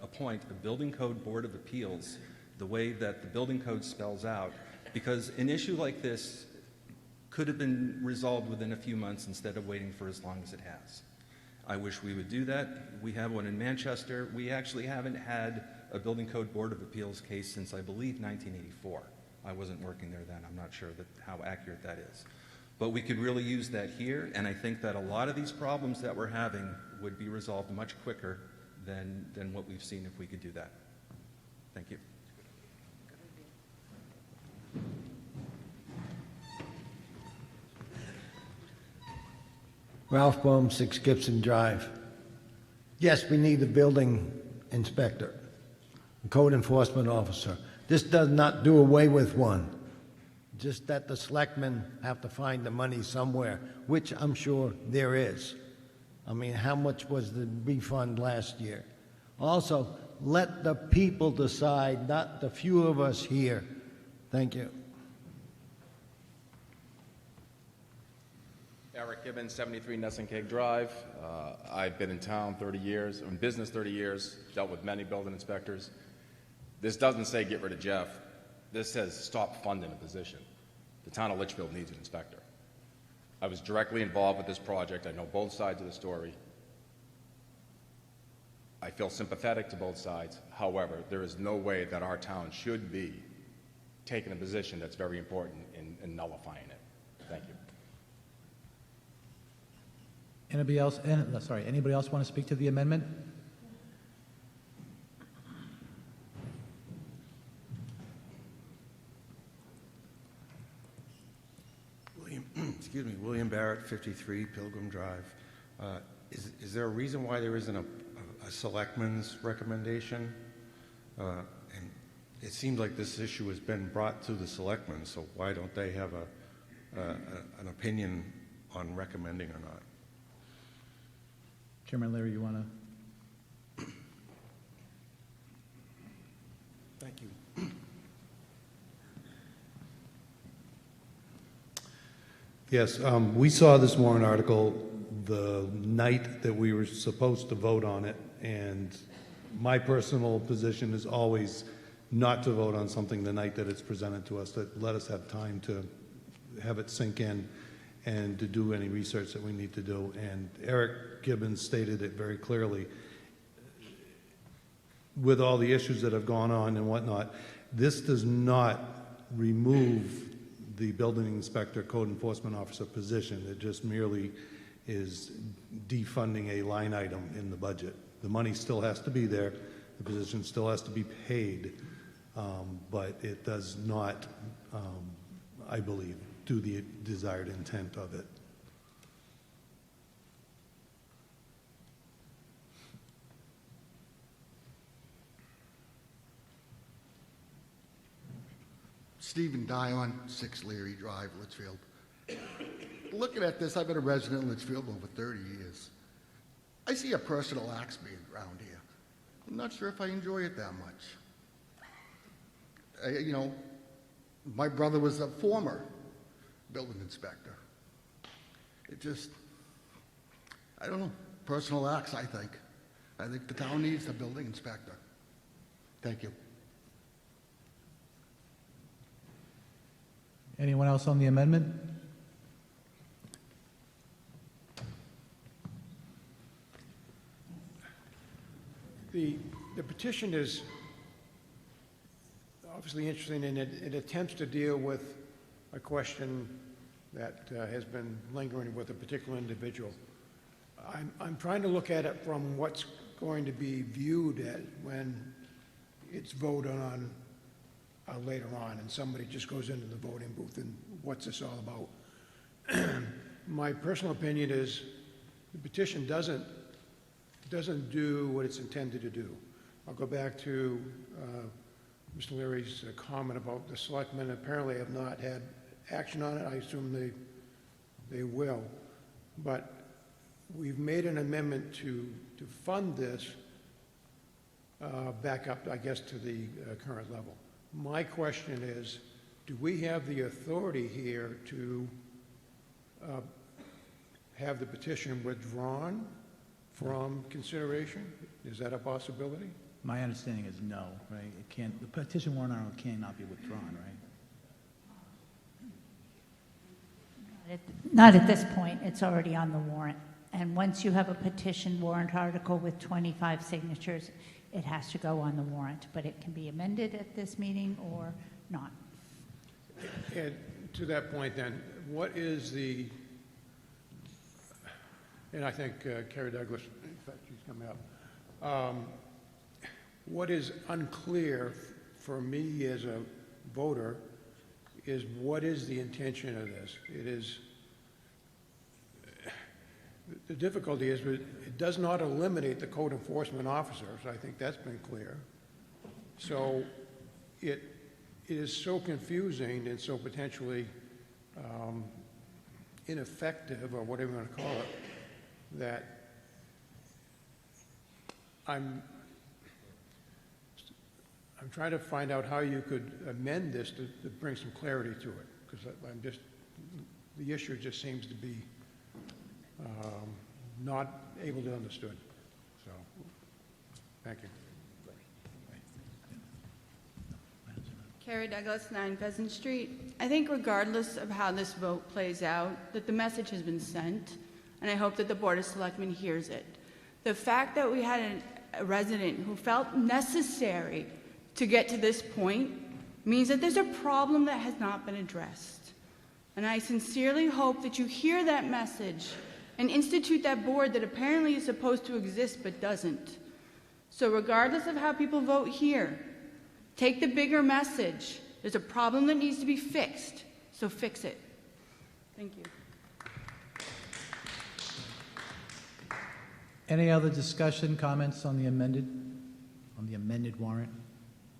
appoint a Building Code Board of Appeals the way that the Building Code spells out, because an issue like this could have been resolved within a few months instead of waiting for as long as it has. I wish we would do that. We have one in Manchester. We actually haven't had a Building Code Board of Appeals case since, I believe, 1984. I wasn't working there then. I'm not sure how accurate that is. But we could really use that here, and I think that a lot of these problems that we're having would be resolved much quicker than what we've seen if we could do that. Thank you. Ralph Bohm, 6 Gibson Drive. Yes, we need a building inspector, a code enforcement officer. This does not do away with one. Just that the selectmen have to find the money somewhere, which I'm sure there is. I mean, how much was the refund last year? Also, let the people decide, not the few of us here. Thank you. Eric Gibbons, 73 Nesson Cake Drive. I've been in town 30 years, in business 30 years, dealt with many building inspectors. This doesn't say get rid of Jeff. This says stop funding a position. The town of Litchfield needs an inspector. I was directly involved with this project. I know both sides of the story. I feel sympathetic to both sides. However, there is no way that our town should be taking a position that's very important in nullifying it. Thank you. Anybody else want to speak to the amendment? William Barrett, 53 Pilgrim Drive. Is there a reason why there isn't a selectman's recommendation? And it seems like this issue has been brought to the selectmen, so why don't they have an opinion on recommending or not? Chairman Leary, you want to? Thank you. Yes, we saw this warrant article the night that we were supposed to vote on it, and my personal position is always not to vote on something the night that it's presented to us, that let us have time to have it sink in and to do any research that we need to do. And Eric Gibbons stated it very clearly. With all the issues that have gone on and whatnot, this does not remove the building inspector, code enforcement officer position. It just merely is defunding a line item in the budget. The money still has to be there. The position still has to be paid, but it does not, I believe, do the desired intent of it. Stephen Dion, 6 Leary Drive, Litchfield. Looking at this, I've been a resident in Litchfield over 30 years. I see a personal axe being ground here. I'm not sure if I enjoy it that much. My brother was a former building inspector. It just, I don't know, personal axe, I think. I think the town needs a building inspector. Thank you. Anyone else on the amendment? The petition is obviously interesting, and it attempts to deal with a question that has been lingering with a particular individual. I'm trying to look at it from what's going to be viewed as when it's voted on later on, and somebody just goes into the voting booth, and what's this all about? My personal opinion is the petition doesn't do what it's intended to do. I'll go back to Mr. Leary's comment about the selectmen apparently have not had action on it. I assume they will. But we've made an amendment to fund this back up, I guess, to the current level. My question is, do we have the authority here to have the petition withdrawn from consideration? Is that a possibility? My understanding is no, right? It can't, the petition warrant article cannot be withdrawn, right? Not at this point. It's already on the warrant. And once you have a petition warrant article with 25 signatures, it has to go on the warrant, but it can be amended at this meeting or not. And to that point then, what is the, and I think Carrie Douglas, in fact, she's coming up, what is unclear for me as a voter is what is the intention of this? It is, the difficulty is it does not eliminate the code enforcement officers. I think that's been clear. So it is so confusing and so potentially ineffective, or whatever you want to call it, that I'm trying to find out how you could amend this to bring some clarity to it, because the issue just seems to be not able to be understood. So, thank you. Carrie Douglas, 9 Pheasant Street. I think regardless of how this vote plays out, that the message has been sent, and I hope that the Board of Selectmen hears it. The fact that we had a resident who felt necessary to get to this point means that there's a problem that has not been addressed. And I sincerely hope that you hear that message and institute that board that apparently is supposed to exist but doesn't. So regardless of how people vote here, take the bigger message. There's a problem that needs to be fixed, so fix it. Thank you. Any other discussion, comments on the amended warrant?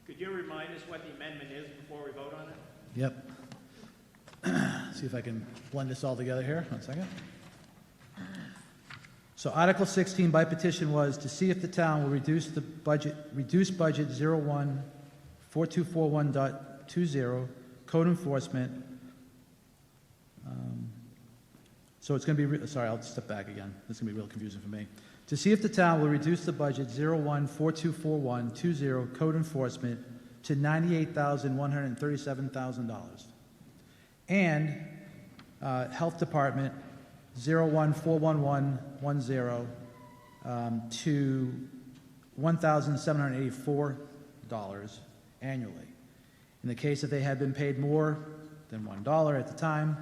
Could you remind us what the amendment is before we vote on it? Yep. See if I can blend this all together here. 1 second. So Article 16 by petition was to see if the town will reduce budget 01-4241.20 code enforcement. So it's going to be, sorry, I'll step back again. This is going to be real confusing for me. To see if the town will reduce the budget 01-4241.20 code enforcement to $98,137,000. And Health Department 01-41110 to $1,784 annually. In the case that they had been paid more than $1 at the time,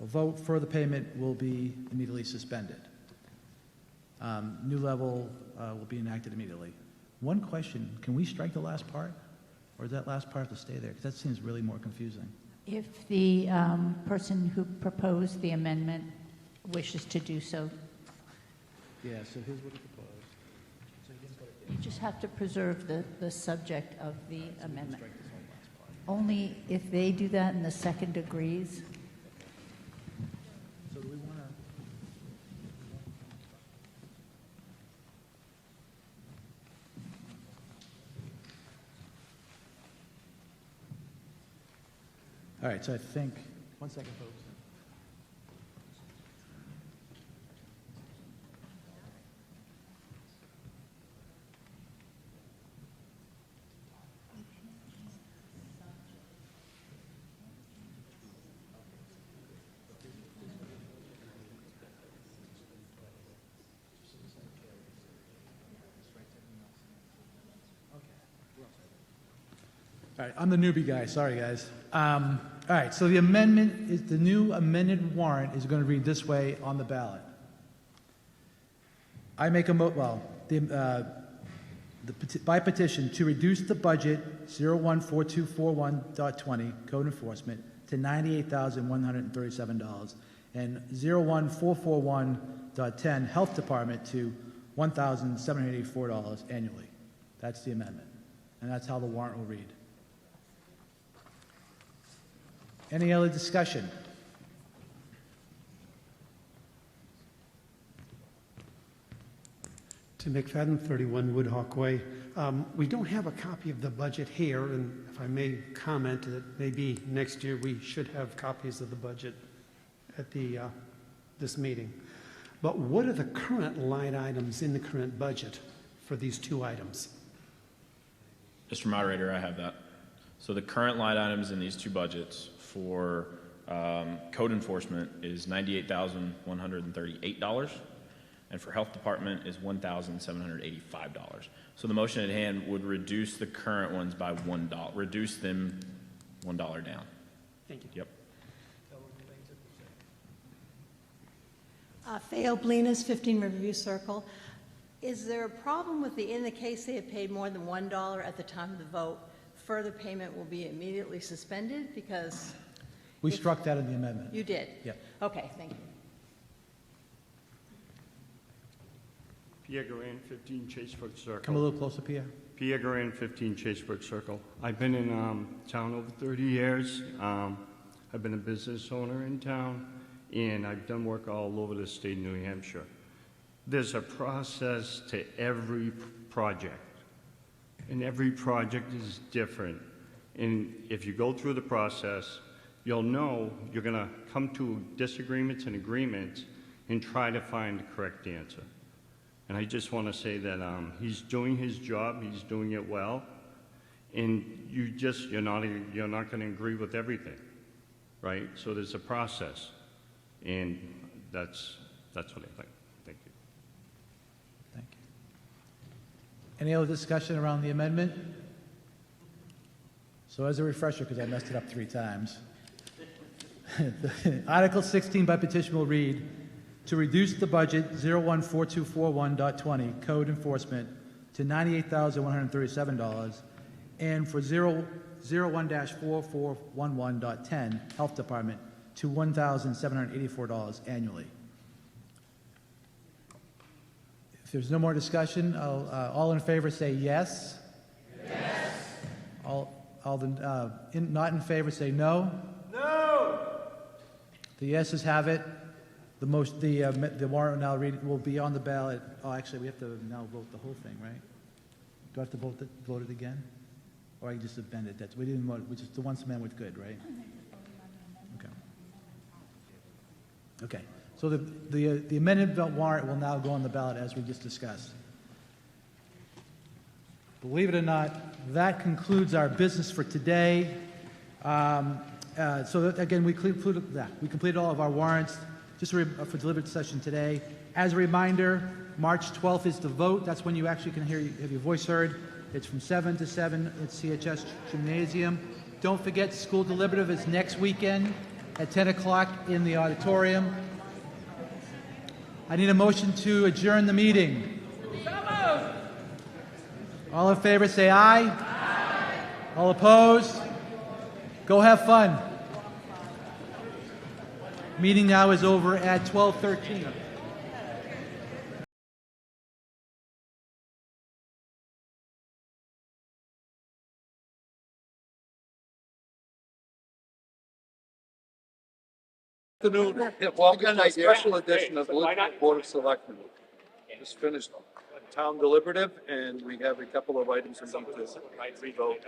a vote for the payment will be immediately suspended. New level will be enacted immediately. One question, can we strike the last part? Or does that last part have to stay there? Because that seems really more confusing. If the person who proposed the amendment wishes to do so. Yeah, so here's what he proposed. You just have to preserve the subject of the amendment. Only if they do that and the second agrees. So do we want to... All right, so I think... 1 second, folks. All right, I'm the newbie guy. Sorry, guys. right, so the amendment is, the new amended warrant is going to read this way on the ballot. I make a by petition to reduce the budget 014241.20 code enforcement to $98,137 and 01441.10 health department to $1,784 annually. That's the amendment, and that's how the warrant will read. Any other discussion? Tim McFadden, 31 Woodhawk Way. We don't have a copy of the budget here, and if I may comment that maybe next year we should have copies of the budget at this meeting. But what are the current line items in the current budget for these two items? Mr. Moderator, I have that. So the current line items in these two budgets for code enforcement is $98,138, and for health department is $1,785. So the motion at hand would reduce the current ones by $1, reduce them $1 down. Thank you. Yep. Faye Blinas, 15 Riverview Circle. Is there a problem with in the case they had paid more than $1 at the time of the vote, further payment will be immediately suspended because... We struck that in the amendment. You did? Yeah. Okay, thank you. Pierre Garan, 15 Chasebrook Circle. Come a little closer, Pierre. Pierre Garan, 15 Chasebrook Circle. I've been in town over 30 years. I've been a business owner in town, and I've done work all over the state of New Hampshire. There's a process to every project, and every project is different. And if you go through the process, you'll know you're going to come to disagreements and agreements and try to find the correct answer. And I just want to say that he's doing his job, he's doing it well, and you're not going to agree with everything, right? So there's a process, and that's what I think. Thank you. Thank you. Any other discussion around the amendment? So as a refresher, because I messed it up 3 times, Article 16 by petition will read, to reduce the budget 014241.20 code enforcement to $98,137 and for 01-4411.10 health department to $1,784 annually. If there's no more discussion, all in favor say yes. Yes. Not in favor say no. No. The yeses have it. The warrant now will be on the ballot. Oh, actually, we have to now vote the whole thing, right? Do I have to vote it again? Or I can just amend it? We didn't vote, which is the one amendment was good, right? Okay. Okay. So the amended warrant will now go on the ballot as we just discussed. Believe it or not, that concludes our business for today. Again, we completed all of our warrants. Just for deliberative session today. As a reminder, March 12th is the vote. That's when you actually can have your voice heard. It's from 7 to 7 at CHS Gymnasium. Don't forget, school deliberative is next weekend at 10 o'clock in the auditorium. I need a motion to adjourn the meeting. All in favor say aye. Aye. All opposed? Go have fun. Meeting now is over at 12:13. Afternoon, welcome to a special edition of the Litchfield Board of Selectmen. Just finished town deliberative, and we have a couple of items we need to re-vote.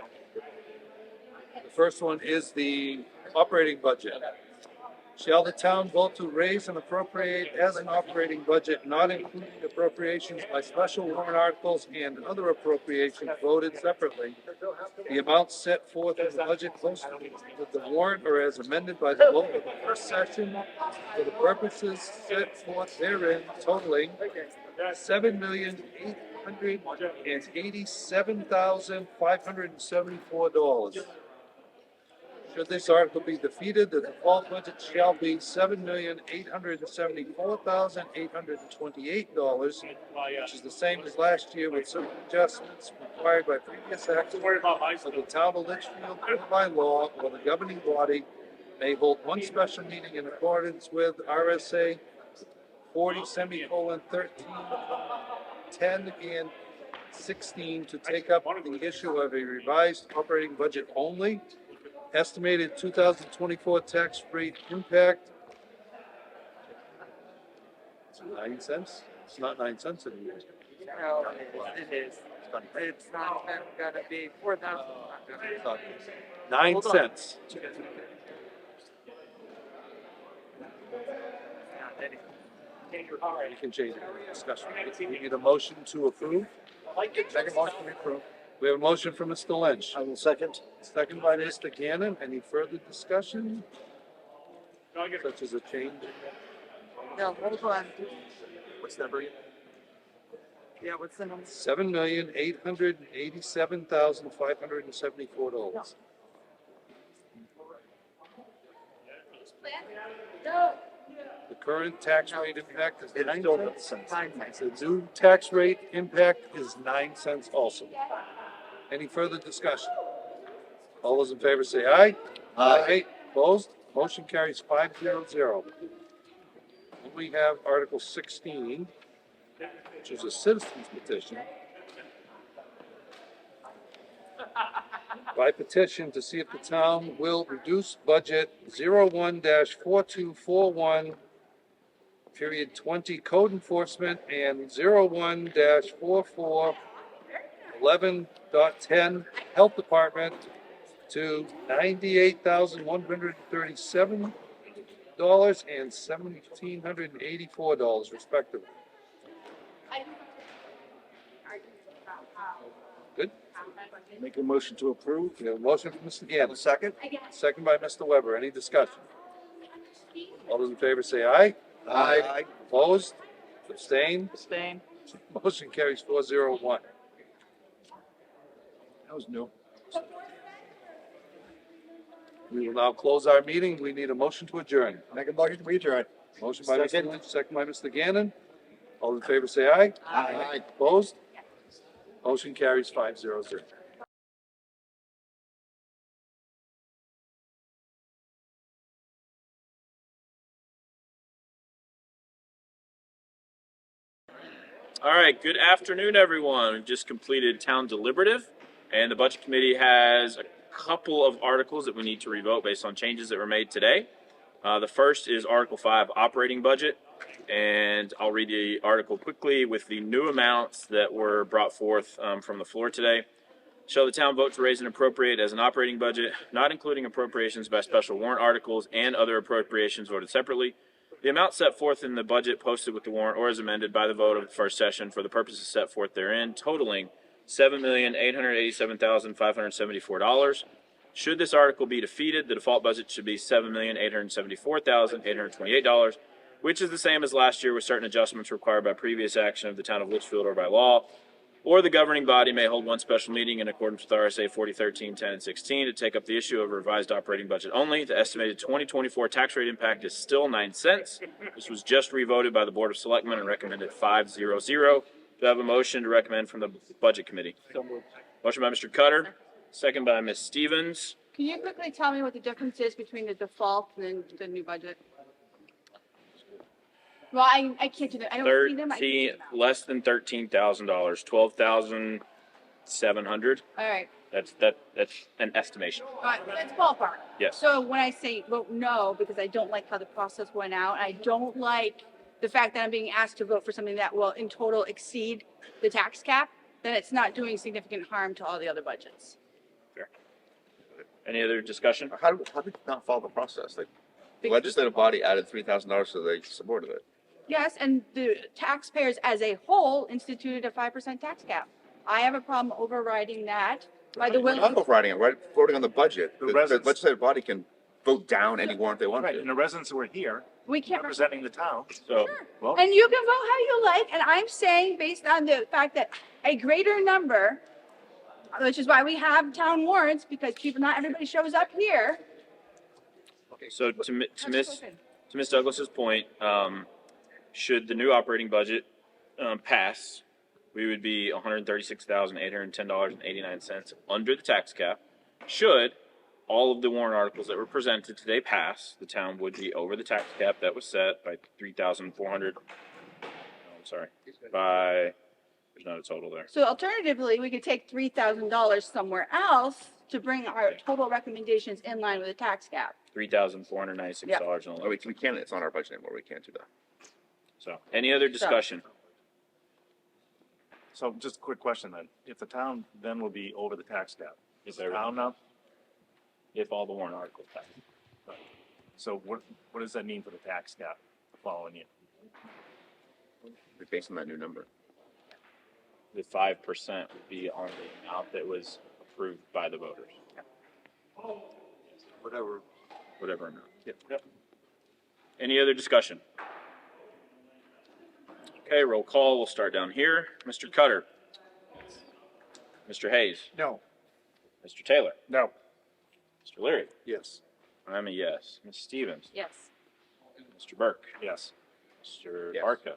The first one is the operating budget. Shall the town vote to raise and appropriate as an operating budget, not including appropriations by special warrant articles and other appropriations voted separately, the amounts set forth in the budget posted with the warrant or as amended by the vote of the first session for the purposes set forth therein, totaling $7,887,574. Should this article be defeated, the default budget shall be $7,874,828, which is the same as last year with certain adjustments required by previous acts of the town of Litchfield or by law, or the governing body may hold one special meeting in accordance with RSA 40:13, 10 and 16 to take up the issue of a revised operating budget only. Estimated 2024 tax rate impact. It's 9 cents. It's not 9 cents anymore. No, it is. It's not gonna be 4,000. 9 cents. You can change it. Discussion. We need a motion to approve. Second motion to approve. We have a motion from Mr. Lynch. I will second. Second by Mr. Gannon. Any further discussion? Such as a change? No, hold on. What's that number? Yeah, what's the number? $7,887,574. The current tax rate impact is 9 cents. The new tax rate impact is 9 cents also. Any further discussion? All those in favor say aye. Aye. Opposed? Motion carries 5-0. Then we have Article 16, which is a citizen's petition. By petition to see if the town will reduce budget 01-4241 period 20 code enforcement and 01-4411.10 health department to $98,137 and $1,784 respectively. Good. Make a motion to approve. We have a motion from Mr. Gannon. Second. Second by Mr. Weber. Any discussion? All those in favor say aye. Aye. Opposed? Abstain? Abstain. Motion carries 4-0-1. That was new. We will now close our meeting. We need a motion to adjourn. Make a motion to adjourn. Motion by Mr. Lynch, second by Mr. Gannon. All in favor say aye. Aye. Opposed? Motion carries 5-0-0. All right, good afternoon, everyone. We've just completed town deliberative, and the budget committee has a couple of articles that we need to revote based on changes that were made today. The first is Article 5, operating budget, and I'll read the article quickly with the new amounts that were brought forth from the floor today. Shall the town vote to raise and appropriate as an operating budget, not including appropriations by special warrant articles and other appropriations voted separately, the amount set forth in the budget posted with the warrant or as amended by the vote of the first session for the purposes set forth therein, totaling $7,887,574. Should this article be defeated, the default budget should be $7,874,828, which is the same as last year with certain adjustments required by previous action of the town of Litchfield or by law. Or the governing body may hold one special meeting in accordance with RSA 40:13, 10, and 16 to take up the issue of a revised operating budget only. The estimated 2024 tax rate impact is still 9 cents. This was just revoted by the Board of Selectmen and recommended 5-0-0. Do I have a motion to recommend from the Budget Committee? Motion by Mr. Cutter, second by Ms. Stevens. Can you quickly tell me what the difference is between the default and the new budget? Well, I can't do that. I don't see them. I can't do them out. Less than $13,000, $12,700. All right. That's an estimation. That's ballpark. Yes. So when I say vote no, because I don't like how the process went out, I don't like the fact that I'm being asked to vote for something that will in total exceed the tax cap, then it's not doing significant harm to all the other budgets. Fair. Any other discussion? How did you not follow the process? The legislative body added $3,000, so they supported it. Yes, and the taxpayers as a whole instituted a 5% tax cap. I have a problem overriding that by the will. Not overriding it, right? Voting on the budget. The legislative body can vote down any warrant they want to. And the residents who are here We can't representing the town. So, well, And you can vote how you like, and I'm saying based on the fact that a greater number, which is why we have town warrants, because people, not everybody shows up here, So to Ms. Douglas's point, should the new operating budget pass, we would be $136,810.89 under the tax cap. Should all of the warrant articles that were presented today pass, the town would be over the tax cap that was set by 3,400. I'm sorry, by there's not a total there. So alternatively, we could take $3,000 somewhere else to bring our total recommendations in line with the tax cap. $3,496. Oh, we can't, it's not our budget anymore. We can't do that. So, any other discussion? So just a quick question then. If the town then will be over the tax cap, is the town now? If all the warrant articles pass. Right. So what does that mean for the tax cap the following year? Based on that new number. The 5% would be on the amount that was approved by the voters. Whatever amount. Yep. Any other discussion? Okay, roll call. We'll start down here. Mr. Cutter. Mr. Hayes. No. Mr. Taylor. No. Mr. Leary. Yes. I'm a yes. Ms. Stevens. Yes. Mr. Burke. Yes. Mr. Barca.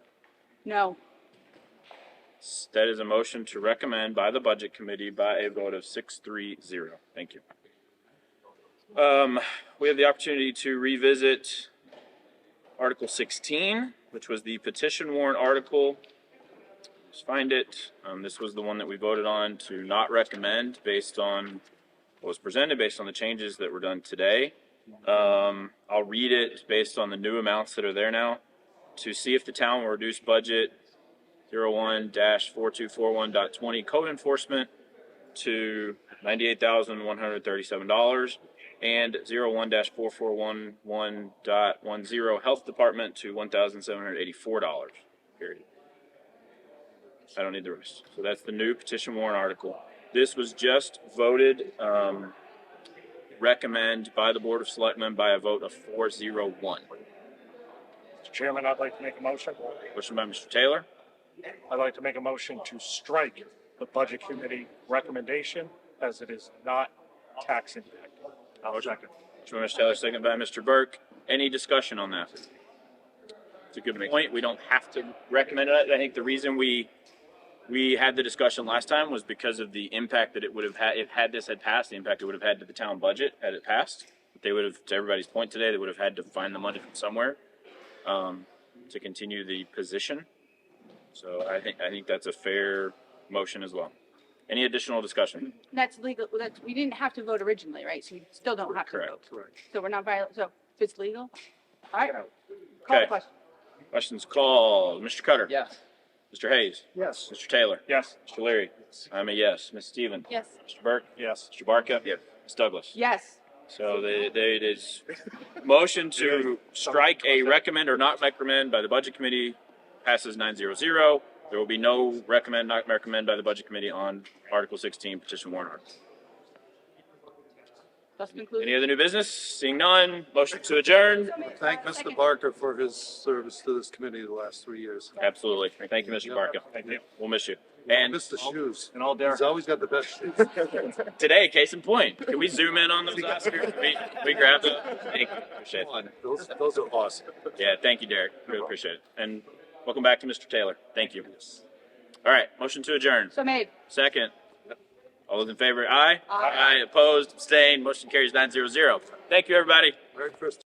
No. That is a motion to recommend by the Budget Committee by a vote of 6-3-0. Thank you. We have the opportunity to revisit Article 16, which was the petition warrant article. Let's find it. This was the one that we voted on to not recommend based on what was presented, based on the changes that were done today. I'll read it based on the new amounts that are there now. To see if the town will reduce budget 01-4241.20 code enforcement to $98,137 and 01-4411.10 health department to $1,784. Period. I don't need the rest. So that's the new petition warrant article. This was just voted, recommend by the Board of Selectmen by a vote of 4-0-1. Mr. Chairman, I'd like to make a motion. Motion by Mr. Taylor. I'd like to make a motion to strike the Budget Committee recommendation as it is not tax impacted. I'll second. Motion by Mr. Taylor, second by Mr. Burke. Any discussion on that? It's a good point. We don't have to recommend it. I think the reason we had the discussion last time was because of the impact that it would have had, if this had passed, the impact it would have had to the town budget had it passed. They would have, to everybody's point today, they would have had to find the money from somewhere to continue the position. So I think that's a fair motion as well. Any additional discussion? That's legal. We didn't have to vote originally, right? So we still don't have to vote. Correct. So we're not violating. So if it's legal, all right. Call Okay. the question. Questions called. Mr. Cutter. Yes. Mr. Hayes. Yes. Mr. Taylor. Yes. Mr. Leary. I'm a yes. Ms. Stevens. Yes. Mr. Burke. Yes. Mr. Barca. Yes. Ms. Douglas. Yes. So it is motion to strike a recommend or not recommend by the Budget Committee passes 9-0-0. There will be no recommend, not recommend by the Budget Committee on Article 16 petition warrant article. That's concluded. Any other new business? Seeing none, motion to adjourn. Thank Mr. Barker for his service to this committee the last 3 years. Absolutely. Thank you, Mr. Barca. Thank you. We'll miss you. And Mr. Shoes. And all Derek. He's always got the best shoes. today, case in point, can we zoom in on those Oscars? We grab the. Thank you. Appreciate it. Those are awesome. Yeah, thank you, Derek. Really appreciate it. And welcome back to Mr. Taylor. Thank you. All right, motion to adjourn. So made. Second. All those in favor, aye? Aye. Opposed, abstained, motion carries 9-0-0. Thank you, everybody. Merry Christmas.